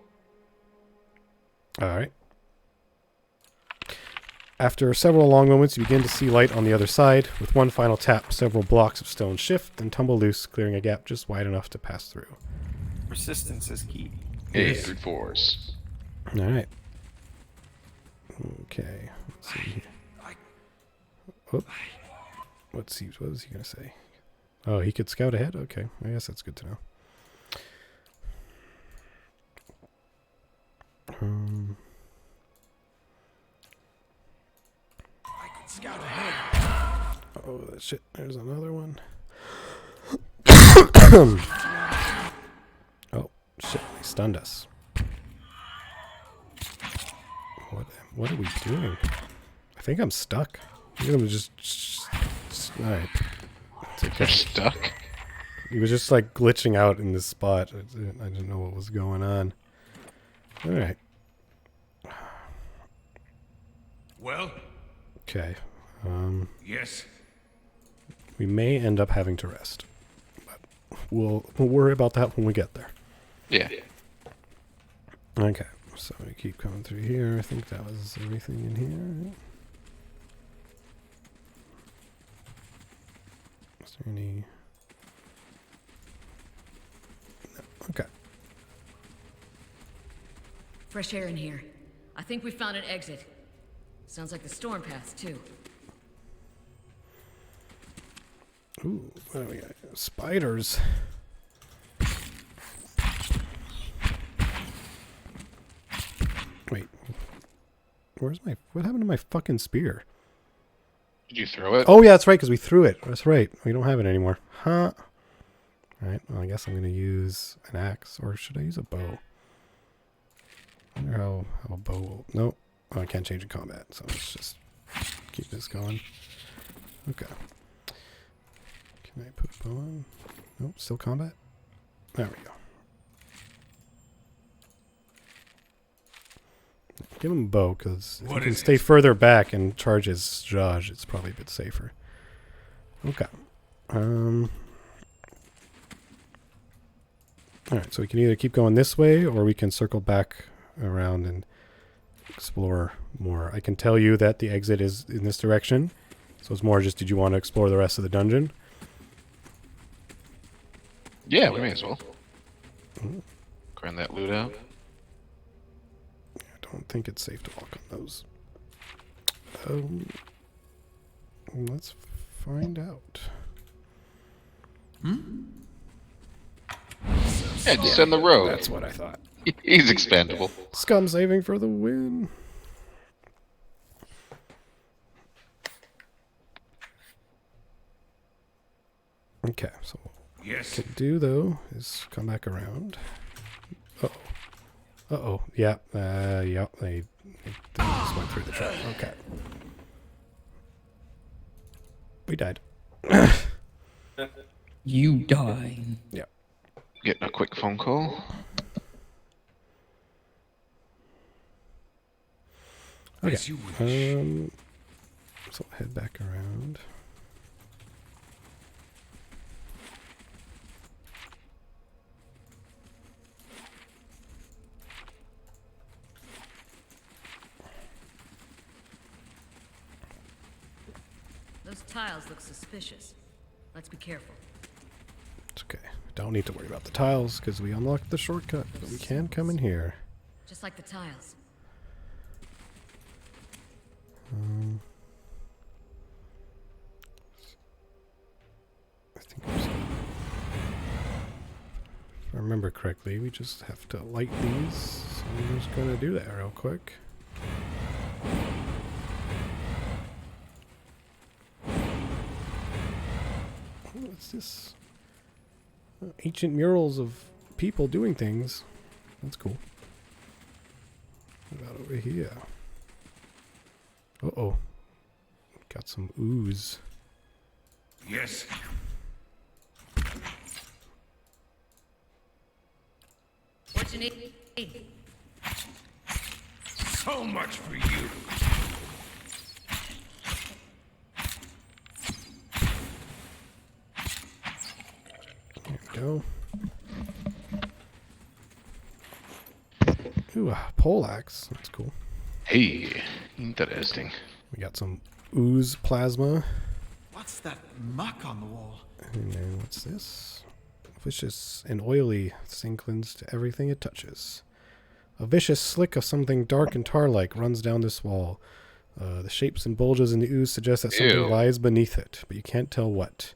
All right. After several long moments, you begin to see light on the other side. With one final tap, several blocks of stone shift and tumble loose, clearing a gap just wide enough to pass through.
Persistence is key.
Hey, brute force.
All right. Okay. Let's see here. Oh. What was he gonna say? Oh, he could scout ahead? Okay. I guess that's good to know.
I could scout ahead.
Oh, shit. There's another one. Oh, shit. They stunned us. What are we doing? I think I'm stuck. I think I'm just alright. It's okay.
You're stuck.
He was just like glitching out in this spot. I didn't know what was going on. Alright.
Well?
Okay.
Yes.
We may end up having to rest. But we'll worry about that when we get there.
Yeah.
Okay. So we keep coming through here. I think that was everything in here. Is there any... No. Okay.
Fresh air in here. I think we found an exit. Sounds like the storm path, too.
Ooh, what do we got? Spiders. Wait. What happened to my fucking spear?
Did you throw it?
Oh, yeah, that's right, because we threw it. That's right. We don't have it anymore. Huh. Alright, well, I guess I'm going to use an axe. Or should I use a bow? I wonder how a bow will... Nope. Oh, I can't change in combat, so let's just keep this going. Okay. Can I put a bow on? Nope, still combat? There we go. Give him a bow, because if he can stay further back and charge his JYAG, it's probably a bit safer. Okay. Alright, so we can either keep going this way, or we can circle back around and explore more. I can tell you that the exit is in this direction, so it's more just, did you want to explore the rest of the dungeon?
Yeah, we may as well. Grind that loot out.
I don't think it's safe to walk on those. Let's find out.
Yeah, just send the rogue.
That's what I thought.
He's expendable.
Scum saving for the win. Okay, so what we can do though is come back around. Uh-oh. Uh-oh. Yeah. Yeah. They just went through the trap. Okay. We died.
You die.
Yeah.
Getting a quick phone call.
Okay.
As you wish.
So I'll head back around.
Those tiles look suspicious. Let's be careful.
It's okay. Don't need to worry about the tiles because we unlocked the shortcut, but we can come in here.
Just like the tiles.
I think I'm just, if I remember correctly, we just have to light these. So I'm just going to do that real quick. What's this? Ancient murals of people doing things. That's cool. What about over here? Uh-oh. Got some ooze.
Yes.
What you need?
So much for you.
There we go. Ooh, a poleaxe. That's cool.
Hey, interesting.
We got some ooze plasma.
What's that muck on the wall?
And then what's this? Vicious and oily. This thing clings to everything it touches. A vicious slick of something dark and tar-like runs down this wall. The shapes and bulges in the ooze suggest that something lies beneath it, but you can't tell what.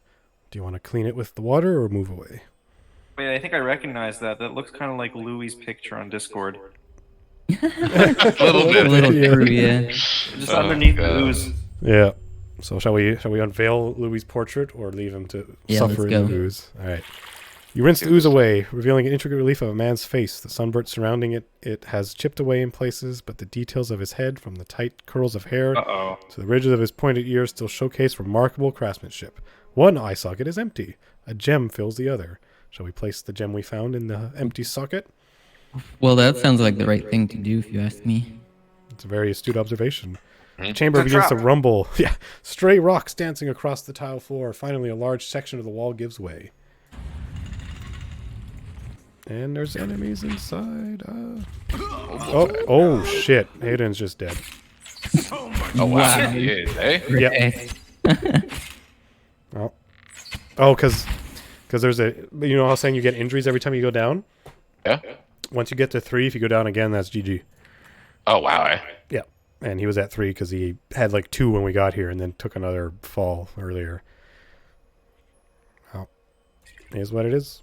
Do you want to clean it with the water or move away?
Wait, I think I recognize that. That looks kind of like Louis' picture on Discord.
A little bit.
A little true, yeah.
Just underneath the ooze.
Yeah. So shall we unveil Louis' portrait or leave him to suffer in the ooze? All right. You rinse the ooze away, revealing an intricate relief of a man's face. The sunburnt surrounding it has chipped away in places, but the details of his head, from the tight curls of hair to the ridges of his pointed ears, still showcase remarkable craftsmanship. One eye socket is empty. A gem fills the other. Shall we place the gem we found in the empty socket?
Well, that sounds like the right thing to do, if you ask me.
It's a very astute observation. The chamber begins to rumble. Yeah, stray rocks dancing across the tile floor. Finally, a large section of the wall gives way. And there's enemies inside. Oh shit. Hayden's just dead.
Oh, wow. He is, eh?
Yep. Oh, because there's a... You know how I was saying you get injuries every time you go down?
Yeah.
Once you get to 3, if you go down again, that's GG.
Oh, wow, eh?
Yeah. And he was at 3 because he had like 2 when we got here and then took another fall earlier. Oh. Here's what it is.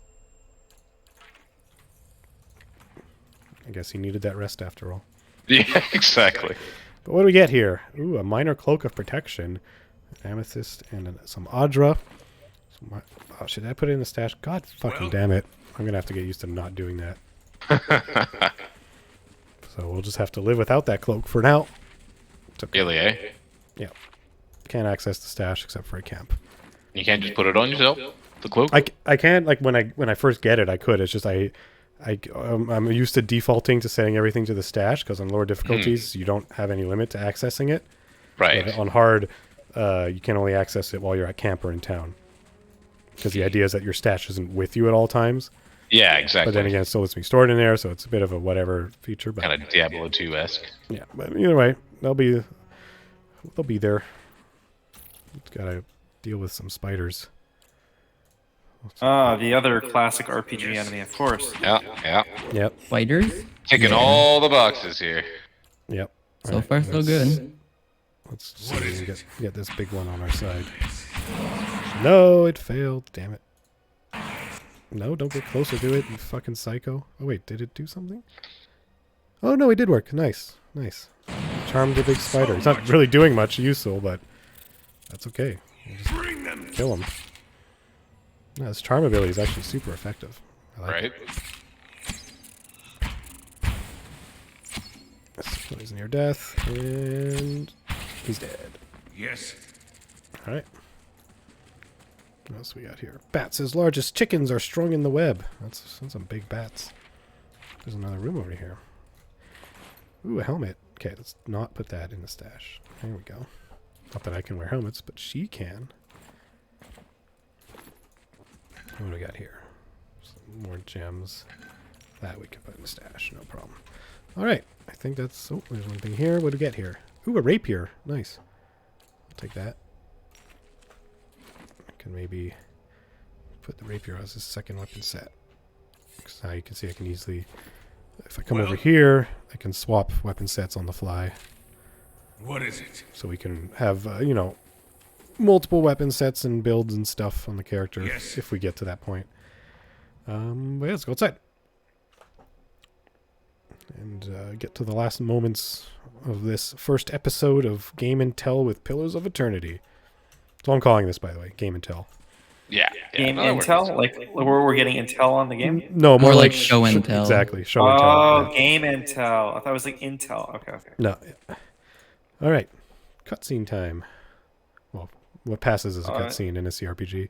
I guess he needed that rest after all.
Yeah, exactly.
But what do we get here? Ooh, a minor cloak of protection. Amethyst and some Audra. Oh, should I put it in the stash? God fucking damn it. I'm going to have to get used to not doing that. So we'll just have to live without that cloak for now.
Really, eh?
Yeah. Can't access the stash except for a camp.
You can't just put it on yourself? The cloak?
I can, like, when I first get it, I could. It's just I'm used to defaulting to setting everything to the stash, because on lower difficulties, you don't have any limit to accessing it.
Right.
But on hard, you can only access it while you're at camp or in town. Because the idea is that your stash isn't with you at all times.
Yeah, exactly.
But then again, it still lets me store it in there, so it's a bit of a whatever feature. But
kind of Diablo 2-esque.
Yeah, but either way, they'll be there. It's gotta deal with some spiders.
The other classic RPG enemy, of course.
Yeah.
Yep.
Fighters?
Ticking all the boxes here.
Yep.
So
Alright,
far, so good.
Let's see if we can get this big one on our side. No, it failed. Damn it. No, don't get closer to it, you fucking psycho. Oh, wait, did it do something? Oh, no, it did work. Nice. Nice. Charmed the big spider. He's not really doing much useful, but that's okay. We'll just kill him. No, his charm ability is actually super effective. I like it. He's near death, and he's dead.
Yes.
Alright. What else we got here? Bats as large as chickens are strung in the web. That's some big bats. There's another room over here. Ooh, a helmet. Okay, let's not put that in the stash. There we go. Not that I can wear helmets, but she can. What do we got here? Some more gems. That we can put in the stash, no problem. Alright, I think that's... Oh, there's one thing here. What do we get here? Ooh, a rapier. Nice. I'll take that. I can maybe put the rapier as a second weapon set. Because now you can see I can easily... If I come over here, I can swap weapon sets on the fly.
What is it?
So we can have, you know, multiple weapon sets and builds and stuff on the character if we get to that point. But yeah, let's go outside. And get to the last moments of this first episode of Game and Tell with Pillars of Eternity. That's what I'm calling this, by the way. Game and Tell.
Yeah.
Game intel? Like, we're getting intel on the game?
No, more like
show and tell.
Exactly. Show and tell.
Oh, game intel. I thought it was like intel. Okay.
No. All right. Cutscene time. Well, what passes as a cutscene in a CRPG.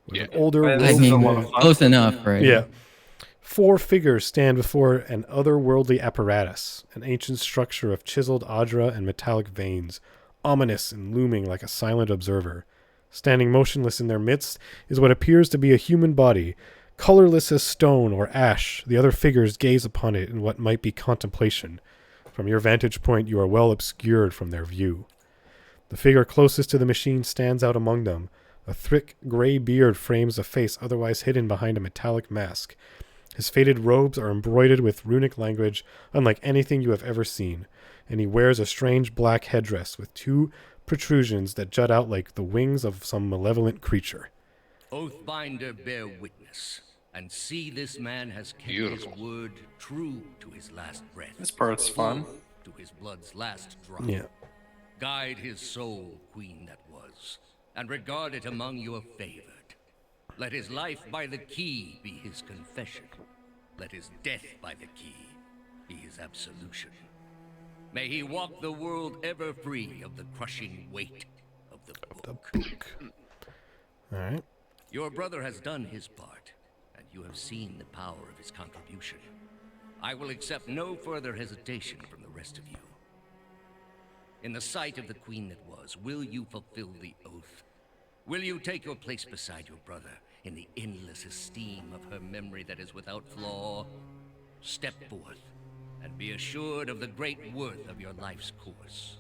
With an older...
I mean, close enough, right?
Yeah. 4 figures stand before an otherworldly apparatus, an ancient structure of chiseled Audra and metallic veins, ominous and looming like a silent observer. Standing motionless in their midst is what appears to be a human body. Colorless as stone or ash, the other figures gaze upon it in what might be contemplation. From your vantage point, you are well obscured from their view. The figure closest to the machine stands out among them. A thick gray beard frames a face otherwise hidden behind a metallic mask. His faded robes are embroidered with runic language unlike anything you have ever seen, and he wears a strange black headdress with 2 protrusions that jut out like the wings of some malevolent creature.
Oathbinder, bear witness, and see this man has kept
Beautiful.
his word true to his last breath.
This part's fun.
To his blood's last drop.
Yeah.
Guide his soul, queen that was, and regard it among your favored. Let his life by the key be his confession. Let his death by the key be his absolution. May he walk the world ever free of the crushing weight of the book.
All right.
Your brother has done his part, and you have seen the power of his contribution. I will accept no further hesitation from the rest of you. In the sight of the queen that was, will you fulfill the oath? Will you take your place beside your brother in the endless esteem of her memory that is without flaw? Step forth and be assured of the great worth of your life's course.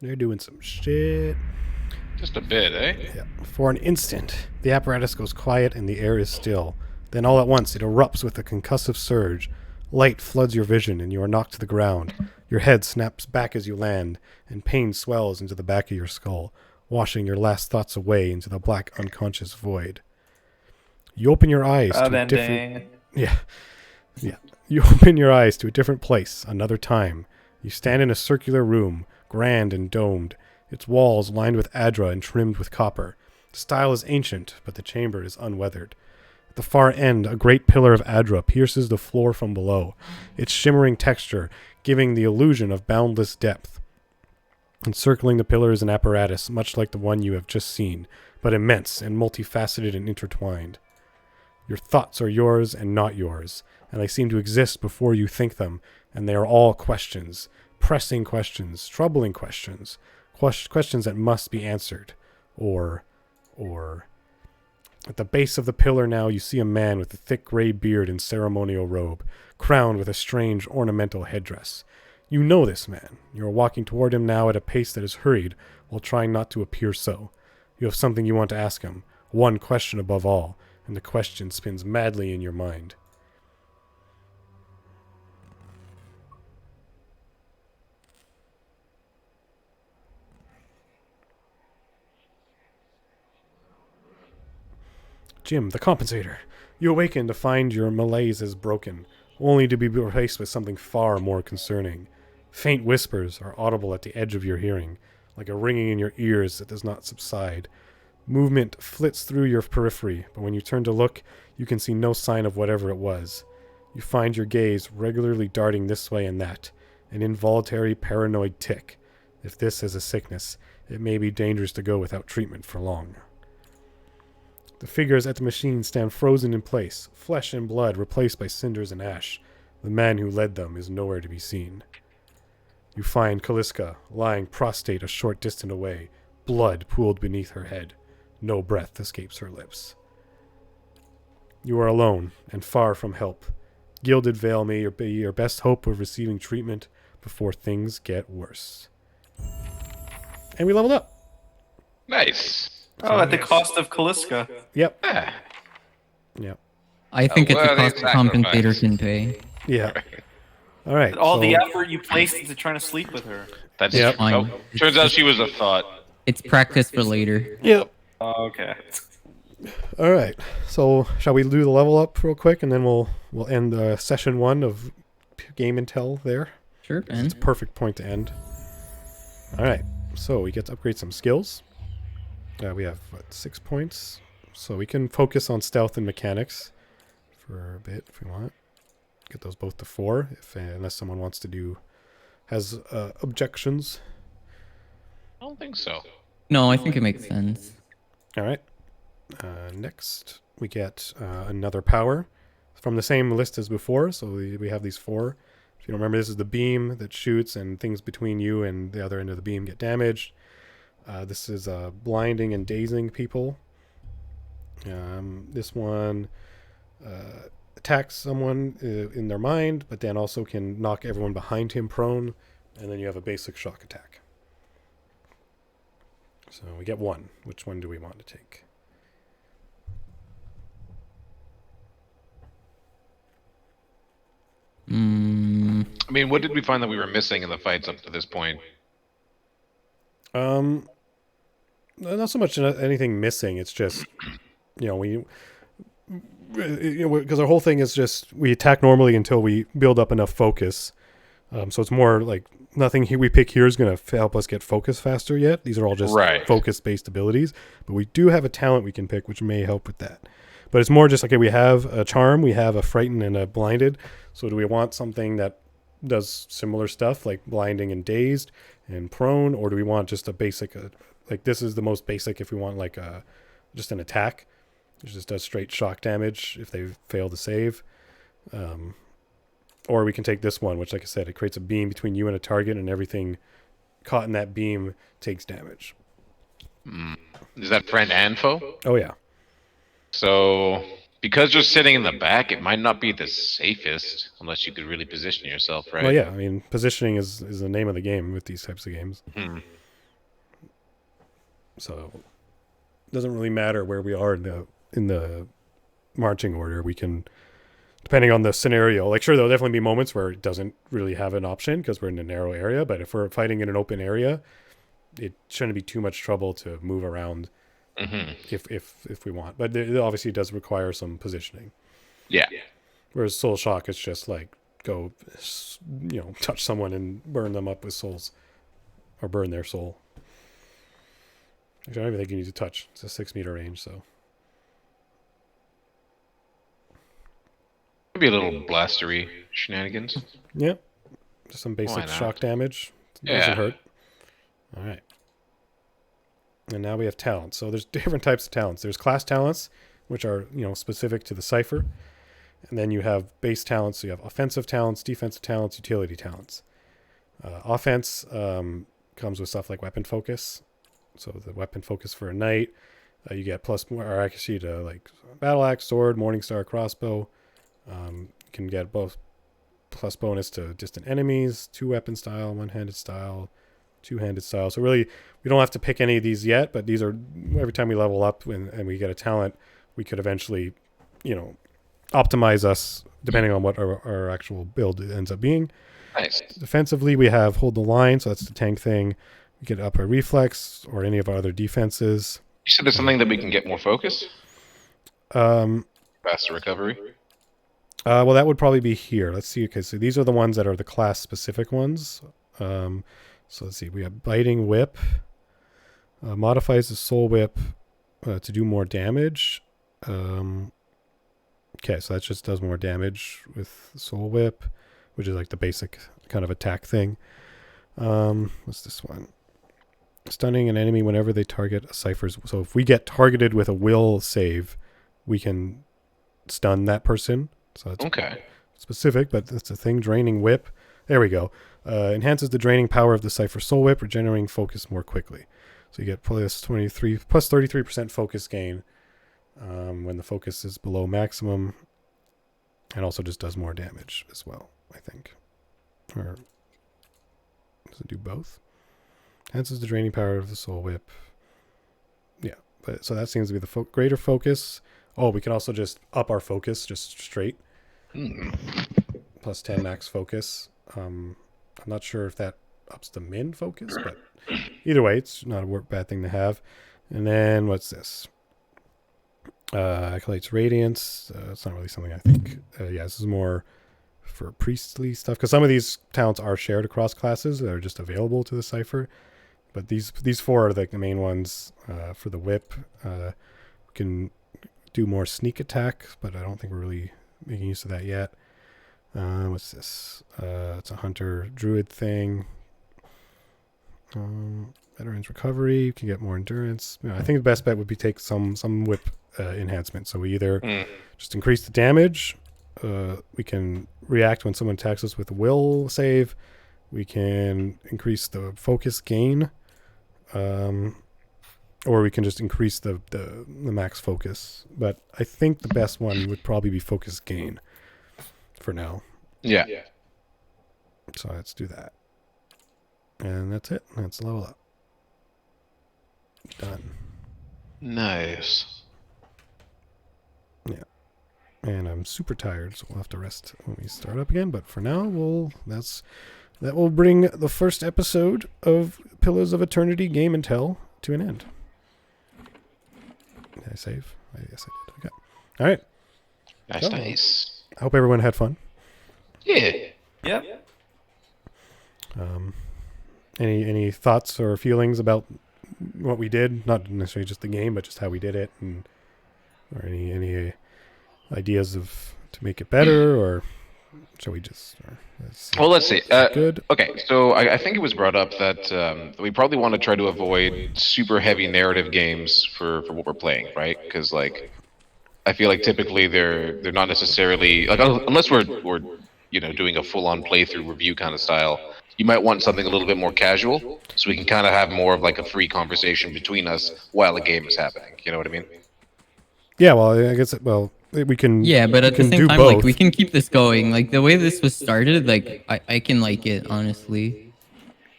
They're doing some shit.
Just a bit, eh?
Yeah. For an instant, the apparatus goes quiet and the air is still. Then all at once, it erupts with a concussive surge. Light floods your vision and you are knocked to the ground. Your head snaps back as you land, and pain swells into the back of your skull, washing your last thoughts away into the black unconscious void. You open your eyes to a different... Yeah. You open your eyes to a different place, another time. You stand in a circular room, grand and domed, its walls lined with adra and trimmed with copper. The style is ancient, but the chamber is unweathered. At the far end, a great pillar of adra pierces the floor from below, its shimmering texture giving the illusion of boundless depth. Encircling the pillar is an apparatus much like the one you have just seen, but immense and multifaceted and intertwined. Your thoughts are yours and not yours, and they seem to exist before you think them, and they are all questions. Pressing questions, troubling questions, questions that must be answered. Or... At the base of the pillar now you see a man with a thick gray beard and ceremonial robe, crowned with a strange ornamental headdress. You know this man. You are walking toward him now at a pace that is hurried, while trying not to appear so. You have something you want to ask him, one question above all, and the question spins madly in your mind. Jim, the compensator. You awaken to find your malaise is broken, only to be replaced with something far more concerning. Faint whispers are audible at the edge of your hearing, like a ringing in your ears that does not subside. Movement flits through your periphery, but when you turn to look, you can see no sign of whatever it was. You find your gaze regularly darting this way and that, an involuntary paranoid tic. If this is a sickness, it may be dangerous to go without treatment for long. The figures at the machine stand frozen in place, flesh and blood replaced by cinders and ash. The man who led them is nowhere to be seen. You find Kaliska lying prostrate a short distance away, blood pooled beneath her head. No breath escapes her lips. You are alone and far from help. Gilded Veil may be your best hope of receiving treatment before things get worse. And we leveled up.
Nice.
Oh, at the cost of Kaliska.
Yep.
Ah.
Yep.
I think it's
well,
a cost
they
the compensator
sacrificed.
can pay.
Yeah. All right.
All the
so-
effort you placed into trying to sleep with her.
That's
Yep.
oh, turns out she was a thought.
It's practice for later.
Yep.
Oh, okay.
All right. So shall we do the level up real quick, and then we'll end session 1 of Game and Tell there.
Sure, man.
It's a perfect point to end. All right. So we get to upgrade some skills. We have 6 points, so we can focus on stealth and mechanics for a bit if we want. Get those both to 4, unless someone wants to has objections.
I don't think so.
No, I think it makes sense.
All right. Next, we get another power, from the same list as before. So we have these 4. If you don't remember, this is the beam that shoots, and things between you and the other end of the beam get damaged. This is blinding and dazing people. This one attacks someone in their mind, but then also can knock everyone behind him prone. And then you have a basic shock attack. So we get 1. Which one do we want to take?
I mean, what did we find that we were missing in the fights up to this point?
Not so much anything missing. It's just, because our whole thing is just we attack normally until we build up enough focus. So it's more like nothing we pick here is going to help us get focus faster yet. These are all just focus-based abilities. But we do have a talent we can pick, which may help with that. But it's more just, okay, we have a charm, we have a frightened and a blinded. So do we want something that does similar stuff, like blinding and dazed and prone, or do we want just a basic, like this is the most basic if we want like just an attack. It just does straight shock damage if they fail to save. Or we can take this one, which, like I said, it creates a beam between you and a target, and everything caught in that beam takes damage.
Is that friend and foe?
Oh, yeah.
So, because you're sitting in the back, it might not be the safest, unless you could really position yourself, right?
Well, yeah, I mean, positioning is the name of the game with these types of games. So, it doesn't really matter where we are in the marching order. We can, depending on the scenario, like, sure, there'll definitely be moments where it doesn't really have an option because we're in a narrow area, but if we're fighting in an open area, it shouldn't be too much trouble to move around if we want. But it obviously does require some positioning.
Yeah. Whereas
Soul Shock, it's just like, go, touch someone and burn them up with souls. Or burn their soul. Actually, I don't even think you need to touch. It's a 6-meter range, so.
Maybe a little blastery shenanigans.
Yeah. Just some basic shock damage. It doesn't hurt. All right. And now we have talents. So there's different types of talents. There's class talents, which are, specific to the cipher. And then you have base talents. So you have offensive talents, defensive talents, utility talents. Offense comes with stuff like weapon focus. So the weapon focus for a knight. You get plus more accuracy to like battle axe, sword, morning star, crossbow. You can get both plus bonus to distant enemies, 2-weapon style, 1-handed style, 2-handed style. So really, we don't have to pick any of these yet, but these are, every time we level up and we get a talent, we could eventually, optimize us depending on what our actual build ends up being.
Nice.
Defensively, we have hold the line, so that's the tank thing. We get up our reflex or any of our other defenses.
You said there's something that we can get more focus? Faster recovery?
Well, that would probably be here. Let's see. Okay, so these are the ones that are the class-specific ones. So let's see. We have Biting Whip. Modifies the Soul Whip to do more damage. Okay, so that just does more damage with Soul Whip, which is like the basic kind of attack thing. What's this one? Stunning an enemy whenever they target a cipher's. So if we get targeted with a will save, we can stun that person. So it's specific, but that's a thing. Draining Whip. There we go. Enhances the draining power of the Cipher Soul Whip, regenerating focus more quickly. So you get plus 33% focus gain when the focus is below maximum, and also just does more damage as well, I think. Or does it do both? Enhances the draining power of the Soul Whip. Yeah, but so that seems to be the greater focus. Oh, we can also just up our focus just straight. Plus 10 max focus. I'm not sure if that ups the min focus, but either way, it's not a bad thing to have. And then what's this? Accolytes Radiance. It's not really something I think. Yeah, this is more for priestly stuff, because some of these talents are shared across classes. They're just available to the Cipher. But these 4 are like the main ones. For the whip, we can do more sneak attack, but I don't think we're really making use of that yet. What's this? It's a hunter druid thing. Veterans recovery. You can get more endurance. I think the best bet would be take some whip enhancement. So we either just increase the damage, we can react when someone attacks us with will save. We can increase the focus gain, or we can just increase the max focus. But I think the best one would probably be focus gain for now.
Yeah.
So let's do that. And that's it. That's level up. Done.
Nice.
Yeah. And I'm super tired, so we'll have to rest when we start up again. But for now, that will bring the first episode of Pillars of Eternity Game and Tell to an end. Did I save? Yes, I did. Okay. All right.
Nice, nice.
I hope everyone had fun.
Yeah.
Yep.
Any thoughts or feelings about what we did? Not necessarily just the game, but just how we did it, or any ideas to make it better, or shall we just?
Well, let's see.
Good.
Okay, so I think it was brought up that we probably want to try to avoid super heavy narrative games for what we're playing, right? Because like, I feel like typically they're not necessarily like unless we're doing a full-on playthrough review kind of style. You might want something a little bit more casual, so we can kind of have more of like a free conversation between us while a game is happening. You know what I mean?
Yeah. Well, I guess. Well, we can.
Yeah, but at the same time,
both.
like we can keep this going. Like the way this was started, like I can like it honestly.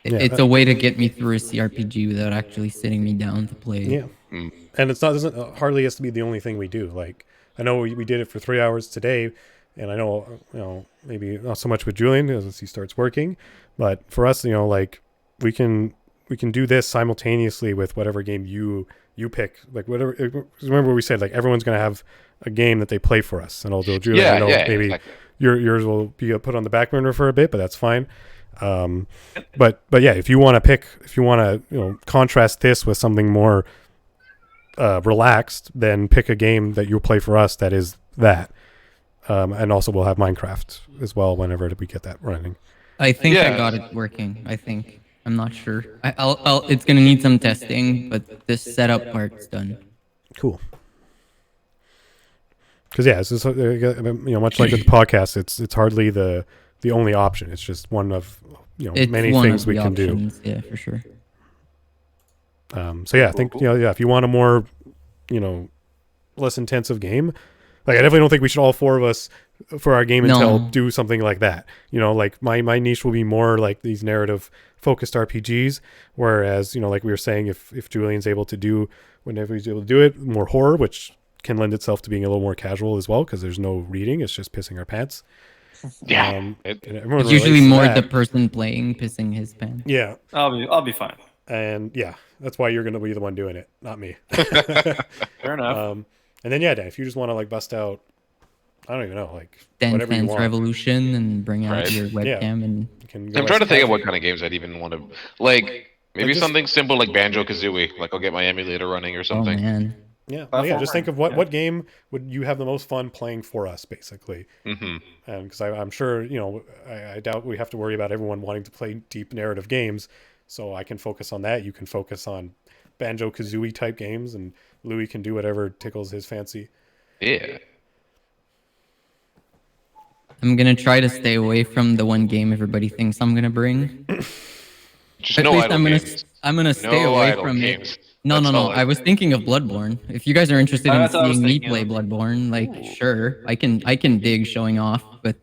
It's a way to get me through a CRPG without actually sitting me down to play.
Yeah. And it doesn't hardly has to be the only thing we do. Like I know we did it for 3 hours today, and I know maybe not so much with Julian as he starts working, but for us, like we can do this simultaneously with whatever game you pick. Like whatever. Remember we said like everyone's gonna have a game that they play for us, and although Julian, I know maybe exactly. yours will be put on the back burner for a bit, but that's fine. But yeah, if you want to contrast this with something more relaxed, then pick a game that you'll play for us that is that. And also we'll have Minecraft as well whenever we get that running.
I think I got it working. I'm not sure. I'll it's gonna need some testing, but this setup part's done.
Cool. Because it's just, much like with the podcast, it's hardly the only option. It's just one of many things we can do.
Yeah, for sure.
So yeah, I think if you want a more less intensive game, like I definitely don't think we should all four of us for our game until do something like that. Like my niche will be more like these narrative focused RPGs, whereas like we were saying, if Julian's able to do whenever he's able to do it, more horror, which can lend itself to being a little more casual as well because there's no reading, it's just pissing our pants.
Yeah,
it's usually more the person playing pissing his pants.
Yeah,
I'll be fine.
And yeah, that's why you're going to be the one doing it, not me.
Fair enough.
And then Dan, if you just want to like bust out, I don't even know, like
Dance Revolution and bring out your webcam and.
I'm trying to think of what kind of games I'd even want to like. Maybe something simple like Banjo-Kazooie. Like I'll get my emulator running or something.
Oh man.
Yeah, just think of what game would you have the most fun playing for us, basically. And because I'm sure I doubt we have to worry about everyone wanting to play deep narrative games, so I can focus on that. You can focus on Banjo-Kazooie type games, and Louis can do whatever tickles his fancy.
Yeah.
I'm gonna try to stay away from the one game everybody thinks I'm gonna bring.
Just no idle games.
I'm gonna stay away from it. No. I was thinking of Bloodborne. If you guys are interested in seeing me play Bloodborne, like sure, I can dig showing off, but